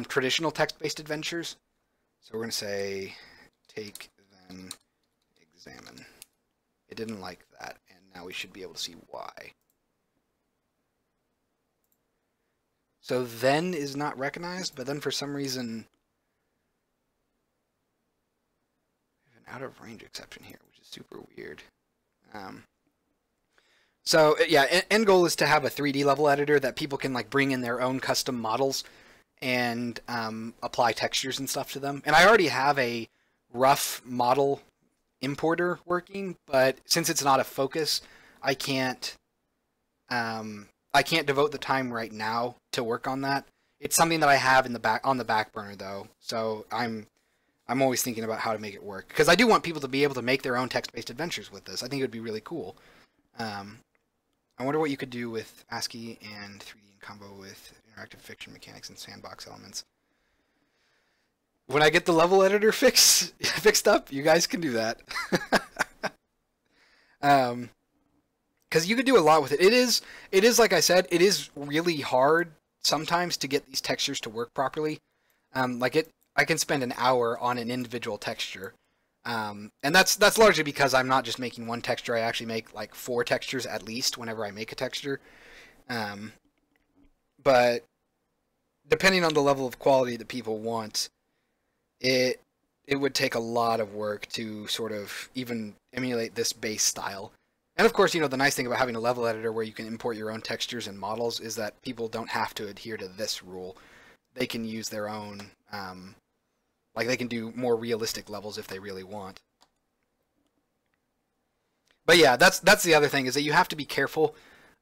[SPEAKER 1] traditional text-based adventures. So we're going to say take, then examine. It didn't like that, and now we should be able to see why. So then is not recognized, but then for some reason we have an out of range exception here, which is super weird. So yeah, end goal is to have a 3D level editor that people can like bring in their own custom models and apply textures and stuff to them. And I already have a rough model importer working, but since it's not a focus, I can't devote the time right now to work on that. It's something that I have in the on the back burner though, so I'm always thinking about how to make it work, because I do want people to be able to make their own text-based adventures with this. I think it would be really cool. I wonder what you could do with ASCII and 3D in combo with interactive fiction mechanics and sandbox elements. When I get the level editor fixed up, you guys can do that. Because you could do a lot with it. It is like I said, it is really hard sometimes to get these textures to work properly. I can spend an hour on an individual texture. And that's largely because I'm not just making one texture. I actually make like 4 textures at least whenever I make a texture. But depending on the level of quality that people want, it would take a lot of work to sort of even emulate this base style. And of course, you know, the nice thing about having a level editor where you can import your own textures and models is that people don't have to adhere to this rule. They can use their own, like they can do more realistic levels if they really want. But yeah, that's the other thing, is that you have to be careful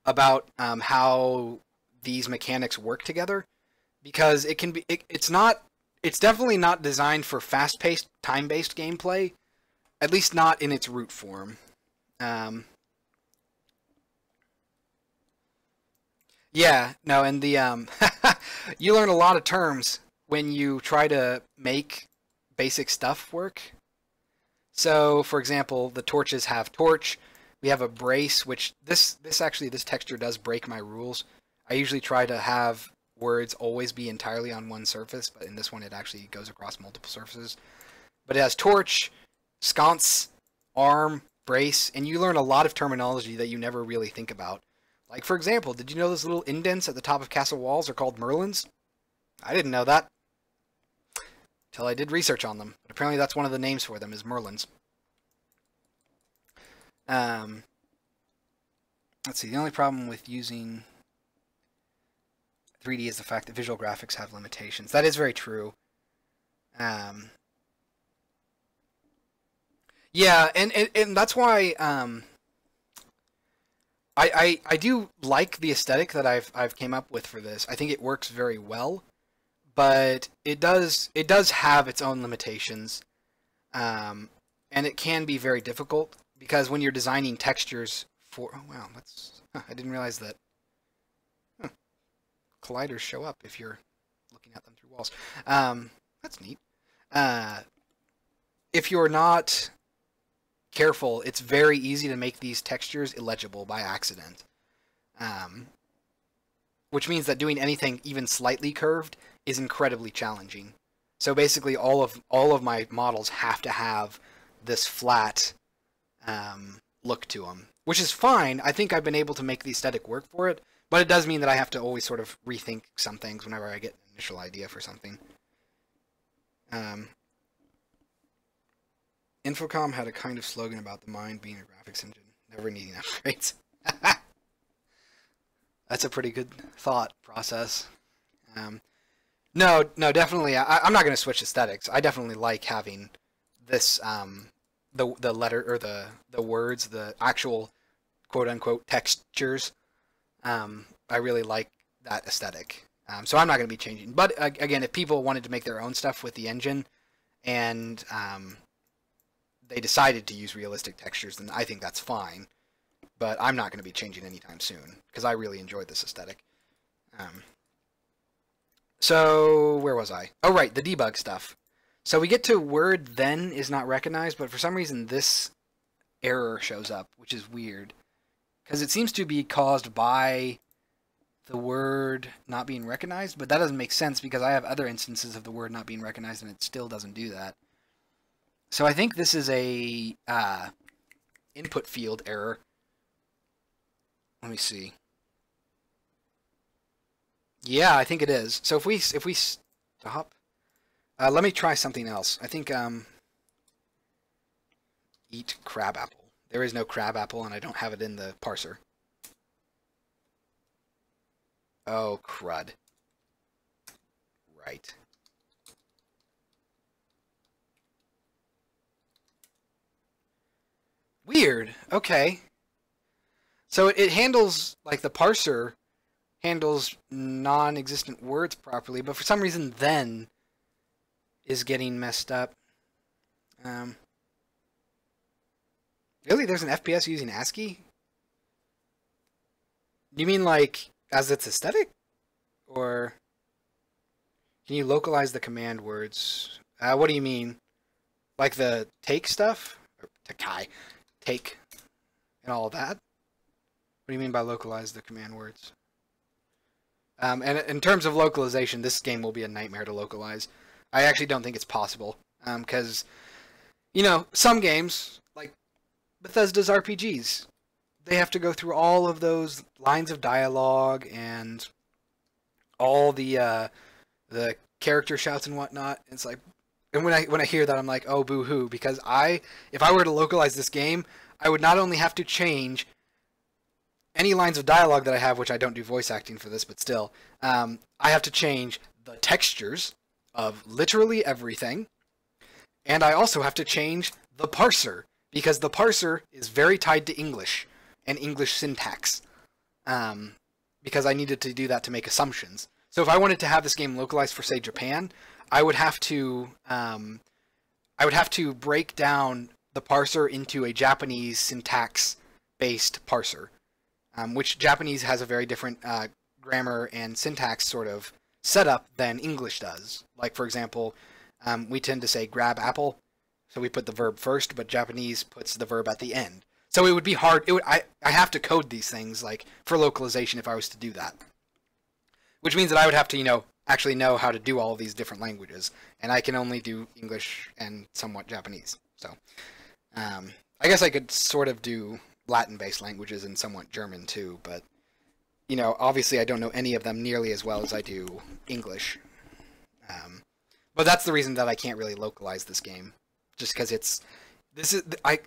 [SPEAKER 1] about how these mechanics work together, because it can be it's definitely not designed for fast-paced, time-based gameplay, at least not in its root form. Yeah, no, and the you learn a lot of terms when you try to make basic stuff work. So, for example, the torches have torch. We have a brace, which this texture does break my rules. I usually try to have words always be entirely on one surface, but in this one it actually goes across multiple surfaces. But it has torch, sconce, arm, brace, and you learn a lot of terminology that you never really think about. Like, for example, did you know those little indents at the top of castle walls are called merlins? I didn't know that until I did research on them. But apparently that's one of the names for them, is merlins. Let's see, the only problem with using 3D is the fact that visual graphics have limitations. That is very true. Yeah, and that's why I do like the aesthetic that I've came up with for this. I think it works very well, but it does have its own limitations, and it can be very difficult, because when you're designing textures for, oh wow, I didn't realize that colliders show up if you're looking at them through walls. That's neat. If you're not careful, it's very easy to make these textures illegible by accident. Which means that doing anything even slightly curved is incredibly challenging. So basically all of my models have to have this flat look to them, which is fine. I think I've been able to make the aesthetic work for it, but it does mean that I have to always sort of rethink some things whenever I get an initial idea for something. Infocom had a kind of slogan about the mind being a graphics engine, never needing upgrades. That's a pretty good thought process. No, definitely. I'm not going to switch aesthetics. I definitely like having this, the letter, or the words, the actual quote-unquote textures. I really like that aesthetic. So I'm not going to be changing. But again, if people wanted to make their own stuff with the engine, and they decided to use realistic textures, then I think that's fine. But I'm not going to be changing anytime soon because I really enjoyed this aesthetic. So where was I? Oh, right, the debug stuff. So we get to word then is not recognized, but for some reason this error shows up, which is weird. Because it seems to be caused by the word not being recognized, but that doesn't make sense because I have other instances of the word not being recognized and it still doesn't do that. So I think this is a input field error. Let me see. Yeah, I think it is. So if we stop, let me try something else. I think eat crab apple. There is no crab apple, and I don't have it in the parser. Oh, crud. Right. Weird. Okay. So it handles, like, the parser handles non-existent words properly, but for some reason then is getting messed up. Really? There's an FPS using ASCII? You mean like as its aesthetic? Or can you localize the command words? What do you mean? Like the take stuff? Or takai, take, and all of that? What do you mean by localize the command words? And in terms of localization, this game will be a nightmare to localize. I actually don't think it's possible. Because, you know, some games, like Bethesda's RPGs, they have to go through all of those lines of dialogue and all the character shouts and whatnot. It's like, and when I hear that, I'm like, oh, boo-hoo, because if I were to localize this game, I would not only have to change any lines of dialogue that I have, which I don't do voice acting for this, but still, I have to change the textures of literally everything, and I also have to change the parser, because the parser is very tied to English and English syntax, because I needed to do that to make assumptions. So if I wanted to have this game localized for, say, Japan, I would have to break down the parser into a Japanese syntax-based parser, which Japanese has a very different grammar and syntax sort of setup than English does. Like, for example, we tend to say grab apple, so we put the verb first, but Japanese puts the verb at the end. So it would be hard. I have to code these things like for localization if I was to do that, which means that I would have to actually know how to do all of these different languages, and I can only do English and somewhat Japanese. So I guess I could sort of do Latin-based languages and somewhat German too, but obviously I don't know any of them nearly as well as I do English. But that's the reason that I can't really localize this game, just because I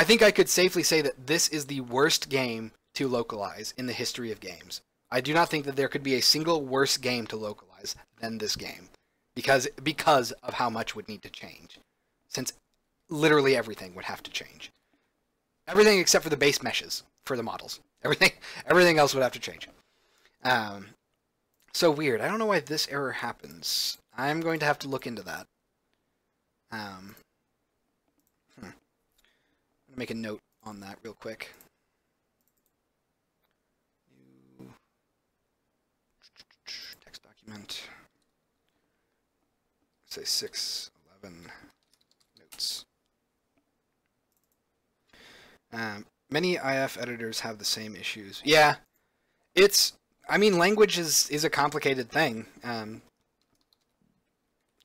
[SPEAKER 1] think I could safely say that this is the worst game to localize in the history of games. I do not think that there could be a single worse game to localize than this game, because of how much would need to change, since literally everything would have to change. Everything except for the base meshes for the models. Everything else would have to change. So weird. I don't know why this error happens. I'm going to have to look into that. I'm going to make a note on that real quick. New text document. Say 611 notes. Many IF editors have the same issues. Yeah, language is a complicated thing.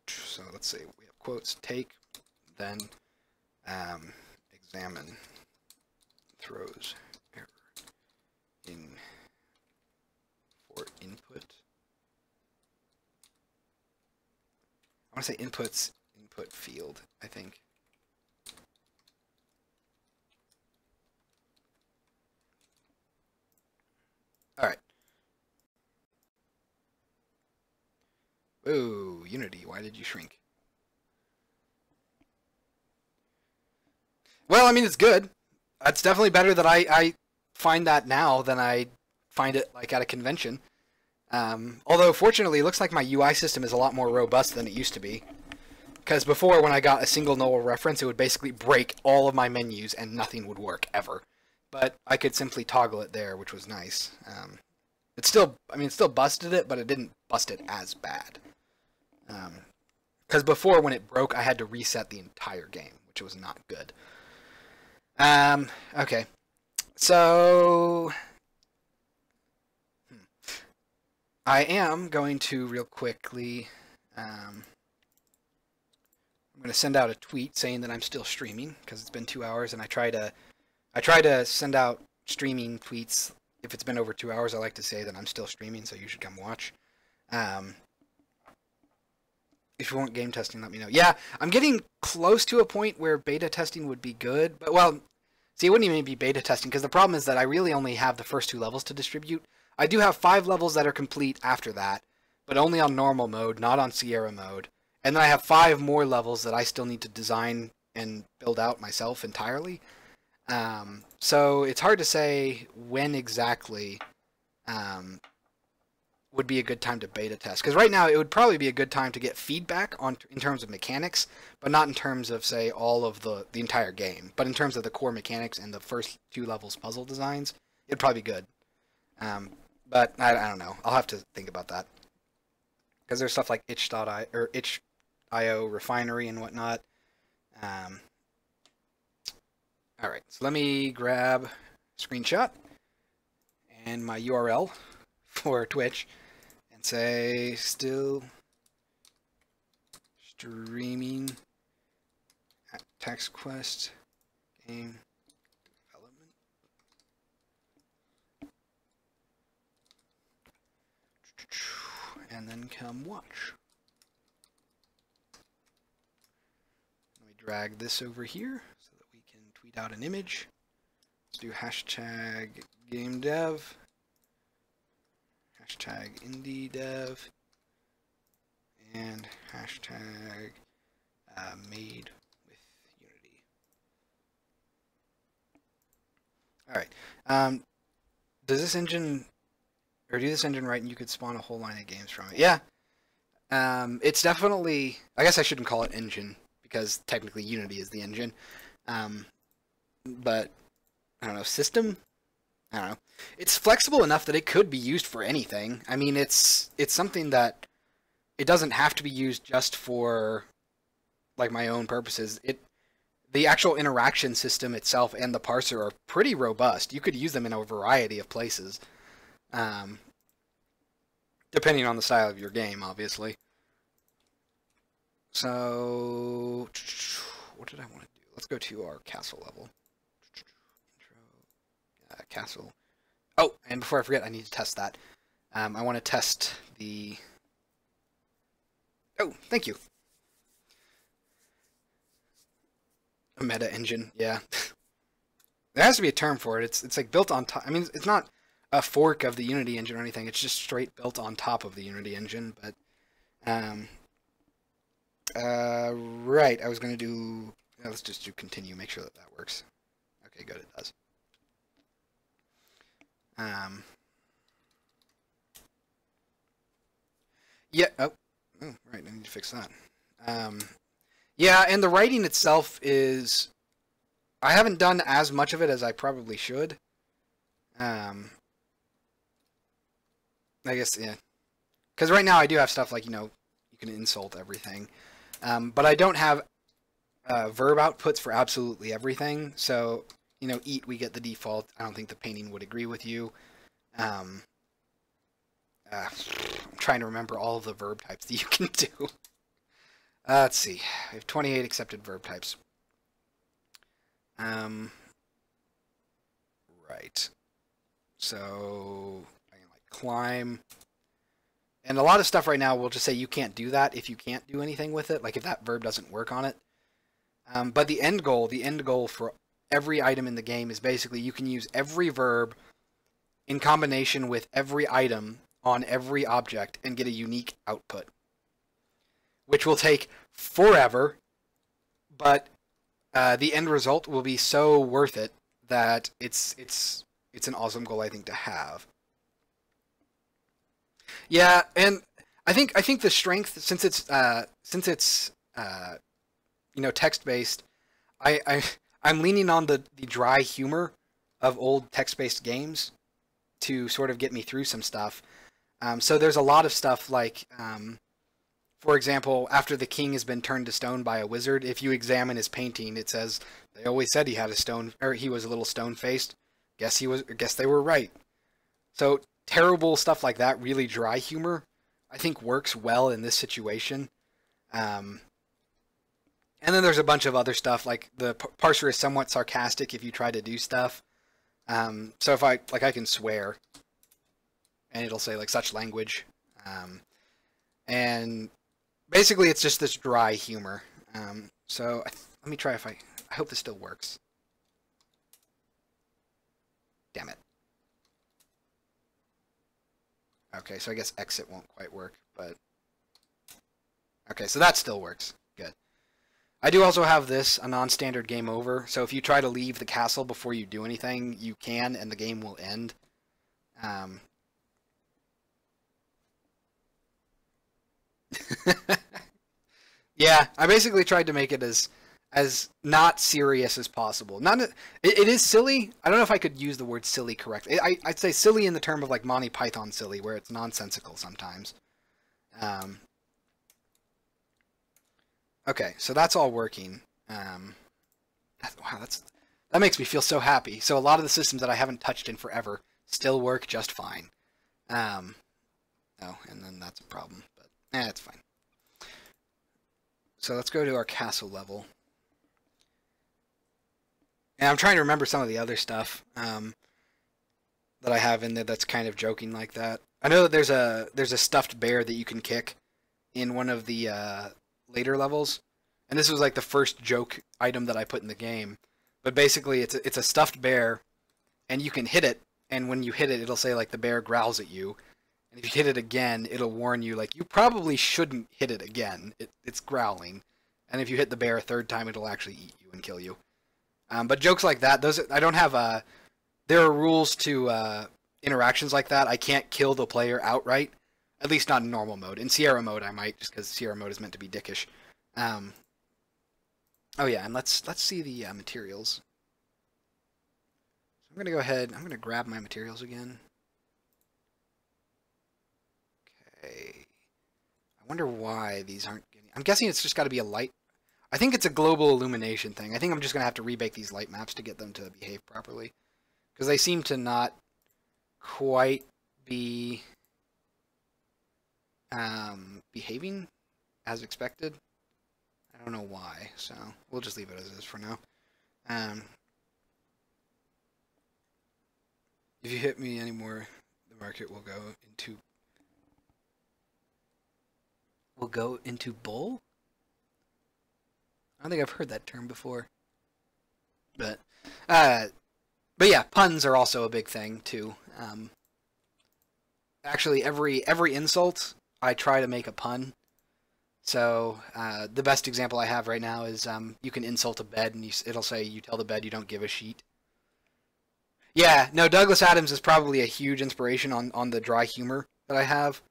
[SPEAKER 1] So let's see, we have quotes, take, then examine, throws, error, for input. I want to say inputs, input field, I think. All right. Ooh, Unity, why did you shrink? Well, I mean, it's good. It's definitely better that I find that now than I find it like at a convention. Although, fortunately, it looks like my UI system is a lot more robust than it used to be. Because before, when I got a single null reference, it would basically break all of my menus and nothing would work ever. But I could simply toggle it there, which was nice. It still busted it, but it didn't bust it as bad. Because before, when it broke, I had to reset the entire game, which was not good. Okay. So I am going to real quickly, I'm going to send out a tweet saying that I'm still streaming because it's been 2 hours, and I try to send out streaming tweets. If it's been over 2 hours, I like to say that I'm still streaming, so you should come watch. If you want game testing, let me know. Yeah, I'm getting close to a point where beta testing would be good, but well, see, it wouldn't even be beta testing because the problem is that I really only have the first 2 levels to distribute. I do have 5 levels that are complete after that, but only on normal mode, not on Sierra mode. And then I have 5 more levels that I still need to design and build out myself entirely. So it's hard to say when exactly would be a good time to beta test. Because right now it would probably be a good time to get feedback in terms of mechanics, but not in terms of, say, all of the entire game. But in terms of the core mechanics and the first 2 levels puzzle designs, it'd probably be good. But I don't know. I'll have to think about that. Because there's stuff like itch.io refinery and whatnot. Alright, so let me grab a screenshot and my URL for Twitch and say still streaming at TextQuest game development. And then come watch. Let me drag this over here so that we can tweet out an image. Let's do hashtag game dev, hashtag indie dev, and hashtag made with Unity. Alright. Does this engine, or do this engine right and you could spawn a whole line of games from it? Yeah. It's definitely, I guess I shouldn't call it engine, because technically Unity is the engine. But, I don't know, system? I don't know. It's flexible enough that it could be used for anything. I mean, it's something that it doesn't have to be used just for, like, my own purposes. The actual interaction system itself and the parser are pretty robust. You could use them in a variety of places. Depending on the style of your game, obviously. So, what did I want to do? Let's go to our castle level. Intro, castle. Oh, and before I forget, I need to test that. I want to test the... Oh, thank you. A meta engine, yeah. There has to be a term for it. It's like built on top. I mean, it's not a fork of the Unity engine or anything. It's just straight built on top of the Unity engine. But right, I was gonna do. Let's just do continue. Make sure that that works. Okay, good. It does. Yeah. Oh, right. I need to fix that. Yeah, and the writing itself is. I haven't done as much of it as I probably should. I guess, yeah. Because right now I do have stuff like, you can insult everything. But I don't have verb outputs for absolutely everything. So, eat, we get the default. I don't think the painting would agree with you. I'm trying to remember all of the verb types that you can do. Let's see. I have 28 accepted verb types. Right. So, I can climb. And a lot of stuff right now will just say you can't do that if you can't do anything with it, like if that verb doesn't work on it. But the end goal for every item in the game is basically you can use every verb in combination with every item on every object and get a unique output, which will take forever, but the end result will be so worth it that it's an awesome goal, I think, to have. Yeah, and I think the strength, since it's uh, text-based, I'm leaning on the dry humor of old text-based games to sort of get me through some stuff. So there's a lot of stuff like, for example, after the king has been turned to stone by a wizard, if you examine his painting, it says they always said he had a stone, or he was a little stone-faced. Guess they were right. So terrible stuff like that, really dry humor, I think works well in this situation. And then there's a bunch of other stuff, like the parser is somewhat sarcastic if you try to do stuff. So if I can swear, and it'll say like such language, and basically it's just this dry humor. So let me try I hope this still works. Damn it. Okay, so I guess exit won't quite work, but okay, so that still works. Good. I do also have this, a non-standard game over, so if you try to leave the castle before you do anything, you can, and the game will end. Yeah, I basically tried to make it as not serious as possible. It is silly. I don't know if I could use the word silly correctly. I'd say silly in the term of like Monty Python silly, where it's nonsensical sometimes. Okay, so that's all working. Wow, that makes me feel so happy. So a lot of the systems that I haven't touched in forever still work just fine. Oh, and then that's a problem, but it's fine. So let's go to our castle level. And I'm trying to remember some of the other stuff that I have in there that's kind of joking like that. I know that there's a stuffed bear that you can kick in one of the later levels, and this was like the first joke item that I put in the game. But basically, it's a stuffed bear, and you can hit it, and when you hit it, it'll say like the bear growls at you, and if you hit it again, it'll warn you like you probably shouldn't hit it again. It's growling, and if you hit the bear a third time, it'll actually eat you and kill you. But jokes like that, those I don't have there are rules to interactions like that. I can't kill the player outright, at least not in normal mode. In Sierra mode, I might, just because Sierra mode is meant to be dickish. Oh yeah, and let's see the materials. So I'm gonna go ahead. I'm gonna grab my materials again. Okay. I wonder why these aren't getting. I'm guessing it's just got to be a light. I think it's a global illumination thing. I think I'm just gonna have to rebake these light maps to get them to behave properly, because they seem to not quite be behaving as expected. I don't know why, so we'll just leave it as is for now. If you hit me anymore, the market will go into bull? I don't think I've heard that term before. But yeah, puns are also a big thing too. Actually, every insult I try to make a pun. So the best example I have right now is you can insult a bed and it'll say you tell the bed you don't give a sheet. Yeah, no, Douglas Adams is probably a huge inspiration on the dry humor that I have.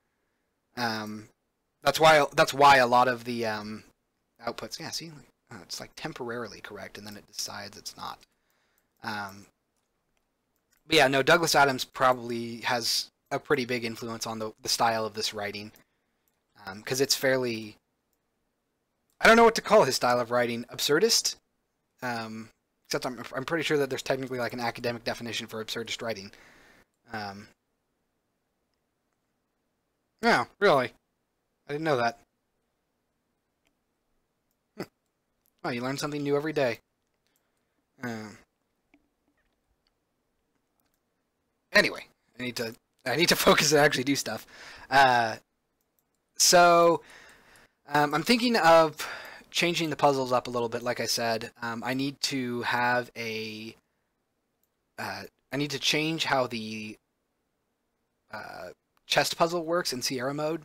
[SPEAKER 1] That's why a lot of the outputs. Yeah, see, it's like temporarily correct, and then it decides it's not. But yeah, no, Douglas Adams probably has a pretty big influence on the style of this writing, because it's fairly. I don't know what to call his style of writing. Absurdist. Except I'm pretty sure that there's technically like an academic definition for absurdist writing. Yeah, really. I didn't know that. Oh, you learn something new every day. Anyway, I need to focus and actually do stuff. So I'm thinking of changing the puzzles up a little bit. Like I said, I need to have a. I need to change how the chest puzzle works in Sierra mode.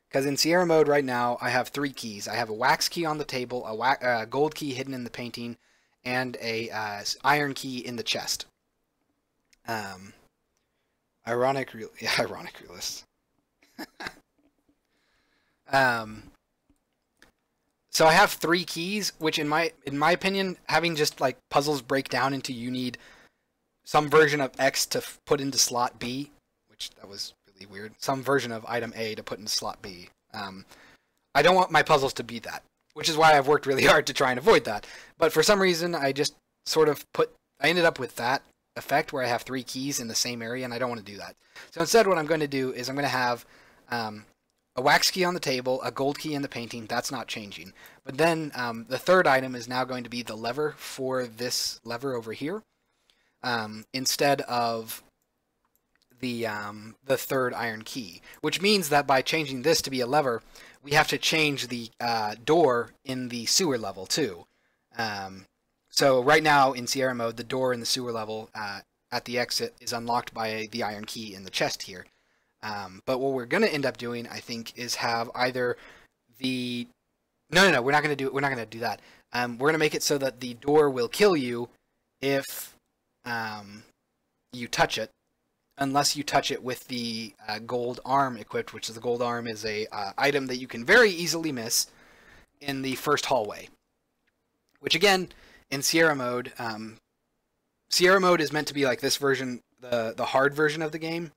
[SPEAKER 1] Because in Sierra mode right now, I have 3 keys. I have a wax key on the table, a gold key hidden in the painting, and a iron key in the chest. Ironic realist. So I have 3 keys, which in my opinion, having just like puzzles break down into you need some version of X to put into slot B, which that was really weird. Some version of item A to put into slot B. I don't want my puzzles to be that, which is why I've worked really hard to try and avoid that. But for some reason, I just sort of I ended up with that effect where I have 3 keys in the same area, and I don't want to do that. So instead, what I'm going to do is I'm going to have a wax key on the table, a gold key in the painting. That's not changing. But then the third item is now going to be the lever for this lever over here, instead of the third iron key, which means that by changing this to be a lever, we have to change the door in the sewer level too. So right now in Sierra mode, the door in the sewer level at the exit is unlocked by the iron key in the chest here. But what we're going to end up doing, I think, is have either the... No, we're not going to do that. We're going to make it so that the door will kill you if you touch it, unless you touch it with the gold arm equipped, which is the gold arm is a item that you can very easily miss in the first hallway. Which again, in Sierra mode is meant to be like this version, the hard version of the game.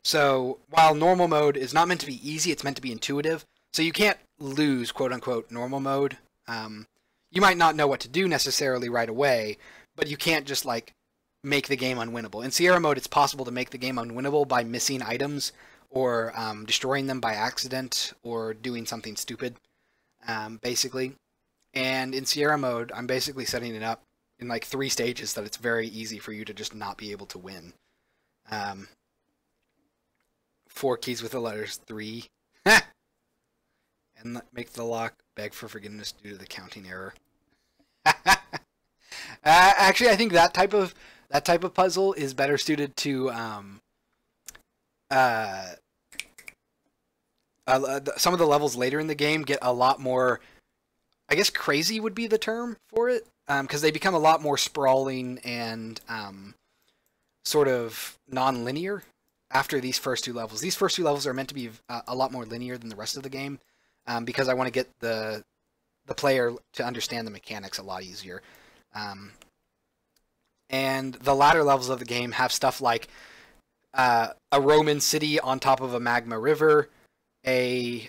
[SPEAKER 1] So while normal mode is not meant to be easy, it's meant to be intuitive. So you can't lose, quote unquote, normal mode. You might not know what to do necessarily right away, but you can't just like make the game unwinnable. In Sierra mode, it's possible to make the game unwinnable by missing items or destroying them by accident or doing something stupid, basically. And in Sierra mode, I'm basically setting it up in like 3 stages that it's very easy for you to just not be able to win. 4 keys with the letters 3. And make the lock beg for forgiveness due to the counting error. Actually, I think that type of puzzle is better suited to some of the levels later in the game get a lot more, I guess crazy would be the term for it, because they become a lot more sprawling and sort of non-linear after these first 2 levels. These first 2 levels are meant to be a lot more linear than the rest of the game, because I want to get the player to understand the mechanics a lot easier. And the latter levels of the game have stuff like a Roman city on top of a magma river, a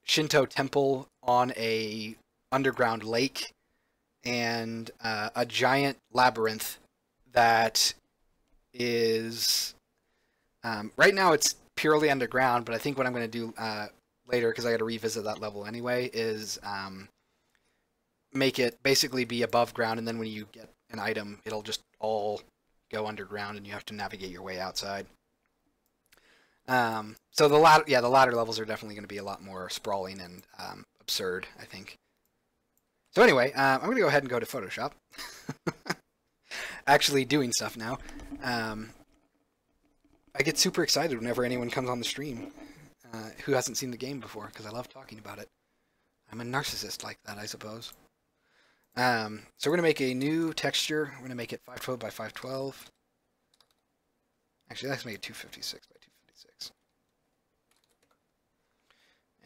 [SPEAKER 1] Shinto temple on a underground lake, and a giant labyrinth that is right now it's purely underground, but I think what I'm going to do later, because I got to revisit that level anyway, is make it basically be above ground, and then when you get an item, it'll just all go underground, and you have to navigate your way outside. So the latter levels are definitely going to be a lot more sprawling and absurd, I think. So anyway, I'm going to go ahead and go to Photoshop. Actually doing stuff now. I get super excited whenever anyone comes on the stream who hasn't seen the game before, because I love talking about it. I'm a narcissist like that, I suppose. So we're going to make a new texture. We're going to make it 512 by 512. Actually, let's make it 256 by 256.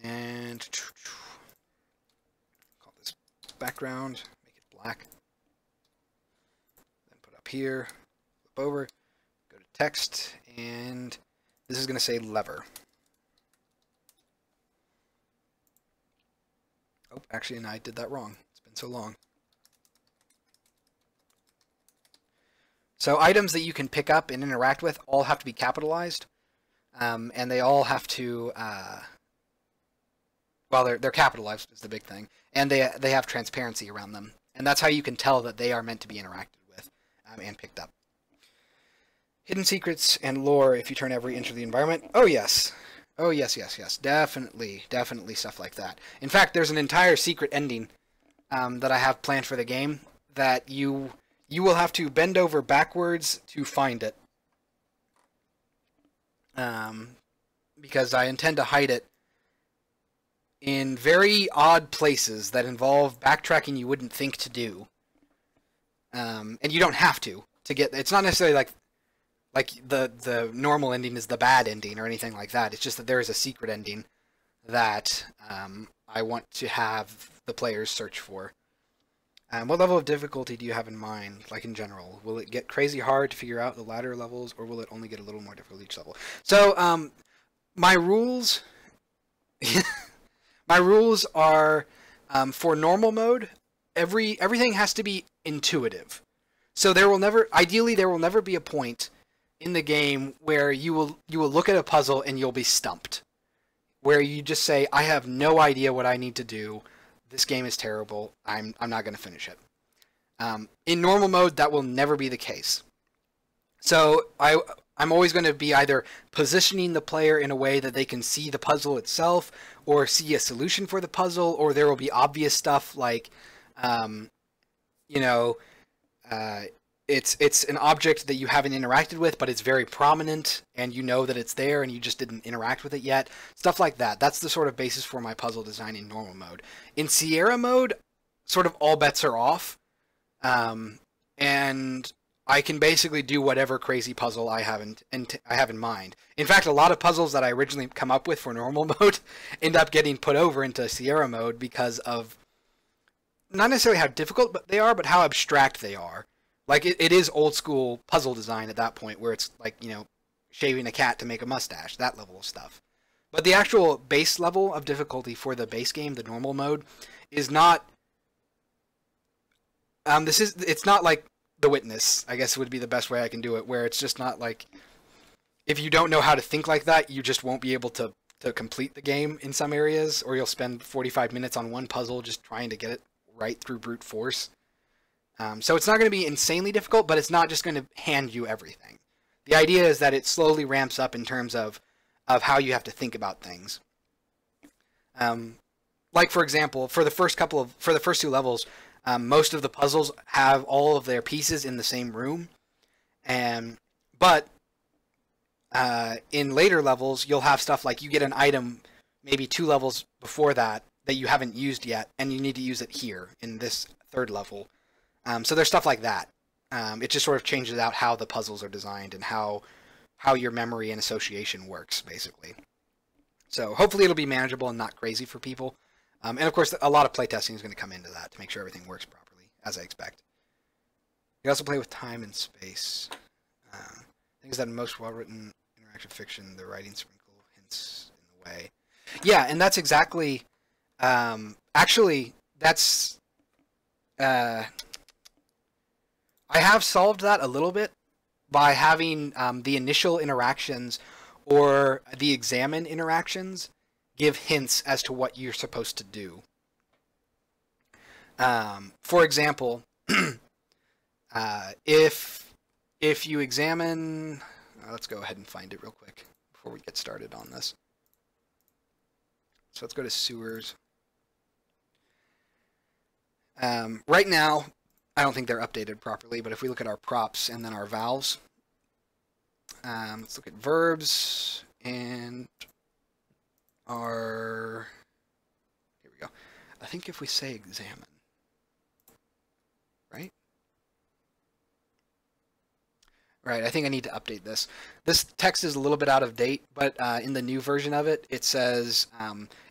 [SPEAKER 1] And call this background, make it black. Then put up here, flip over, go to text, and this is going to say lever. Oh, actually, and I did that wrong. It's been so long. So items that you can pick up and interact with all have to be capitalized, and they all have to, well, they're capitalized is the big thing, and they have transparency around them, and that's how you can tell that they are meant to be interacted with and picked up. Hidden secrets and lore if you turn every inch of the environment. Oh yes. Oh yes, yes, yes. Definitely stuff like that. In fact, there's an entire secret ending that I have planned for the game that you will have to bend over backwards to find it. Because I intend to hide it in very odd places that involve backtracking you wouldn't think to do. And you don't have to get... It's not necessarily like the normal ending is the bad ending or anything like that. It's just that there is a secret ending that I want to have the players search for. What level of difficulty do you have in mind, like in general? Will it get crazy hard to figure out the latter levels, or will it only get a little more difficult each level? So, my rules, my rules are for normal mode. Everything has to be intuitive. So ideally, there will never be a point in the game where you will look at a puzzle and you'll be stumped, where you just say, I have no idea what I need to do. This game is terrible. I'm not going to finish it. In normal mode, that will never be the case. So I'm always going to be either positioning the player in a way that they can see the puzzle itself, or see a solution for the puzzle, or there will be obvious stuff like, you know, it's an object that you haven't interacted with, but it's very prominent, and you know that it's there, and you just didn't interact with it yet. Stuff like that. That's the sort of basis for my puzzle design in normal mode. In Sierra mode, sort of all bets are off, and I can basically do whatever crazy puzzle I have in mind. In fact, a lot of puzzles that I originally come up with for normal mode end up getting put over into Sierra mode because of not necessarily how difficult they are, but how abstract they are. Like, it is old school puzzle design at that point, where it's like, you know, shaving a cat to make a mustache, that level of stuff. But the actual base level of difficulty for the base game, the normal mode, is not... it's not like The Witness, I guess would be the best way I can do it, where it's just not like... If you don't know how to think like that, you just won't be able to complete the game in some areas, or you'll spend 45 minutes on one puzzle just trying to get it right through brute force. So it's not going to be insanely difficult, but it's not just going to hand you everything. The idea is that it slowly ramps up in terms of how you have to think about things. Like, for example, for the first two levels, most of the puzzles have all of their pieces in the same room, but in later levels, you'll have stuff like you get an item maybe 2 levels before that you haven't used yet, and you need to use it here in this third level. So there's stuff like that. It just sort of changes out how the puzzles are designed and how your memory and association works, basically. So hopefully it'll be manageable and not crazy for people. And of course, a lot of playtesting is going to come into that to make sure everything works properly, as I expect. You also play with time and space. Things that in most well-written interactive fiction, the writing sprinkle hints in the way. Yeah, and that's exactly... actually, that's... I have solved that a little bit by having the initial interactions or the examine interactions give hints as to what you're supposed to do. For example, if you examine... let's go ahead and find it real quick before we get started on this. So let's go to sewers. Right now, I don't think they're updated properly, but if we look at our props and then our valves, let's look at verbs and our... Here we go. I think if we say examine, right? Right, I think I need to update this. This text is a little bit out of date, but in the new version of it, it says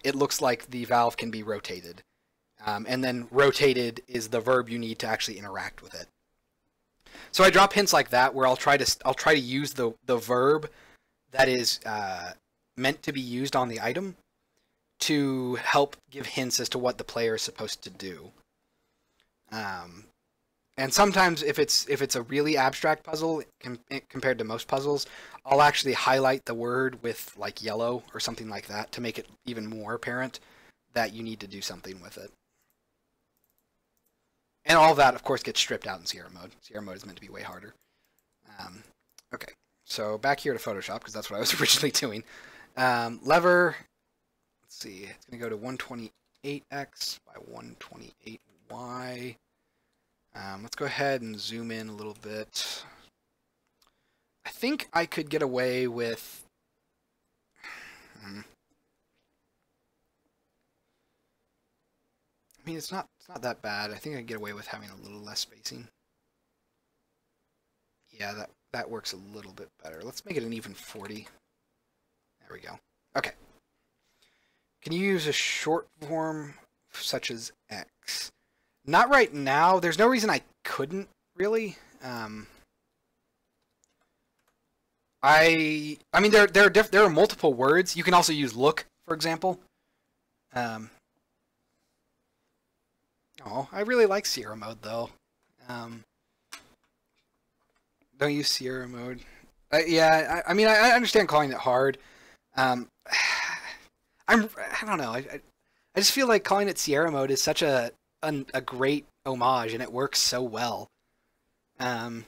[SPEAKER 1] it looks like the valve can be rotated. And then rotated is the verb you need to actually interact with it. So I drop hints like that where I'll try to use the verb that is meant to be used on the item to help give hints as to what the player is supposed to do. And sometimes if it's a really abstract puzzle compared to most puzzles, I'll actually highlight the word with like yellow or something like that to make it even more apparent that you need to do something with it. And all of that, of course, gets stripped out in Sierra mode. Sierra mode is meant to be way harder. Okay, so back here to Photoshop, because that's what I was originally doing. Lever, let's see, it's going to go to 128x by 128y. Let's go ahead and zoom in a little bit. I think I could get away with... I mean, it's not that bad. I think I can get away with having a little less spacing. Yeah, that works a little bit better. Let's make it an even 40. There we go. Okay. Can you use a short form such as X? Not right now. There's no reason I couldn't, really. I mean, there are multiple words. You can also use look, for example. Oh, I really like Sierra mode, though. Don't use Sierra mode. Yeah, I mean, I understand calling it hard. I don't know. I just feel like calling it Sierra mode is such a great homage, and it works so well. But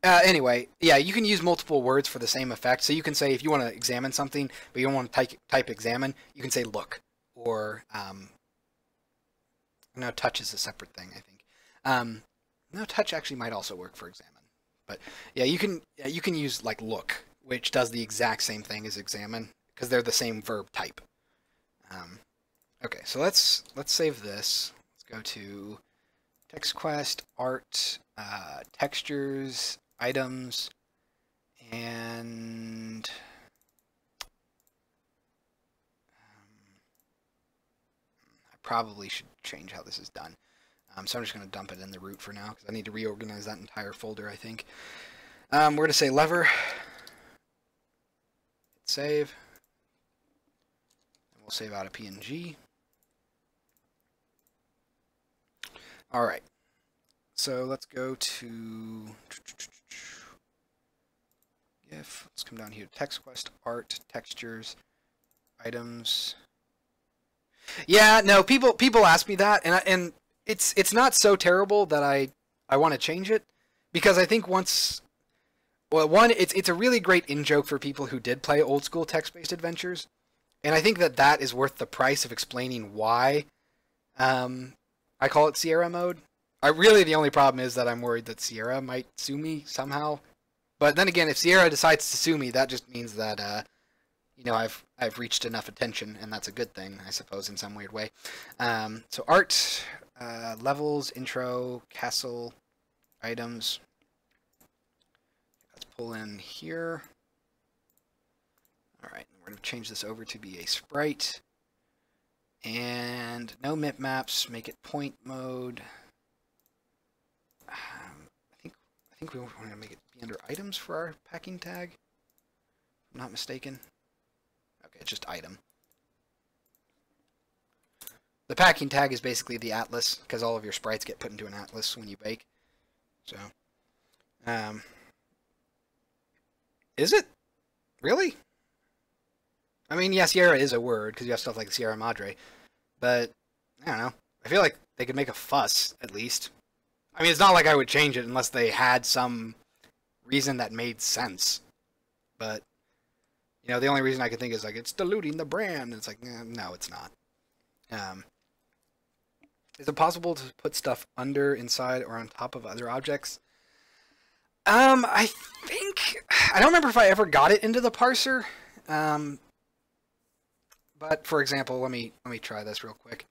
[SPEAKER 1] anyway, yeah, you can use multiple words for the same effect. So you can say if you want to examine something, but you don't want to type examine, you can say look, or no, touch is a separate thing, I think. No, touch actually might also work for examine. But yeah, you can use like look, which does the exact same thing as examine because they're the same verb type. Okay, so let's save this. Let's go to TextQuest, art, textures, items, and I probably should change how this is done. So I'm just going to dump it in the root for now because I need to reorganize that entire folder, I think. We're going to say lever, hit save, and we'll save out a PNG. All right, so let's go to GIF. Let's come down here to TextQuest, art, textures, items. Yeah, no, people ask me that, and it's not so terrible that I want to change it because I think once, well, one, it's a really great in-joke for people who did play old school text-based adventures, and I think that is worth the price of explaining why I call it Sierra mode. Really, the only problem is that I'm worried that Sierra might sue me somehow. But then again, if Sierra decides to sue me, that just means that you know, I've reached enough attention, and that's a good thing, I suppose, in some weird way. So art, levels, intro, castle, items. Let's pull in here. All right, we're going to change this over to be a sprite. And no mip maps, make it point mode. I think we want to make it be under items for our packing tag, if I'm not mistaken. Okay, it's just item. The packing tag is basically the atlas, because all of your sprites get put into an atlas when you bake. So, is it? Really? I mean, yeah, Sierra is a word, because you have stuff like Sierra Madre. But, I don't know. I feel like they could make a fuss, at least. I mean, it's not like I would change it unless they had some reason that made sense. But, you know, the only reason I could think is, like, it's diluting the brand. And it's like, no, it's not. Is it possible to put stuff under, inside, or on top of other objects? I think... I don't remember if I ever got it into the parser. But, for example, let me try this real quick.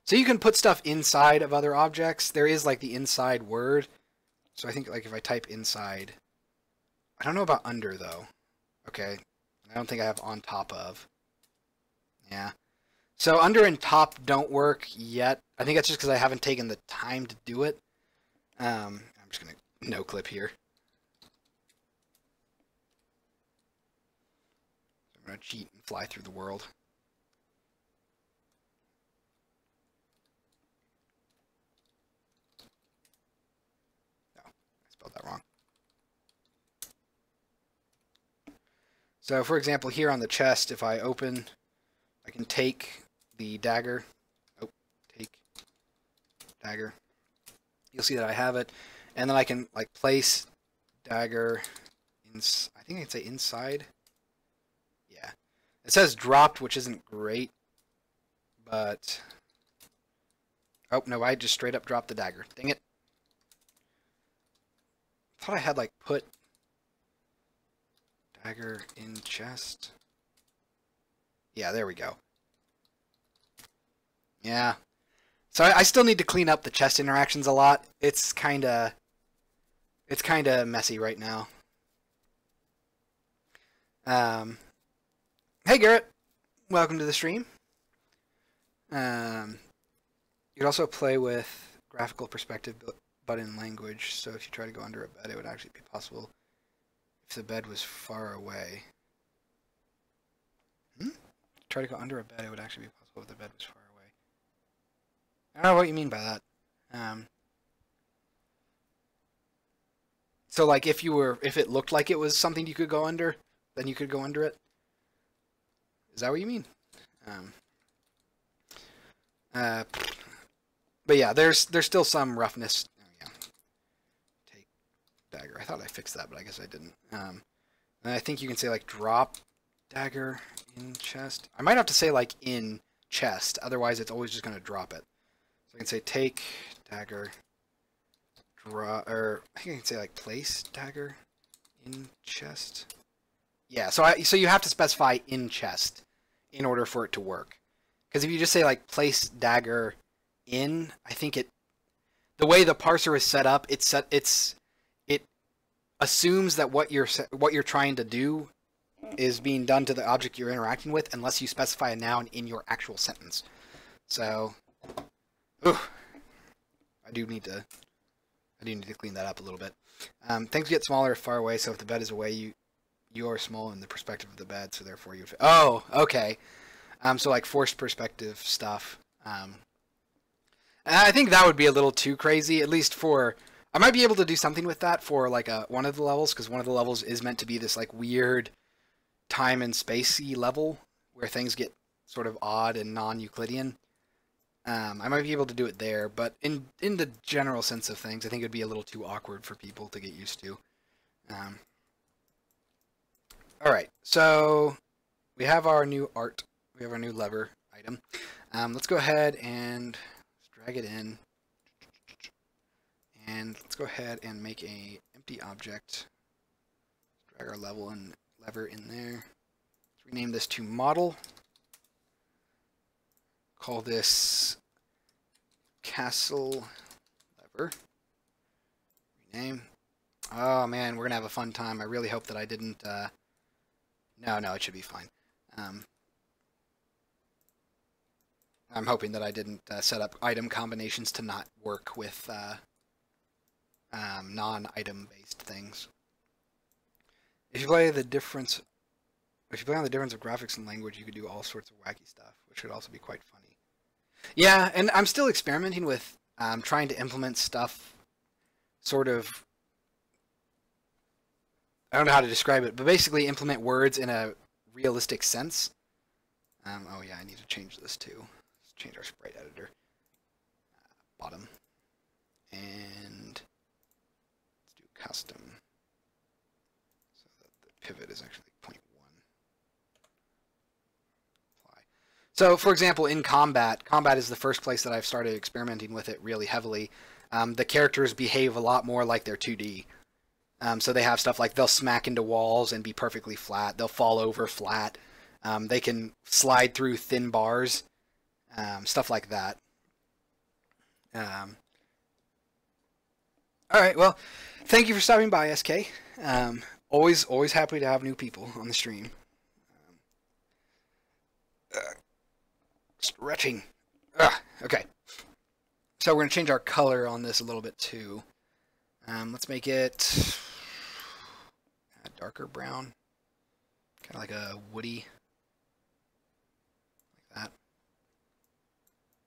[SPEAKER 1] So you can put stuff inside of other objects. There is, like, the inside word. So I think, like, if I type inside... I don't know about under, though. Okay. I don't think I have on top of. Yeah. So under and top don't work yet. I think that's just because I haven't taken the time to do it. I'm just going to no-clip here. I'm going to cheat and fly through the world. No, I spelled that wrong. So, for example, here on the chest, if I open, I can take the dagger. Oh, take dagger. You'll see that I have it. And then I can, like, place dagger in, I think I can say inside. Yeah. It says dropped, which isn't great. But, oh, no, I just straight up dropped the dagger. Dang it. I thought I had, like, put dagger in chest. Yeah, there we go. Yeah. So I still need to clean up the chest interactions a lot. It's kinda messy right now. Hey Garrett, welcome to the stream. You could also play with graphical perspective, but in language. So if you try to go under a bed, it would actually be possible if the bed was far away. Try to go under a bed, it would actually be possible if the bed was far away. I don't know what you mean by that. So like if it looked like it was something you could go under, then you could go under it. Is that what you mean? But yeah, there's still some roughness. Oh, yeah. Take dagger. I thought I fixed that, but I guess I didn't. And I think you can say like drop dagger in chest. I might have to say like in chest, otherwise it's always just gonna drop it. So I can say take dagger, draw, or I think I can say like place dagger in chest. Yeah, so you have to specify in chest in order for it to work. Because if you just say like place dagger in, I think the way the parser is set up, it assumes that what you're trying to do is being done to the object you're interacting with, unless you specify a noun in your actual sentence. So, I do need to clean that up a little bit. Things get smaller far away, so if the bed is away, you are small in the perspective of the bed, so therefore you. Oh, okay. So like forced perspective stuff. I think that would be a little too crazy, at least for. I might be able to do something with that for like one of the levels, because one of the levels is meant to be this like weird time and spacey level where things get sort of odd and non-Euclidean. I might be able to do it there, but in the general sense of things, I think it would be a little too awkward for people to get used to. All right, so we have our new art. We have our new lever item. Let's go ahead and drag it in. And let's go ahead and make a empty object. Drag our lever in there. Let's rename this to model. Call this castle lever. Rename. Oh man, we're gonna have a fun time. I really hope that I didn't. No, it should be fine. I'm hoping that I didn't set up item combinations to not work with non-item based things. If you play on the difference of graphics and language, you could do all sorts of wacky stuff, which would also be quite funny. Yeah, and I'm still experimenting with trying to implement stuff sort of. I don't know how to describe it, but basically implement words in a realistic sense. Oh yeah, I need to change this too. Let's change our sprite editor. Bottom. And let's do custom. So that the pivot is actually 0.1. Apply. So for example, in combat is the first place that I've started experimenting with it really heavily. The characters behave a lot more like they're 2D. So they have stuff like they'll smack into walls and be perfectly flat. They'll fall over flat. They can slide through thin bars. Stuff like that. All right. Well, thank you for stopping by, SK. Always happy to have new people on the stream. Stretching. Okay. So we're going to change our color on this a little bit too. Let's make it a darker brown, kind of like a woody, like that.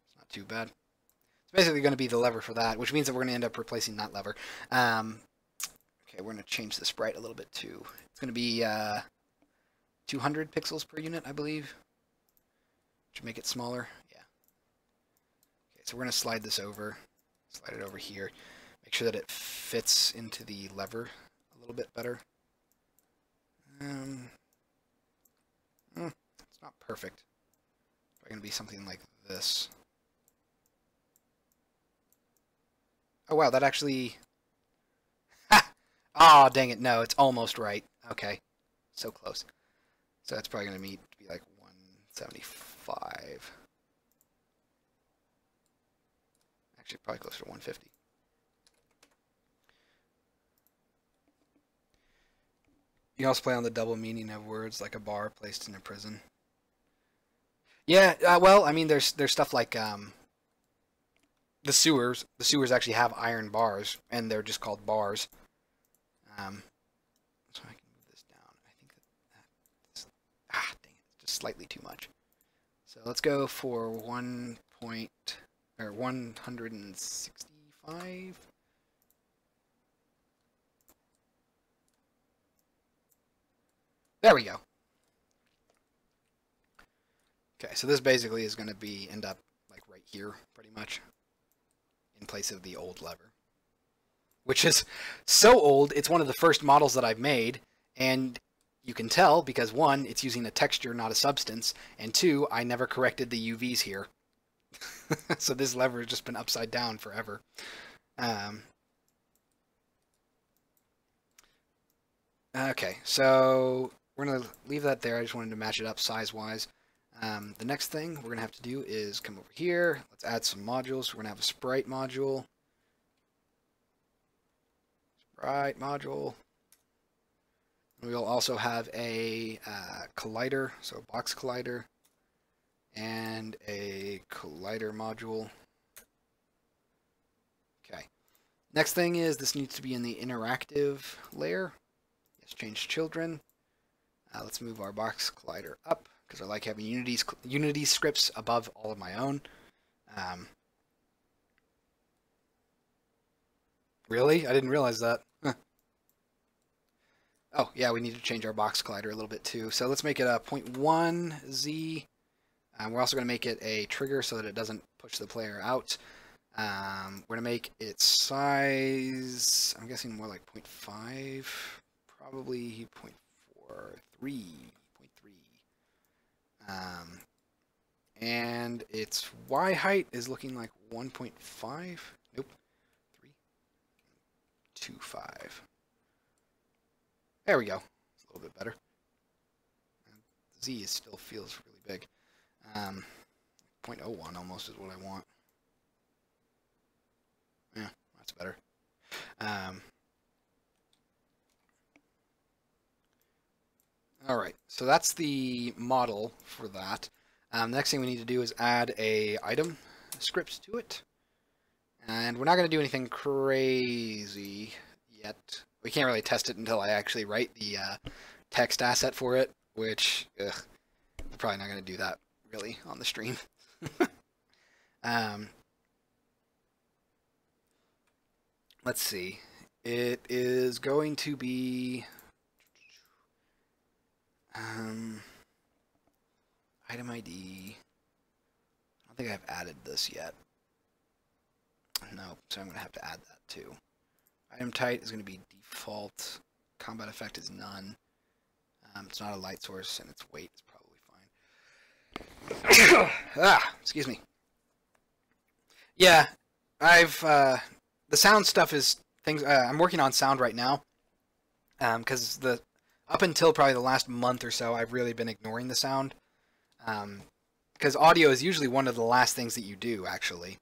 [SPEAKER 1] It's not too bad. It's basically going to be the lever for that, which means that we're going to end up replacing that lever. Okay, we're going to change the sprite a little bit too. It's going to be 200 pixels per unit, I believe. Should make it smaller. Yeah. Okay, so we're going to slide this over, slide it over here. Make sure that it fits into the lever a little bit better. It's not perfect. It's probably going to be something like this. Oh wow, that actually... Ha! Oh, dang it, no, it's almost right. Okay, so close. So that's probably going to be like 175. Actually, probably closer to 150. You can also play on the double meaning of words, like a bar placed in a prison. Yeah, well, I mean, there's stuff like the sewers. The sewers actually have iron bars, and they're just called bars. So I can move this down. I think that's dang it, just slightly too much. So let's go for 165. There we go. Okay, so this basically is going to end up like right here, pretty much, in place of the old lever. Which is so old, it's one of the first models that I've made, and you can tell because, one, it's using a texture, not a substance, and two, I never corrected the UVs here. So this lever has just been upside down forever. Okay, so we're going to leave that there. I just wanted to match it up size-wise. The next thing we're going to have to do is come over here. Let's add some modules. We're going to have a sprite module. Sprite module. We'll also have a collider, so a box collider, and a collider module. Okay. Next thing is this needs to be in the interactive layer. Yes, change children. Let's move our box collider up because I like having Unity scripts above all of my own. Really? I didn't realize that. Huh. Oh, yeah, we need to change our box collider a little bit too. So let's make it a 0.1 Z. We're also going to make it a trigger so that it doesn't push the player out. We're going to make its size, I'm guessing more like 0.5, probably 0.43. And its Y height is looking like 1.5. Nope. 3.25. There we go. It's a little bit better. Z still feels really big. 0.01 almost is what I want. Yeah, that's better. Alright, so that's the model for that. Next thing we need to do is add a item script to it. And we're not going to do anything crazy yet. We can't really test it until I actually write the text asset for it, which, we're probably not going to do that really on the stream. Let's see. It is going to be item ID. I don't think I've added this yet. No, so I'm going to have to add that too. Item type is going to be default. Combat effect is none. It's not a light source, and its weight is probably fine. Excuse me. Yeah, I've the sound stuff is things I'm working on sound right now. Because up until probably the last month or so, I've really been ignoring the sound. Because audio is usually one of the last things that you do, actually.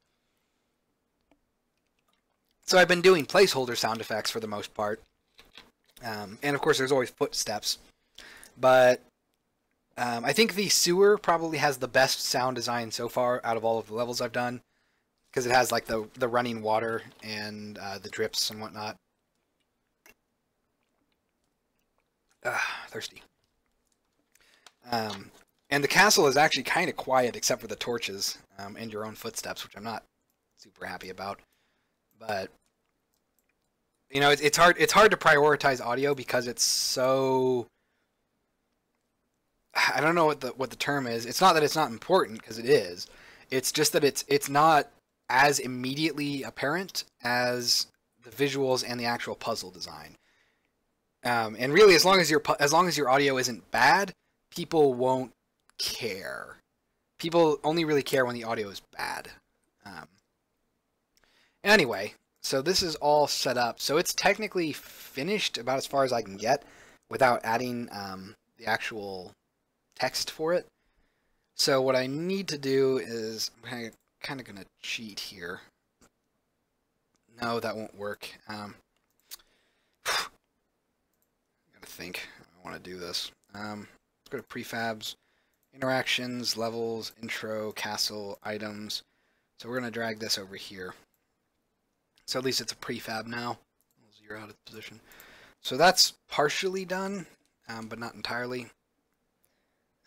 [SPEAKER 1] So I've been doing placeholder sound effects for the most part. And of course there's always footsteps. But I think the sewer probably has the best sound design so far out of all of the levels I've done. Because it has like the running water and the drips and whatnot. Thirsty. And the castle is actually kind of quiet except for the torches and your own footsteps, which I'm not super happy about. But you know, it's hard to prioritize audio because it's so, I don't know what the term is. It's not that it's not important, because it is. It's just that it's not as immediately apparent as the visuals and the actual puzzle design. And really, as long as your audio isn't bad, people won't care. People only really care when the audio is bad. Anyway, so this is all set up. So it's technically finished about as far as I can get without adding the actual text for it. So what I need to do is, I'm kind of going to cheat here. No, that won't work. I gotta think. want to do this. Let's go to prefabs, interactions, levels, intro, castle, items. So we're going to drag this over here. So at least it's a prefab now. We'll zero out its position. So that's partially done, but not entirely.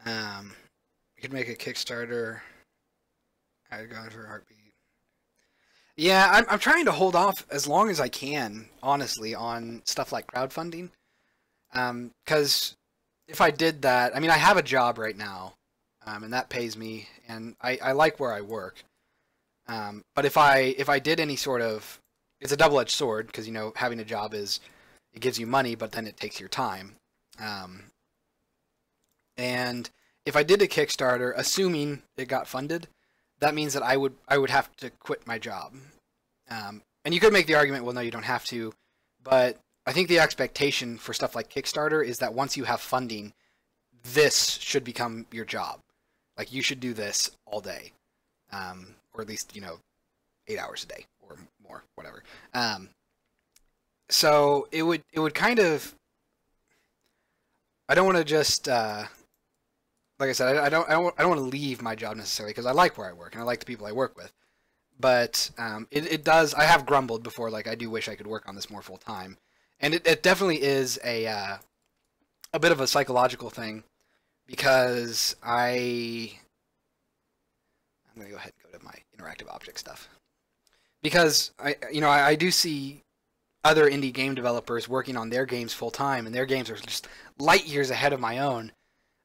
[SPEAKER 1] We could make a Kickstarter. I'd go for Heartbeat. Yeah, I'm trying to hold off as long as I can, honestly, on stuff like crowdfunding. Because if I did that, I mean, I have a job right now, and that pays me, and I like where I work. But if I did any sort of, it's a double-edged sword, because, you know, having a job is, it gives you money, but then it takes your time. And if I did a Kickstarter, assuming it got funded, that means that I would have to quit my job. And you could make the argument, well, no, you don't have to, but I think the expectation for stuff like Kickstarter is that once you have funding, this should become your job. Like, you should do this all day, or at least, you know, 8 hours a day or more, whatever. So it would kind of, I don't want to just, like I said, I don't want to leave my job necessarily, because I like where I work and I like the people I work with. But it does. I have grumbled before, like, I do wish I could work on this more full time, and it definitely is a bit of a psychological thing, because I'm gonna go ahead and go to my interactive object stuff, because I do see other indie game developers working on their games full time, and their games are just light years ahead of my own.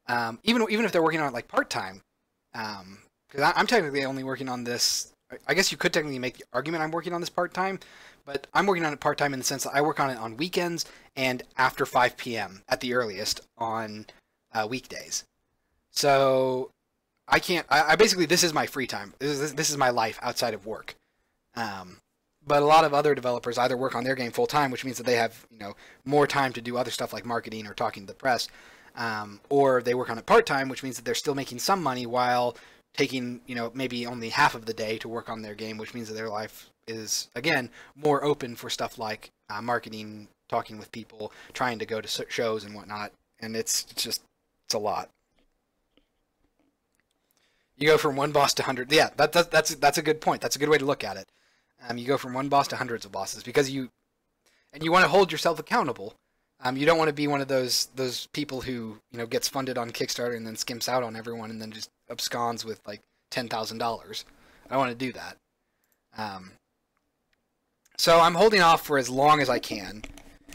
[SPEAKER 1] Even if they're working on it like part time, because I'm technically only working on this. I guess you could technically make the argument I'm working on this part time, but I'm working on it part time in the sense that I work on it on weekends and after 5 p.m. at the earliest on weekdays. So I can't. I basically, this is my free time. This is my life outside of work. But a lot of other developers either work on their game full time, which means that they have, you know, more time to do other stuff like marketing or talking to the press. Or they work on it part-time, which means that they're still making some money while taking, you know, maybe only half of the day to work on their game, which means that their life is, again, more open for stuff like marketing, talking with people, trying to go to shows and whatnot. And it's a lot. You go from one boss to 100. Yeah, that's a good point. That's a good way to look at it. You go from one boss to hundreds of bosses, because you want to hold yourself accountable. You don't want to be one of those people who, you know, gets funded on Kickstarter and then skimps out on everyone and then just absconds with like $10,000. I don't want to do that. So I'm holding off for as long as I can.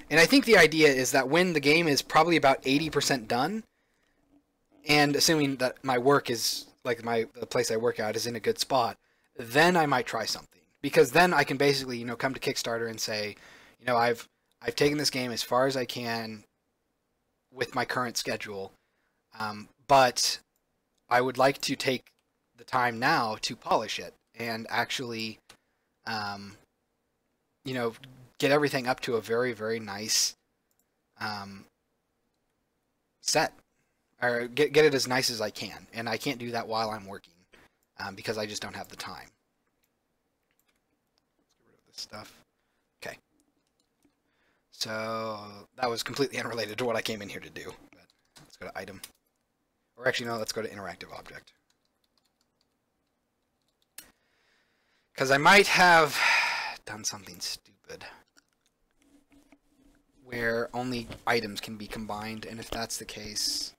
[SPEAKER 1] And I think the idea is that when the game is probably about 80% done, and assuming that my work is, like, the place I work at is in a good spot, then I might try something. Because then I can basically, you know, come to Kickstarter and say, you know, I've taken this game as far as I can with my current schedule, but I would like to take the time now to polish it and actually, you know, get everything up to a very, very nice set, or get it as nice as I can. And I can't do that while I'm working, because I just don't have the time. Let's get rid of this stuff. Okay. So that was completely unrelated to what I came in here to do. But let's go to item. Or actually, no, let's go to interactive object. Because I might have done something stupid where only items can be combined, and if that's the case,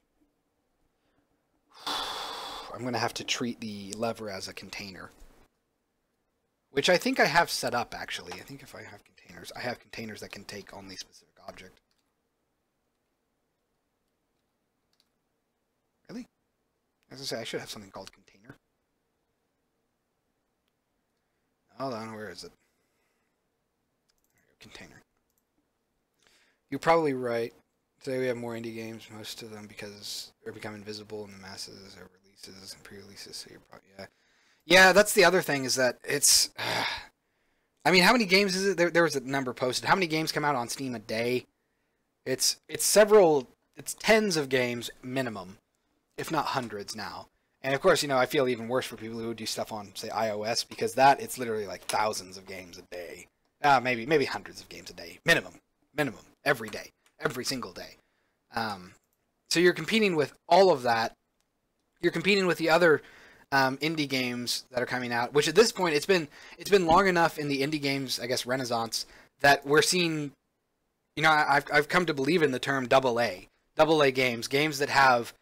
[SPEAKER 1] I'm going to have to treat the lever as a container. Which I think I have set up, actually. I think if I have containers, I have containers that can take only specific object. Really? As I say, I should have something called container. Hold on, where is it? Container. You're probably right. Today we have more indie games, most of them because they're becoming invisible in the masses or releases and pre-releases, so you're probably, yeah. Yeah, that's the other thing, is that it's, I mean, how many games is it? There was a number posted. How many games come out on Steam a day? It's tens of games minimum, if not hundreds now. And of course, you know, I feel even worse for people who do stuff on, say, iOS, because it's literally like thousands of games a day. Maybe hundreds of games a day, minimum, every day, every single day. So you're competing with all of that. You're competing with the other indie games that are coming out, which at this point it's been long enough in the indie games, I guess, renaissance, that we're seeing. I've come to believe in the term double A games that have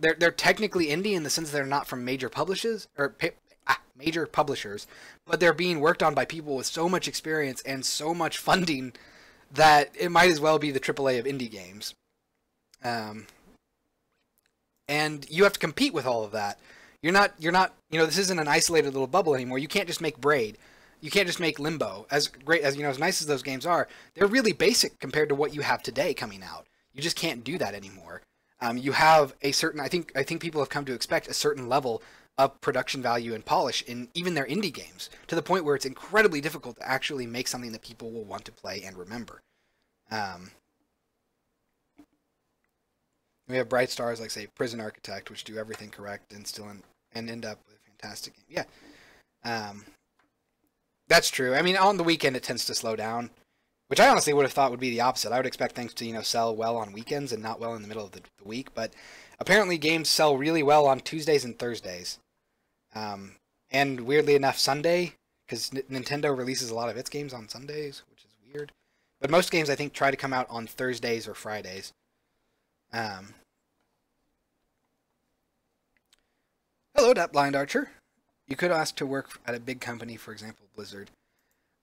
[SPEAKER 1] they're technically indie in the sense they're not from major publishers, but they're being worked on by people with so much experience and so much funding that it might as well be the AAA of indie games. And you have to compete with all of that. You're not, this isn't an isolated little bubble anymore. You can't just make Braid. You can't just make Limbo. As nice as those games are, they're really basic compared to what you have today coming out. You just can't do that anymore. You have a certain, I think people have come to expect a certain level of production value and polish in even their indie games, to the point where it's incredibly difficult to actually make something that people will want to play and remember. We have bright stars like, say, Prison Architect, which do everything correct and still end up with a fantastic game. Yeah, that's true. I mean, on the weekend it tends to slow down, which I honestly would have thought would be the opposite. I would expect things to sell well on weekends and not well in the middle of the week. But apparently games sell really well on Tuesdays and Thursdays, and weirdly enough Sunday, because Nintendo releases a lot of its games on Sundays, which is weird. But most games I think try to come out on Thursdays or Fridays. Hello, that blind archer. You could ask to work at a big company, for example, Blizzard.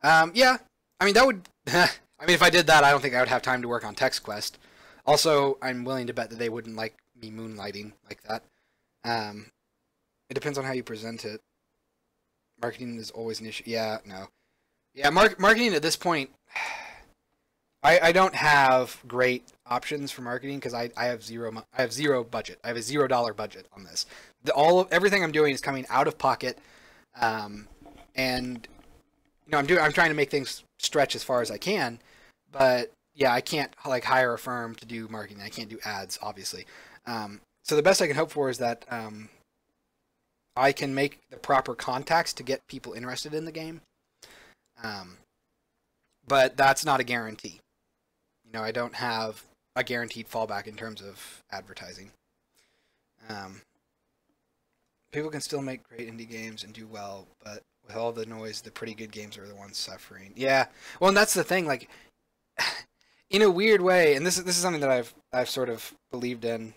[SPEAKER 1] Yeah, I mean that would. I mean, if I did that, I don't think I would have time to work on Text Quest. Also, I'm willing to bet that they wouldn't like me moonlighting like that. It depends on how you present it. Marketing is always an issue. Yeah, no. Yeah, marketing at this point, I don't have great options for marketing because I have zero budget. I have a $0 budget on this. Everything I'm doing is coming out of pocket, and I'm trying to make things stretch as far as I can, but yeah, I can't hire a firm to do marketing. I can't do ads, obviously. So the best I can hope for is that I can make the proper contacts to get people interested in the game, but that's not a guarantee. I don't have a guaranteed fallback in terms of advertising. People can still make great indie games and do well, but with all the noise, the pretty good games are the ones suffering. Yeah, well, and that's the thing. Like, in a weird way, and this is something that I've sort of believed in,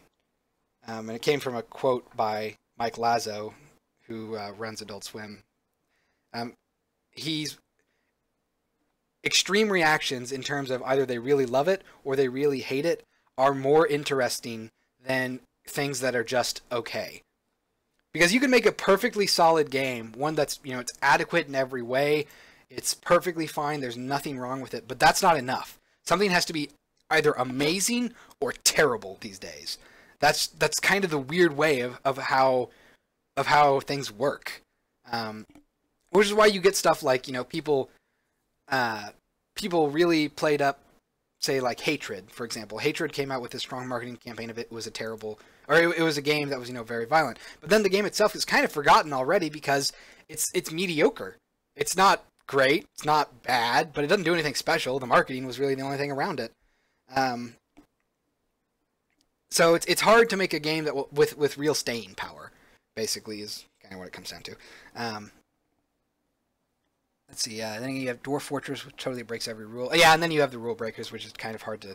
[SPEAKER 1] and it came from a quote by Mike Lazo, who runs Adult Swim. He's extreme reactions in terms of either they really love it or they really hate it are more interesting than things that are just okay. Because you can make a perfectly solid game, one that's, it's adequate in every way, it's perfectly fine, there's nothing wrong with it, but that's not enough. Something has to be either amazing or terrible these days. That's kind of the weird way of how things work. Which is why you get stuff like, people really played up, say, like Hatred, for example. Hatred came out with a strong marketing campaign of it was a terrible, or it was a game that was, very violent. But then the game itself is kind of forgotten already because it's mediocre. It's not great, it's not bad, but it doesn't do anything special. The marketing was really the only thing around it. So it's hard to make a game that with real staying power, basically, is kind of what it comes down to. Let's see, then you have Dwarf Fortress, which totally breaks every rule. Yeah, and then you have the rule breakers, which is kind of hard to...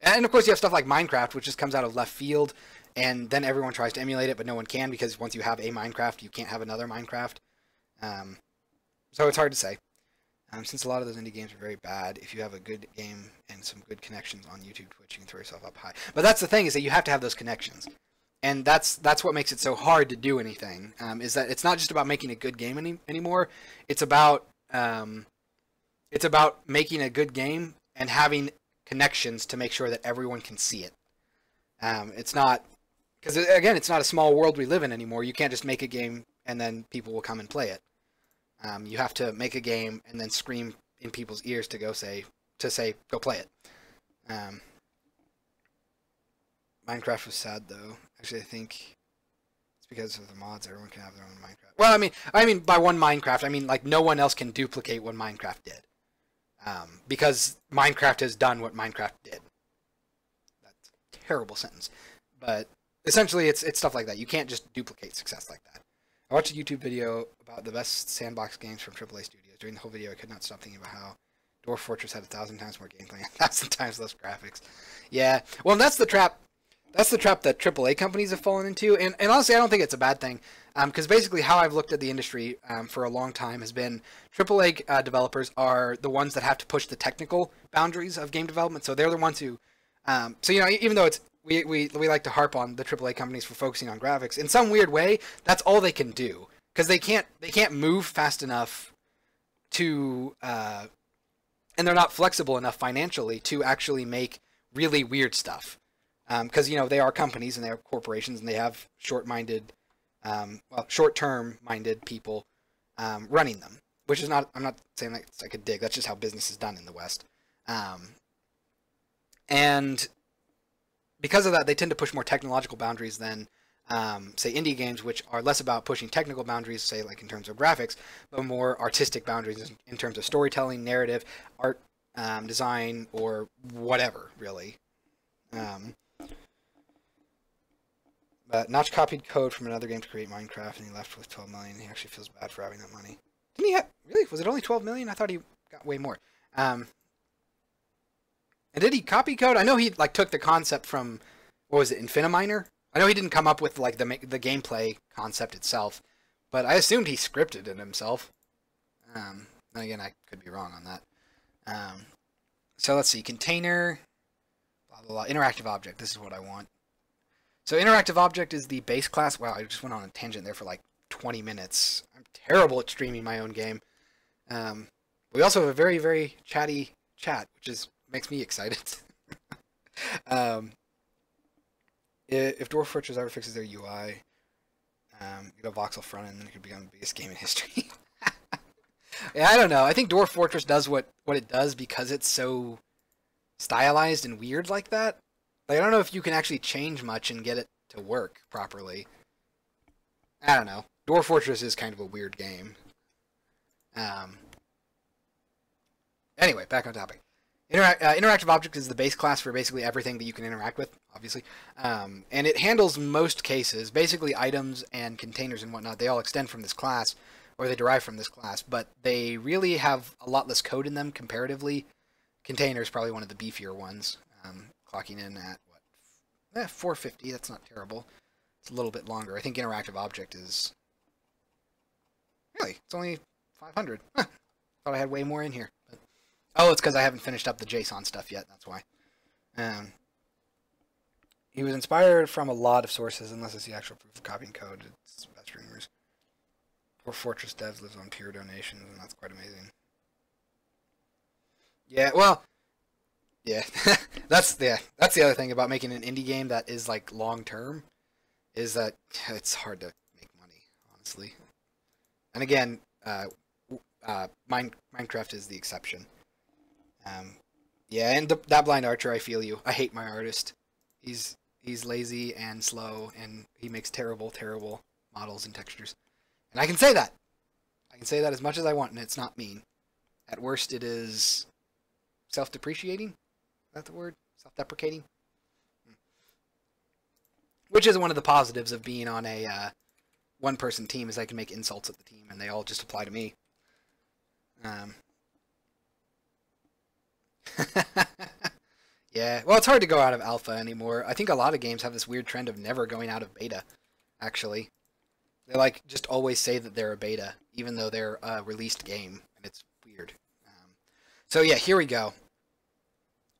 [SPEAKER 1] And of course you have stuff like Minecraft, which just comes out of left field, and then everyone tries to emulate it, but no one can, because once you have a Minecraft, you can't have another Minecraft. So it's hard to say. Since a lot of those indie games are very bad, if you have a good game and some good connections on YouTube, Twitch, you can throw yourself up high. But that's the thing, is that you have to have those connections. And that's what makes it so hard to do anything, is that it's not just about making a good game anymore. It's about making a good game and having connections to make sure that everyone can see it. It's not, because again, it's not a small world we live in anymore. You can't just make a game and then people will come and play it. You have to make a game and then scream in people's ears to say, go play it. Minecraft was sad though. Actually, I think it's because of the mods. Everyone can have their own Minecraft. Well, I mean by one Minecraft, I mean like no one else can duplicate what Minecraft did, because Minecraft has done what Minecraft did. terrible sentence. But essentially, it's stuff like that. You can't just duplicate success like that. I watched a YouTube video about the best sandbox games from AAA studios. During the whole video, I could not stop thinking about how Dwarf Fortress had 1,000 times more gameplay and 1,000 times less graphics. Yeah, well, that's the trap. That's the trap that AAA companies have fallen into, and honestly, I don't think it's a bad thing, because basically how I've looked at the industry for a long time has been AAA developers are the ones that have to push the technical boundaries of game development, so they're the ones who, so, you know, even though it's, we like to harp on the AAA companies for focusing on graphics, in some weird way, that's all they can do, because they can't move fast enough to, and they're not flexible enough financially to actually make really weird stuff. Because, you know, they are companies and they are corporations and they have short-minded, short-term-minded people running them, which is not, I'm not saying that it's like a dig, that's just how business is done in the West. And because of that, they tend to push more technological boundaries than, say, indie games, which are less about pushing technical boundaries, say, like in terms of graphics, but more artistic boundaries in terms of storytelling, narrative, art, design, or whatever, really. But Notch copied code from another game to create Minecraft, and he left with 12 million. He actually feels bad for having that money. Didn't he have... Really? Was it only 12 million? I thought he got way more. And did he copy code? I know he, like, took the concept from... What was it? Infiniminer? I know he didn't come up with, like, the gameplay concept itself. But I assumed he scripted it himself. Then again, I could be wrong on that. So let's see. Container... Blah, blah, blah. Interactive object. This is what I want. So interactive object is the base class. Wow, I just went on a tangent there for like 20 minutes. I'm terrible at streaming my own game. We also have a very, very chatty chat, which makes me excited. If Dwarf Fortress ever fixes their UI, get a voxel front end, then it could become the biggest game in history. Yeah, I don't know. I think Dwarf Fortress does what it does because it's so stylized and weird like that. Like, I don't know if you can actually change much and get it to work properly. I don't know. Dwarf Fortress is kind of a weird game. Anyway, back on topic. Interactive object is the base class for basically everything that you can interact with, obviously. And it handles most cases. Basically, items and containers and whatnot, they all extend from this class, or they derive from this class, but they really have a lot less code in them comparatively. Container is probably one of the beefier ones. Clocking in at, what, 450, that's not terrible. It's a little bit longer. I think interactive object is... Really? It's only 500. Huh. Thought I had way more in here. But... Oh, it's because I haven't finished up the JSON stuff yet, that's why. He was inspired from a lot of sources, unless it's the actual proof of copying code. It's best rumors. Dwarf Fortress devs lives on pure donations, and that's quite amazing. Yeah, well... Yeah, that's the other thing about making an indie game that is like long term, is that it's hard to make money, honestly. And again, Minecraft is the exception. Yeah, and that blind archer, I feel you. I hate my artist. He's lazy and slow, and he makes terrible, terrible models and textures. And I can say that. I can say that as much as I want, and it's not mean. At worst, it is self-depreciating. Is that the word? Self-deprecating? Which is one of the positives of being on a one-person team, is I can make insults at the team, and they all just apply to me. Yeah, well, it's hard to go out of alpha anymore. I think a lot of games have this weird trend of never going out of beta, actually. They, like, just always say that they're a beta, even though they're a released game, and it's weird. So, yeah, here we go.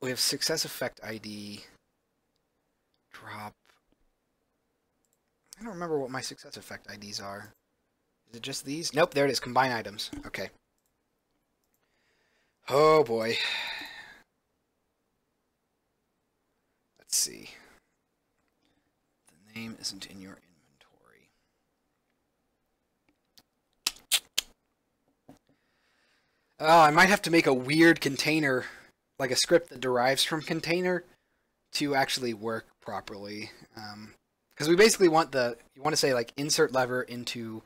[SPEAKER 1] We have success effect ID, drop. I don't remember what my success effect IDs are. Is it just these? Nope, there it is. Combine items. Okay. Oh boy. Let's see. The name isn't in your inventory. Oh, I might have to make a weird container, like a script that derives from container, to actually work properly. Because we basically want you want to say like insert lever into,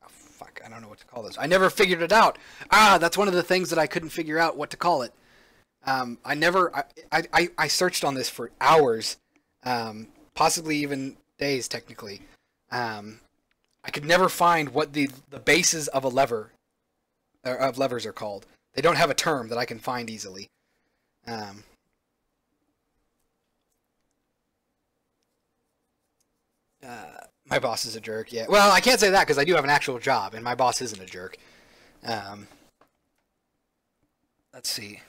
[SPEAKER 1] oh fuck, I don't know what to call this. I never figured it out. That's one of the things that I couldn't figure out what to call it. I never, I searched on this for hours, possibly even days technically. I could never find what the bases of a lever, or of levers are called. They don't have a term that I can find easily. Um, my boss is a jerk. Yeah. Well, I can't say that because I do have an actual job, and my boss isn't a jerk. Um, let's see.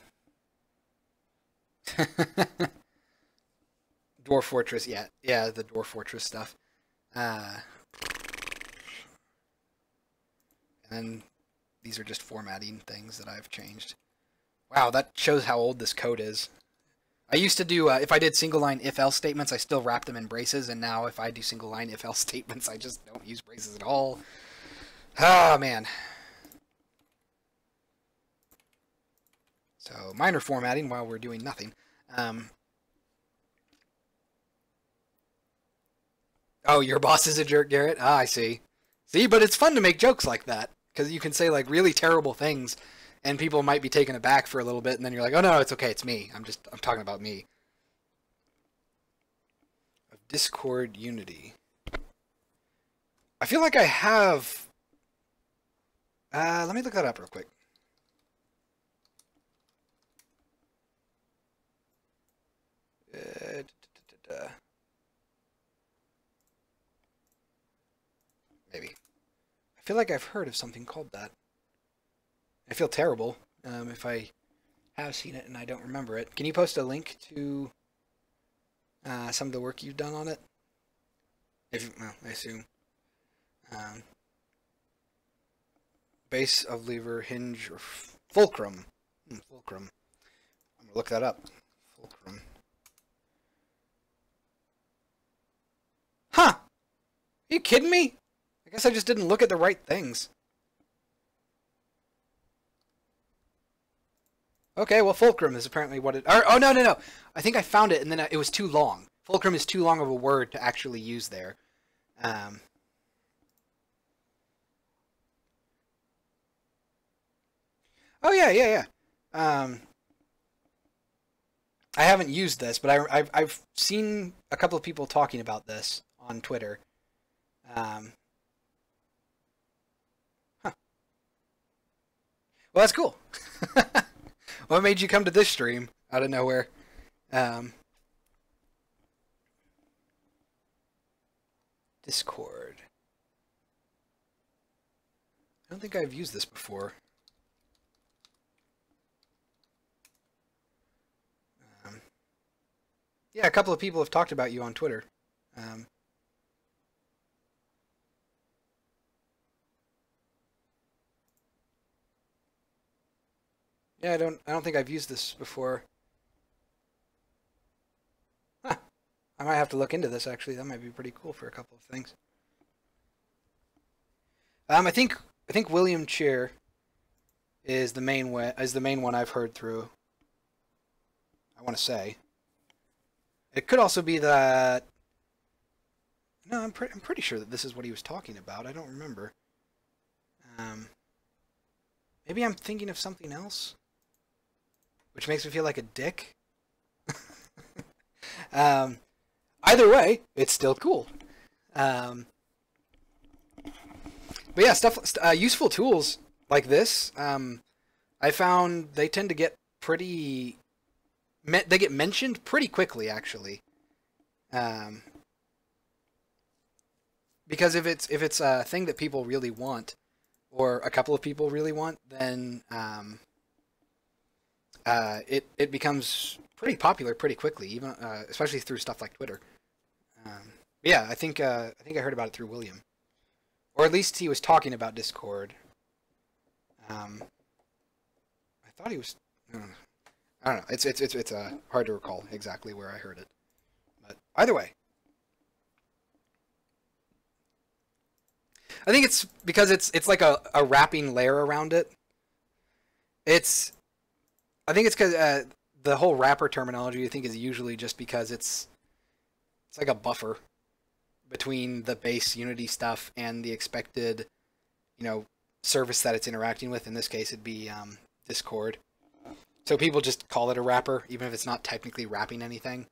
[SPEAKER 1] Dwarf Fortress. Yeah, yeah, the Dwarf Fortress stuff. Uh, and then these are just formatting things that I've changed. Wow, that shows how old this code is. I used to do, if I did single line if-else statements, I still wrap them in braces, and now if I do single line if-else statements, I just don't use braces at all. Ah, man. So, minor formatting while we're doing nothing. Oh, your boss is a jerk, Garrett? Ah, I see. See, but it's fun to make jokes like that, because you can say, like, really terrible things, and people might be taken aback for a little bit, and then you're like, oh, no, it's okay, it's me. I'm talking about me. Of Discord Unity. I feel like I have... let me look that up real quick. Maybe. I feel like I've heard of something called that. I feel terrible if I have seen it and I don't remember it. Can you post a link to some of the work you've done on it? Well, I assume. Base of lever, hinge, or fulcrum. Fulcrum. I'm going to look that up. Fulcrum. Huh! Are you kidding me? I guess I just didn't look at the right things. Okay, well, fulcrum is apparently what it... oh, no, no, no. I think I found it, and then it was too long. Fulcrum is too long of a word to actually use there. Oh, yeah, yeah, yeah. I haven't used this, but I've seen a couple of people talking about this on Twitter. Huh. Well, that's cool. What made you come to this stream out of nowhere? Discord. I don't think I've used this before. Yeah, a couple of people have talked about you on Twitter. Yeah, I don't think I've used this before. Huh. I might have to look into this actually. That might be pretty cool for a couple of things. I think William Cheer is the main one I've heard through. I want to say. It could also be that. No, I'm pretty sure that this is what he was talking about. I don't remember. Maybe I'm thinking of something else, which makes me feel like a dick. Either way, it's still cool. But yeah, useful tools like this. I found they tend to get pretty. They get mentioned pretty quickly, actually. Because if it's a thing that people really want, or a couple of people really want, then it becomes pretty popular pretty quickly, even especially through stuff like Twitter. Yeah, I think I heard about it through William, or at least he was talking about Discord. I thought he was. I don't know. It's hard to recall exactly where I heard it, but either way, I think it's because it's like a wrapping layer around it. I think it's because the whole wrapper terminology I think is usually just because it's like a buffer between the base Unity stuff and the expected, service that it's interacting with. In this case, it'd be Discord. So people just call it a wrapper, even if it's not technically wrapping anything.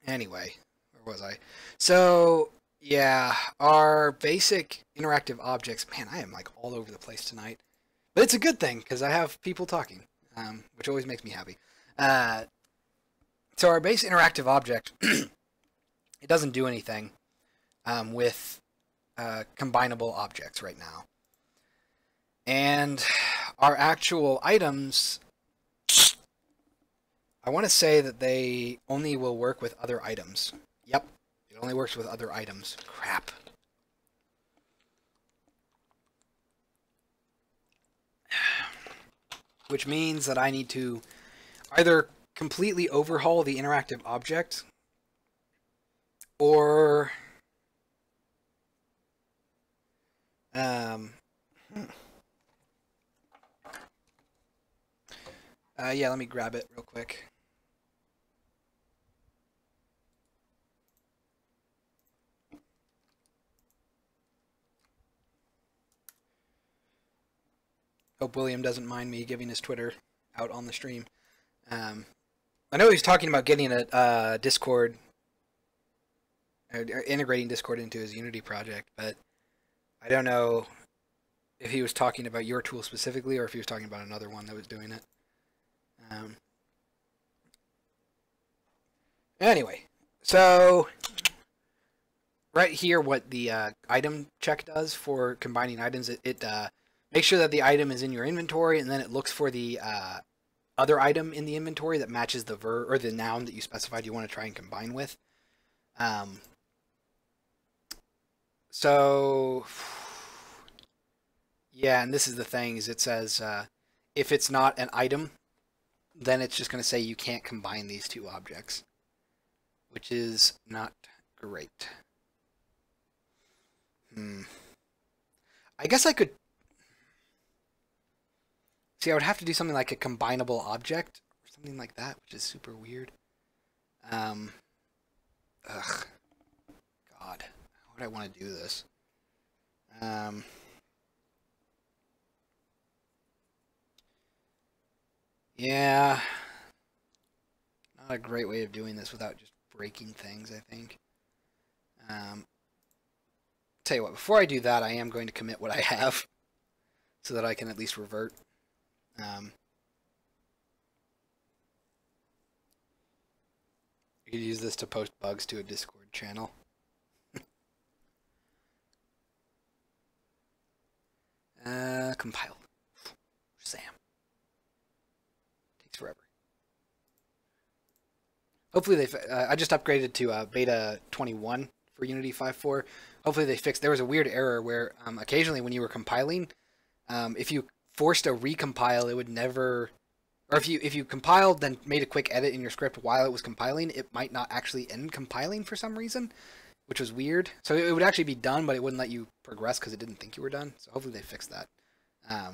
[SPEAKER 1] Anyway, where was I? So, yeah, our basic interactive objects. Man, I am like all over the place tonight. But it's a good thing, because I have people talking, which always makes me happy. So our base interactive object, it doesn't do anything with combinable objects right now. And our actual items, I want to say that they only will work with other items. Yep, it only works with other items. Crap. Which means that I need to either completely overhaul the interactive object or yeah, let me grab it real quick. Hope William doesn't mind me giving his Twitter out on the stream. I know he's talking about getting a Discord, or integrating Discord into his Unity project, but I don't know if he was talking about your tool specifically or if he was talking about another one that was doing it. Anyway, so right here, what the item check does for combining items, it makes sure that the item is in your inventory, and then it looks for the other item in the inventory that matches the verb or the noun that you specified you want to try and combine with. So yeah, and this is the thing, is it says if it's not an item, then it's just going to say you can't combine these two objects, which is not great. I guess I could see, I would have to do something like a combinable object or something like that, which is super weird. Ugh. God. How would I want to do this? Yeah. Not a great way of doing this without just breaking things, I think. Tell you what, before I do that, I am going to commit what I have so that I can at least revert. You could use this to post bugs to a Discord channel. Compile. Sam. Takes forever. Hopefully I just upgraded to beta 21 for Unity 5.4. Hopefully they fixed. There was a weird error where occasionally when you were compiling, if you forced a recompile, it would never, or if you compiled then made a quick edit in your script while it was compiling, it might not actually end compiling for some reason, which was weird. So it would actually be done, but it wouldn't let you progress because it didn't think you were done. So hopefully they fixed that. I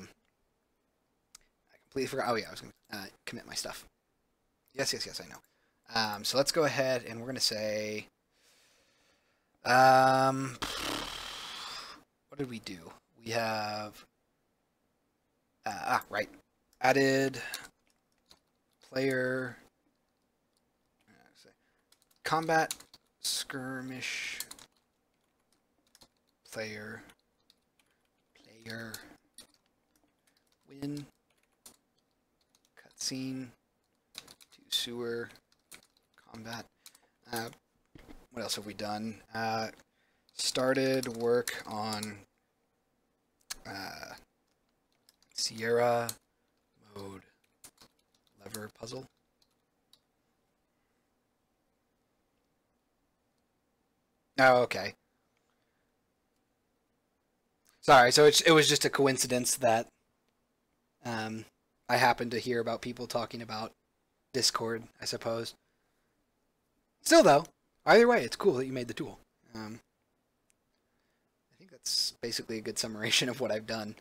[SPEAKER 1] completely forgot. Oh yeah, I was going to commit my stuff. Yes, I know. So let's go ahead and we're going to say, what did we do? We have, right, added player, combat skirmish player win cutscene to sewer combat. What else have we done? Started work on Sierra mode lever puzzle. Oh, okay. Sorry, so it was just a coincidence that I happened to hear about people talking about Discord, I suppose. Still, though, either way, it's cool that you made the tool. I think that's basically a good summation of what I've done.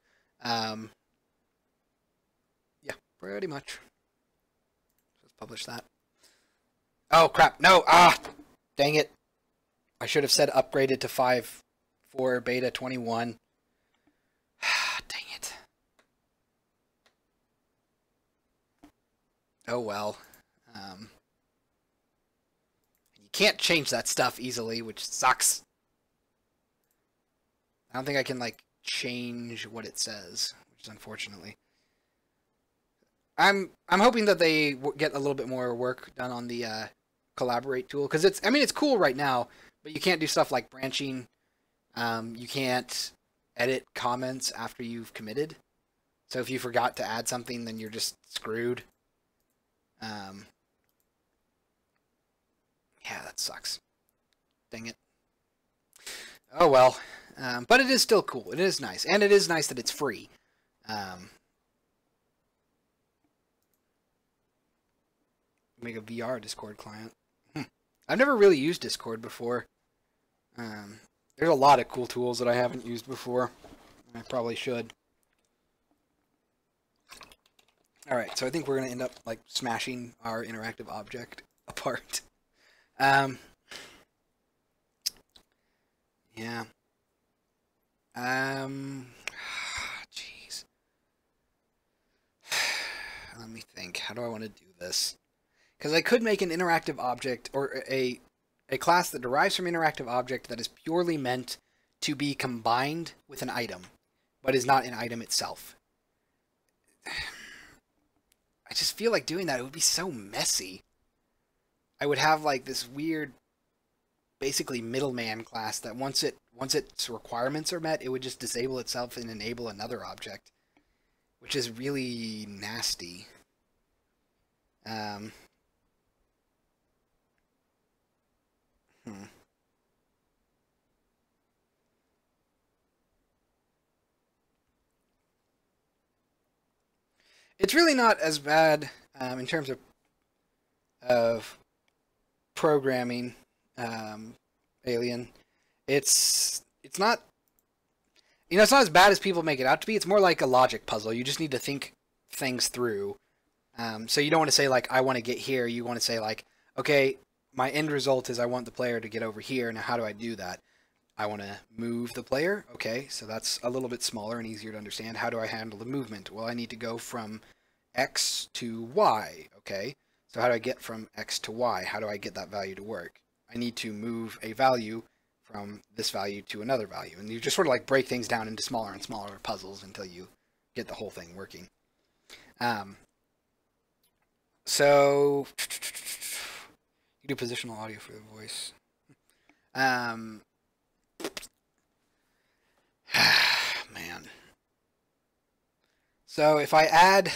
[SPEAKER 1] Yeah, pretty much. Let's publish that. Oh, crap. No! Dang it. I should have said upgraded to 5.4 beta 21. Dang it. Oh well. Um, you can't change that stuff easily, which sucks. I don't think I can like change what it says, which is unfortunately. I'm hoping that they get a little bit more work done on the collaborate tool because it's I mean it's cool right now, but you can't do stuff like branching. You can't edit comments after you've committed. So if you forgot to add something, then you're just screwed. Um, yeah, that sucks. Dang it. Oh well. But it is still cool. It is nice, and it is nice that it's free. Um, make a VR Discord client. I've never really used Discord before. There's a lot of cool tools that I haven't used before. I probably should. Alright, so I think we're going to end up like smashing our interactive object apart. Yeah. Jeez. Let me think. How do I want to do this? Because I could make an interactive object or a class that derives from interactive object that is purely meant to be combined with an item, but is not an item itself. I just feel like doing that, it would be so messy. I would have like this weird, basically middleman class that once its requirements are met, it would just disable itself and enable another object, which is really nasty. It's really not as bad in terms of programming. Alien, it's not it's not as bad as people make it out to be. It's more like a logic puzzle. You just need to think things through. So you don't want to say like I want to get here. You want to say like okay, my end result is I want the player to get over here. Now how do I do that? I want to move the player. Okay, so that's a little bit smaller and easier to understand. How do I handle the movement? Well, I need to go from X to Y. Okay, so how do I get from X to Y? How do I get that value to work? I need to move a value from this value to another value. And you just sort of like break things down into smaller and smaller puzzles until you get the whole thing working. So you do positional audio for the voice. Man. So if I add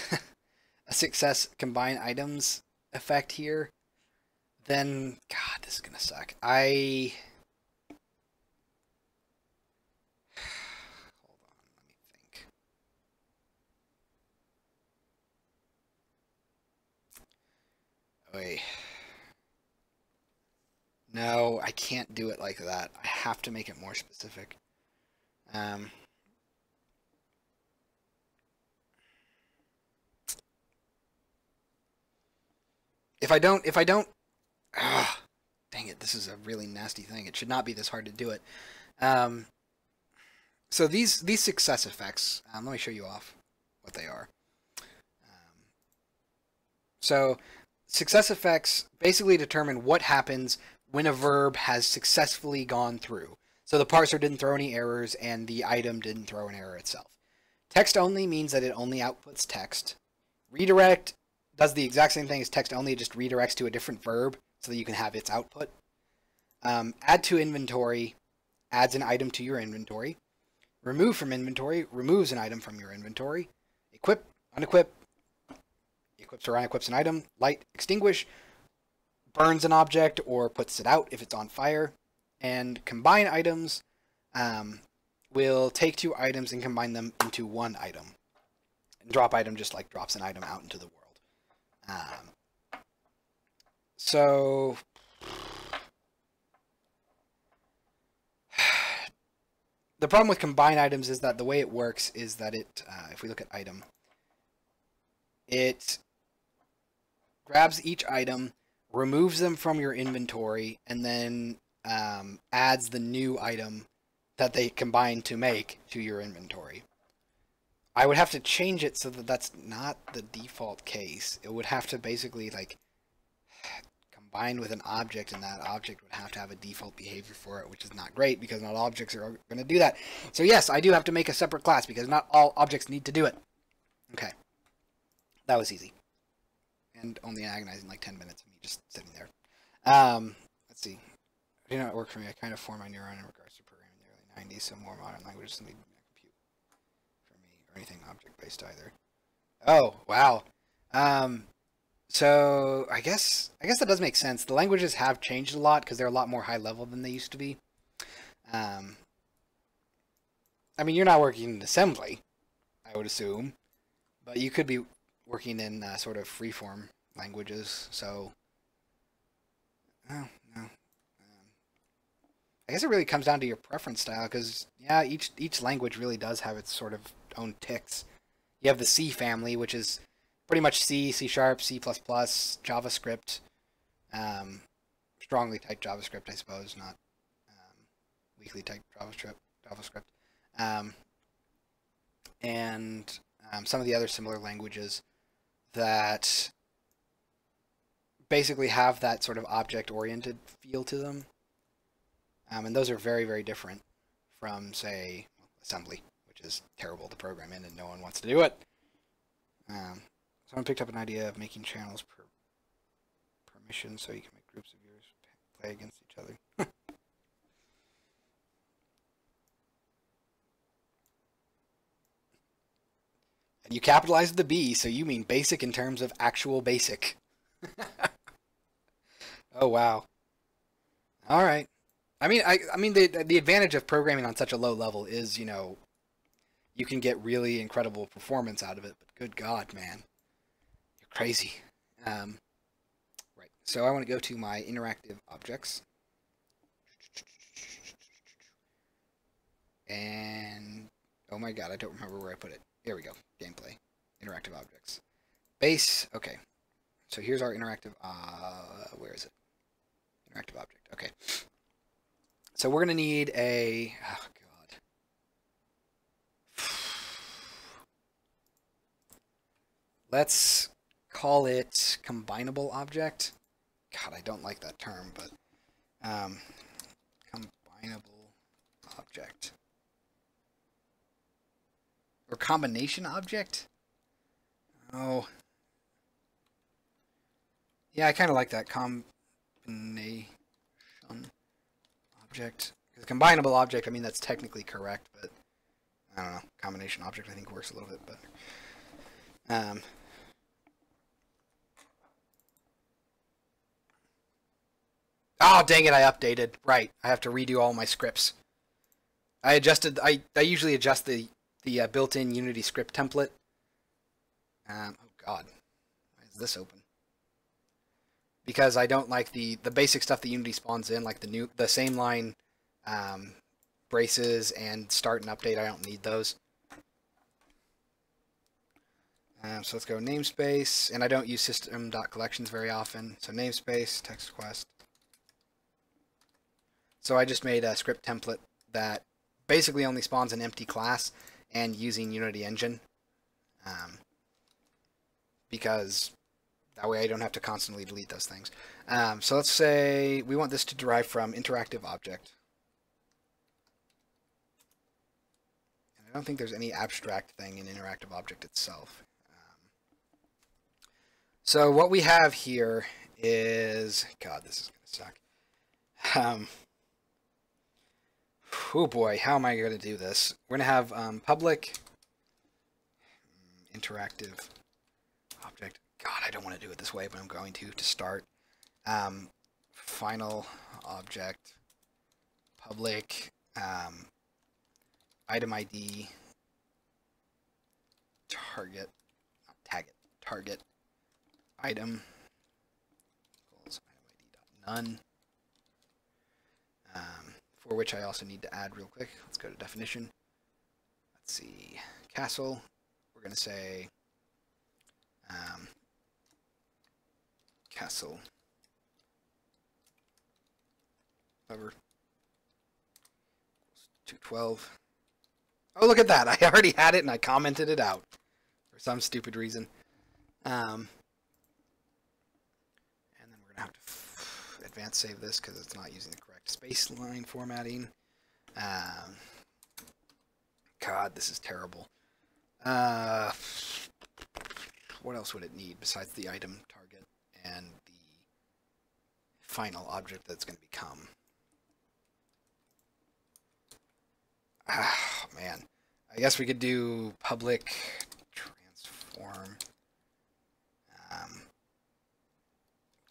[SPEAKER 1] a success combine items effect here, then God, this is gonna suck. Hold on, let me think. Wait. No, I can't do it like that. I have to make it more specific. If I don't, dang it, this is a really nasty thing. It should not be this hard to do it. So these success effects, let me show you off what they are. So success effects basically determine what happens when a verb has successfully gone through. So the parser didn't throw any errors and the item didn't throw an error itself. Text only means that it only outputs text. Redirect does the exact same thing as text only, it just redirects to a different verb so that you can have its output. Add to inventory adds an item to your inventory. Remove from inventory removes an item from your inventory. Equip, unequip, equips or unequips an item. Light, extinguish, burns an object or puts it out if it's on fire. And combine items will take two items and combine them into one item. And drop item just like drops an item out into the world. So the problem with combine items is that the way it works is that it, if we look at item, it grabs each item, removes them from your inventory, and then adds the new item that they combine to make to your inventory. I would have to change it so that that's not the default case. It would have to basically like combine with an object, and that object would have to have a default behavior for it, which is not great because not all objects are going to do that. So yes, I do have to make a separate class because not all objects need to do it. Okay. That was easy. And only agonizing like 10 minutes of me just sitting there. Let's see. It did not work for me. I kind of formed my neuron in regards to programming in the early 90s, so more modern languages simply do not compute for me, or anything object-based either. Oh, wow. So I guess that does make sense. The languages have changed a lot because they're a lot more high level than they used to be. I mean, you're not working in assembly, I would assume, but you could be working in sort of freeform languages. So, oh, no. I guess it really comes down to your preference style, because yeah, each language really does have its sort of own ticks. You have the C family, which is pretty much C, C Sharp, C++, JavaScript, strongly typed JavaScript, I suppose, not weakly typed JavaScript, and some of the other similar languages that basically have that sort of object-oriented feel to them. And those are very, very different from, say, assembly, which is terrible to program in and no one wants to do it. Someone picked up an idea of making channels per permission so you can make groups of viewers play against each other. And you capitalized the B, so you mean basic in terms of actual basic. Oh, wow. All right. I mean, the advantage of programming on such a low level is, you know, you can get really incredible performance out of it. But good God, man, you're crazy. Right. So I want to go to my interactive objects, and oh my God, I don't remember where I put it. Here we go. Gameplay, interactive objects, base. Okay. So here's our interactive. Where is it? Interactive object. Okay. So we're going to need a, oh God. Let's call it combinable object. God, I don't like that term, but combinable object. Or combination object? Oh. Yeah, I kind of like that combination object. Because combinable object, I mean, that's technically correct, but I don't know. Combination object, I think, works a little bit better. Oh, dang it, I updated. Right, I have to redo all my scripts. I usually adjust the built-in Unity script template. Oh, God. Why is this open? Because I don't like the basic stuff that Unity spawns in, like the same line braces and start and update. I don't need those. So let's go namespace, and I don't use system.collections very often. So namespace, text request. So I just made a script template that basically only spawns an empty class and using Unity Engine. Because that way I don't have to constantly delete those things. So let's say we want this to derive from interactive object. And I don't think there's any abstract thing in interactive object itself. So what we have here is, God, this is going to suck. Oh boy, how am I going to do this? We're going to have public interactive object. God, I don't want to do it this way, but I'm going to start. Final object, public, item ID, target, not tag it, target, item, equals item ID.none, for which I also need to add real quick. Let's go to definition. Let's see, castle, we're going to say castle cover equals 212. Oh, look at that. I already had it and I commented it out for some stupid reason. And then we're going to have to advance save this because it's not using the correct space line formatting. God, this is terrible. What else would it need besides the item target and the final object that's going to become? Ah, man. I guess we could do public transform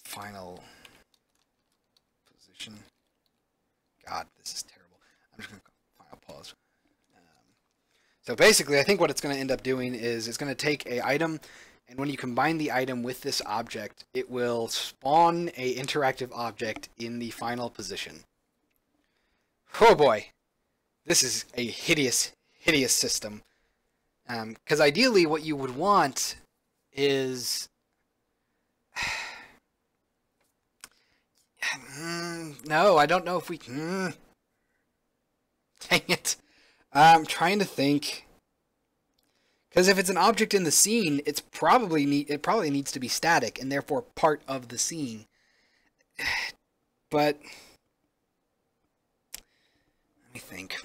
[SPEAKER 1] final position. God, this is terrible. I'm just going to final pause. So basically, I think what it's going to end up doing is it's going to take a item, and when you combine the item with this object, it will spawn a interactive object in the final position. Oh boy. This is a hideous, hideous system. Because ideally what you would want is... no, I don't know if we... Dang it. I'm trying to think. Because if it's an object in the scene, it probably needs to be static and therefore part of the scene. But... let me think.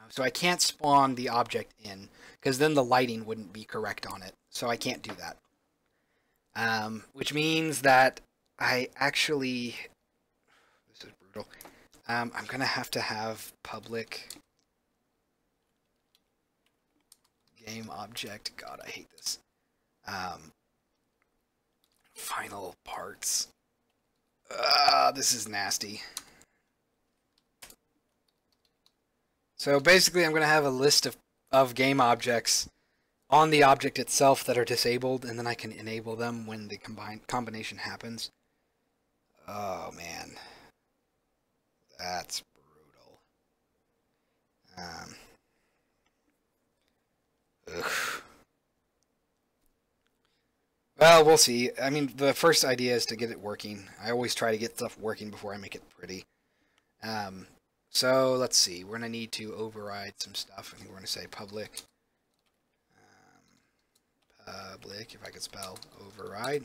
[SPEAKER 1] So I can't spawn the object in, because then the lighting wouldn't be correct on it. So I can't do that. Which means that I actually... this is brutal. I'm going to have public game object. God, I hate this. Final parts. This is nasty. So basically I'm going to have a list of game objects on the object itself that are disabled, and then I can enable them when the combination happens. Oh man. That's brutal. Ugh. Well, we'll see. I mean, the first idea is to get it working. I always try to get stuff working before I make it pretty. So let's see. We're going to need to override some stuff. I think we're going to say public. Public, if I could spell override.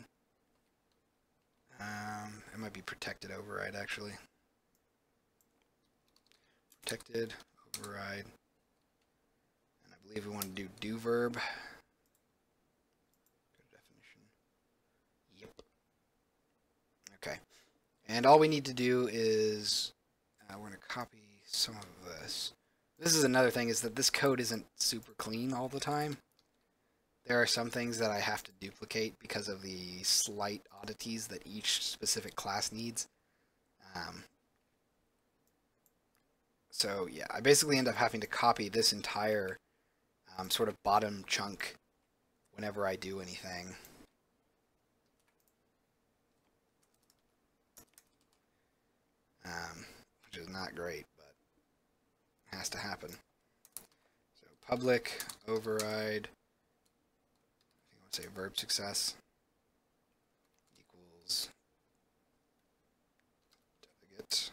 [SPEAKER 1] It might be protected override, actually. Protected override. And I believe we want to do verb. Good definition. Yep. Okay. And all we need to do is we're going to copy some of this. This is another thing, is that this code isn't super clean all the time. There are some things that I have to duplicate because of the slight oddities that each specific class needs. So yeah, I basically end up having to copy this entire sort of bottom chunk whenever I do anything. Which is not great, but it has to happen. So public override, I want to say verb success equals delegate.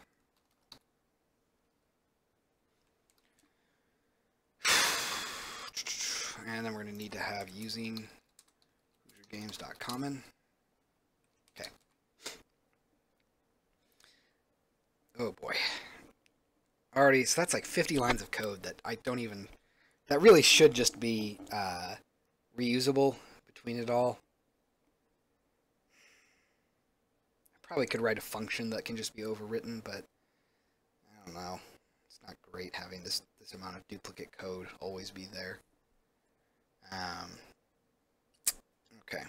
[SPEAKER 1] And then we're going to need to have using HoosierGames.common. Okay. Oh boy. Already, so that's like 50 lines of code that I don't even, that really should just be reusable between it all. I probably could write a function that can just be overwritten, but I don't know. It's not great having this amount of duplicate code always be there. Okay.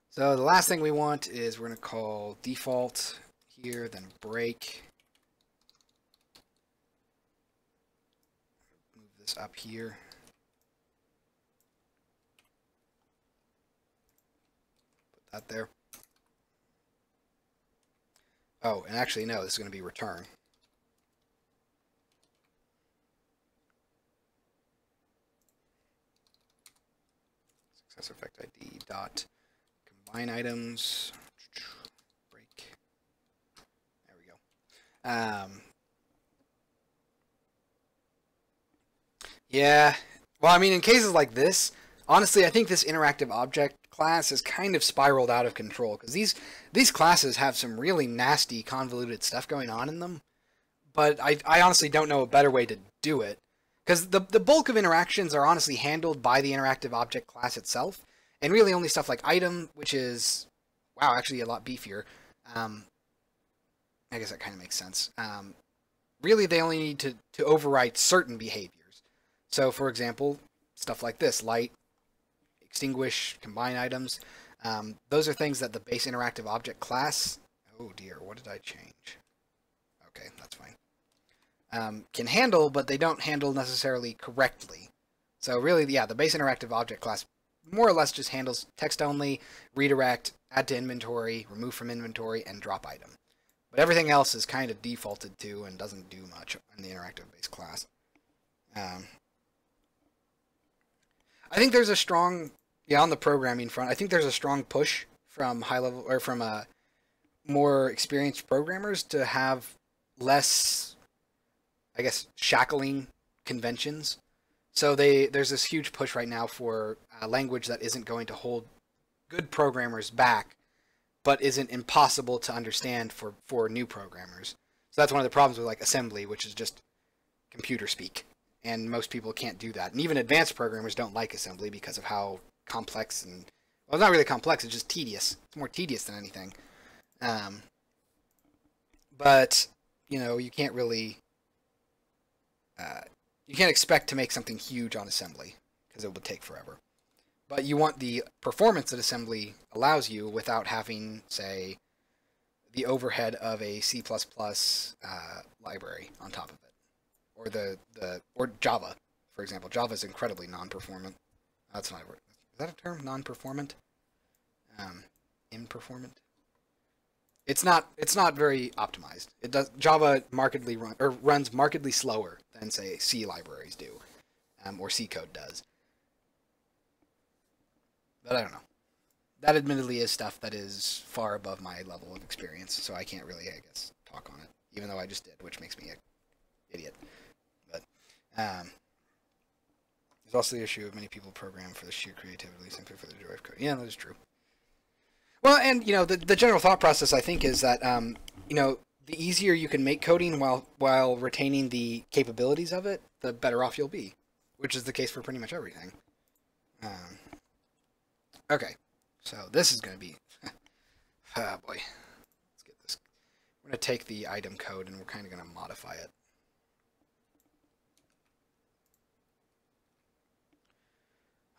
[SPEAKER 1] So the last thing we want is we're going to call default here, then break. Move this up here. Put that there. Oh, and actually, no, this is going to be return. Success effect ID dot combine items break. There we go. Yeah. Well, I mean, in cases like this, honestly, I think this interactive object class has kind of spiraled out of control because these classes have some really nasty, convoluted stuff going on in them. But I honestly don't know a better way to do it because the bulk of interactions are honestly handled by the interactive object class itself, and really only stuff like item, which is wow, actually a lot beefier. Um, I guess that kind of makes sense. Really, they only need to override certain behaviors. So, for example, stuff like this, light, extinguish, combine items. Those are things that the base interactive object class. Oh dear, what did I change? Okay, that's fine. Can handle, but they don't handle necessarily correctly. So really, yeah, the base interactive object class more or less just handles text only, redirect, add to inventory, remove from inventory, and drop item. But everything else is kind of defaulted to and doesn't do much in the interactive base class. I think there's a strong, yeah, on the programming front, I think there's a strong push from high level or from more experienced programmers to have less, I guess, shackling conventions. So there's this huge push right now for a language that isn't going to hold good programmers back, but isn't impossible to understand for new programmers. So that's one of the problems with like assembly, which is just computer speak. And most people can't do that. And even advanced programmers don't like assembly because of how complex and, well, it's not really complex, it's just tedious. It's more tedious than anything. But, you know, you can't really, you can't expect to make something huge on assembly because it would take forever. But you want the performance that assembly allows you without having, say, the overhead of a C++ library on top of it, or or Java, for example. Java is incredibly non-performant. That's not a word. Is that a term? Non-performant? Imperformant? It's not very optimized. It does Java runs markedly slower than say C libraries do, or C code does. But I don't know. That admittedly is stuff that is far above my level of experience, so I can't really, I guess, talk on it, even though I just did, which makes me an idiot. But there's also the issue of many people program for the sheer creativity simply for the joy of code. Yeah, that is true. Well, and you know, the general thought process I think is that you know, the easier you can make coding while retaining the capabilities of it, the better off you'll be, which is the case for pretty much everything. Okay, so this is going to be, oh boy, let's get this. We're going to take the item code and we're kind of going to modify it.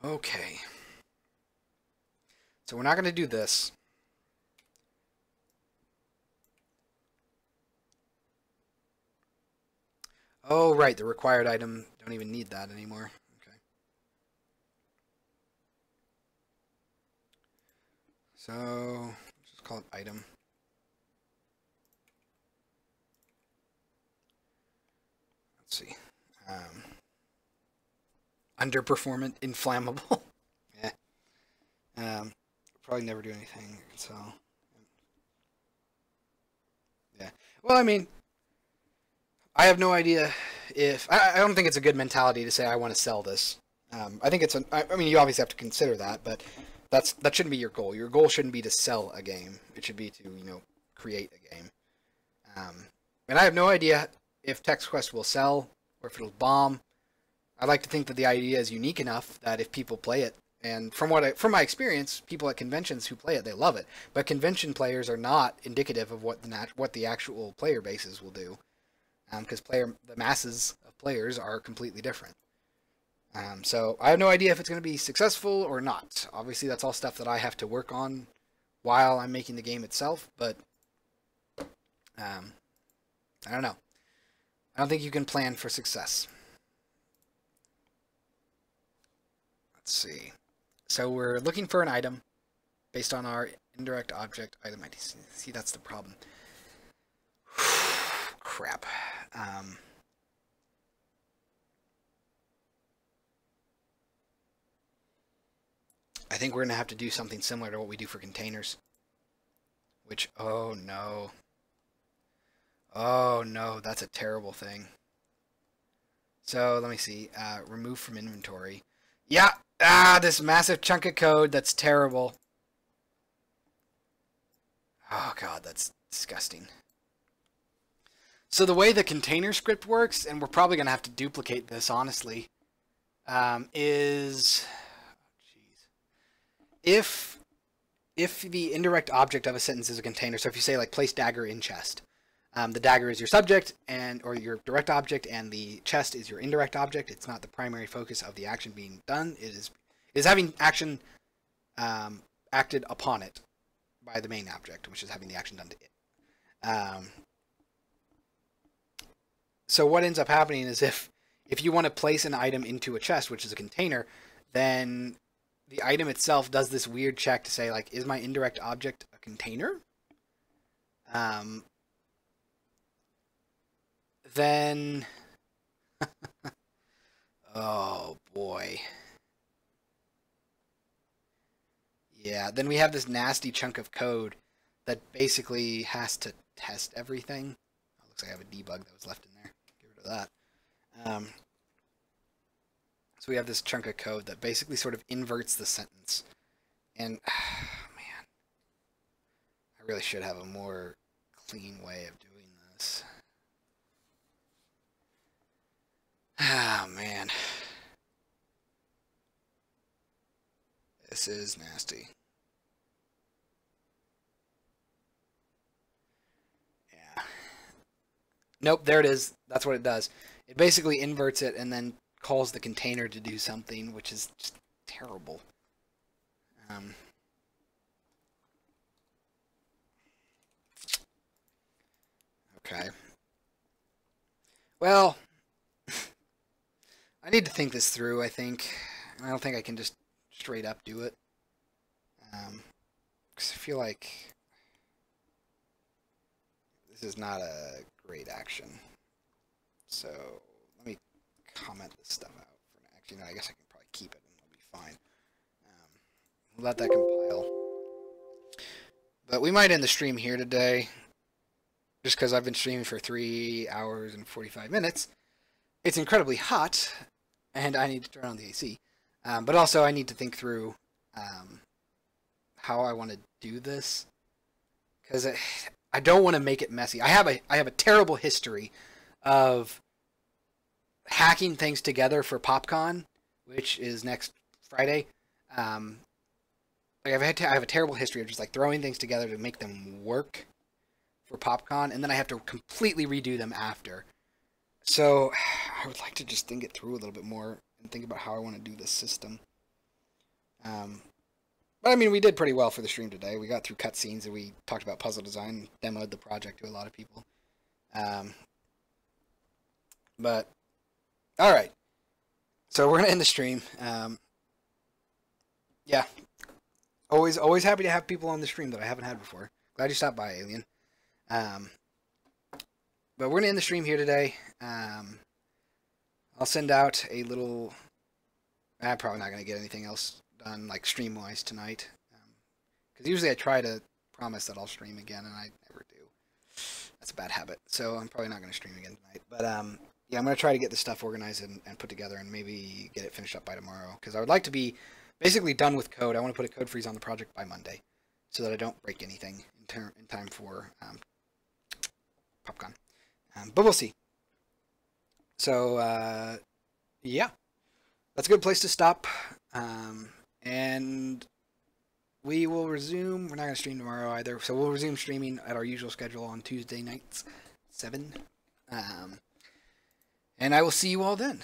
[SPEAKER 1] Okay, so we're not going to do this. Oh, right, the required item, don't even need that anymore. Okay. So, let's just call it item. Let's see. Underperformant, inflammable. Yeah. Probably never do anything, so. Yeah. Well, I mean, I have no idea if I don't think it's a good mentality to say I want to sell this. I think I mean, you obviously have to consider that, but that shouldn't be your goal. Your goal shouldn't be to sell a game. It should be to, you know, create a game. And I have no idea if Text Quest will sell or if it'll bomb. I like to think that the idea is unique enough that if people play it, and from my experience, people at conventions who play it, they love it. But convention players are not indicative of what the actual player bases will do. Because the masses of players are completely different. So I have no idea if it's going to be successful or not. Obviously, that's all stuff that I have to work on while I'm making the game itself, but I don't know. I don't think you can plan for success. Let's see. So we're looking for an item based on our indirect object item ID. See, that's the problem. Crap. I think we're going to have to do something similar to what we do for containers. Which, oh no. Oh no, that's a terrible thing. So let me see. Remove from inventory. Yeah. This massive chunk of code. That's terrible. Oh god, that's disgusting. So the way the container script works, and we're probably going to have to duplicate this, honestly, is... If the indirect object of a sentence is a container, so if you say, like, place dagger in chest, the dagger is your subject, or your direct object, and the chest is your indirect object. It's not the primary focus of the action being done. It is having action acted upon it by the main object, which is having the action done to it. So what ends up happening is if you want to place an item into a chest, which is a container, then the item itself does this weird check to say, like, is my indirect object a container? Then, oh boy. Yeah, then we have this nasty chunk of code that basically has to test everything. Oh, looks like I have a debug that was left in there. Get rid of that. So we have this chunk of code that basically sort of inverts the sentence. And, man, I really should have a more clean way of doing this. Oh, man. This is nasty. Yeah. Nope, there it is. That's what it does. It basically inverts it and then calls the container to do something, which is just terrible. Okay. Well, I need to think this through, I think. I don't think I can just straight up do it. Because I feel like this is not a great action. So let me comment this stuff out for now. Actually, no, I guess I can probably keep it and it'll be fine. Let that compile. But we might end the stream here today, just because I've been streaming for 3 hours and 45 minutes. It's incredibly hot, and I need to turn on the AC. But also, I need to think through how I want to do this, because I don't want to make it messy. I have a terrible history of hacking things together for PopCon, which is next Friday. Like I have a terrible history of just like throwing things together to make them work for PopCon, and then I have to completely redo them after. So I would like to just think it through a little bit more and think about how I want to do this system. But I mean, we did pretty well for the stream today. We got through cutscenes and we talked about puzzle design, demoed the project to a lot of people. But all right, so we're gonna end the stream. Yeah, always happy to have people on the stream that I haven't had before. Glad you stopped by, Alien. But we're gonna end the stream here today. I'll send out a little. I'm probably not gonna get anything else done like stream wise tonight, because usually I try to promise that I'll stream again and I never do. That's a bad habit, so I'm probably not gonna stream again tonight. But yeah, I'm gonna try to get this stuff organized and put together and maybe get it finished up by tomorrow, because I would like to be basically done with code. I want to put a code freeze on the project by Monday, so that I don't break anything in time for PopCon. But we'll see. So yeah, that's a good place to stop. And we will resume. We're not going to stream tomorrow either, so we'll resume streaming at our usual schedule on Tuesday nights, 7. And I will see you all then.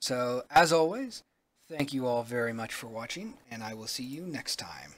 [SPEAKER 1] So, as always, thank you all very much for watching, and I will see you next time.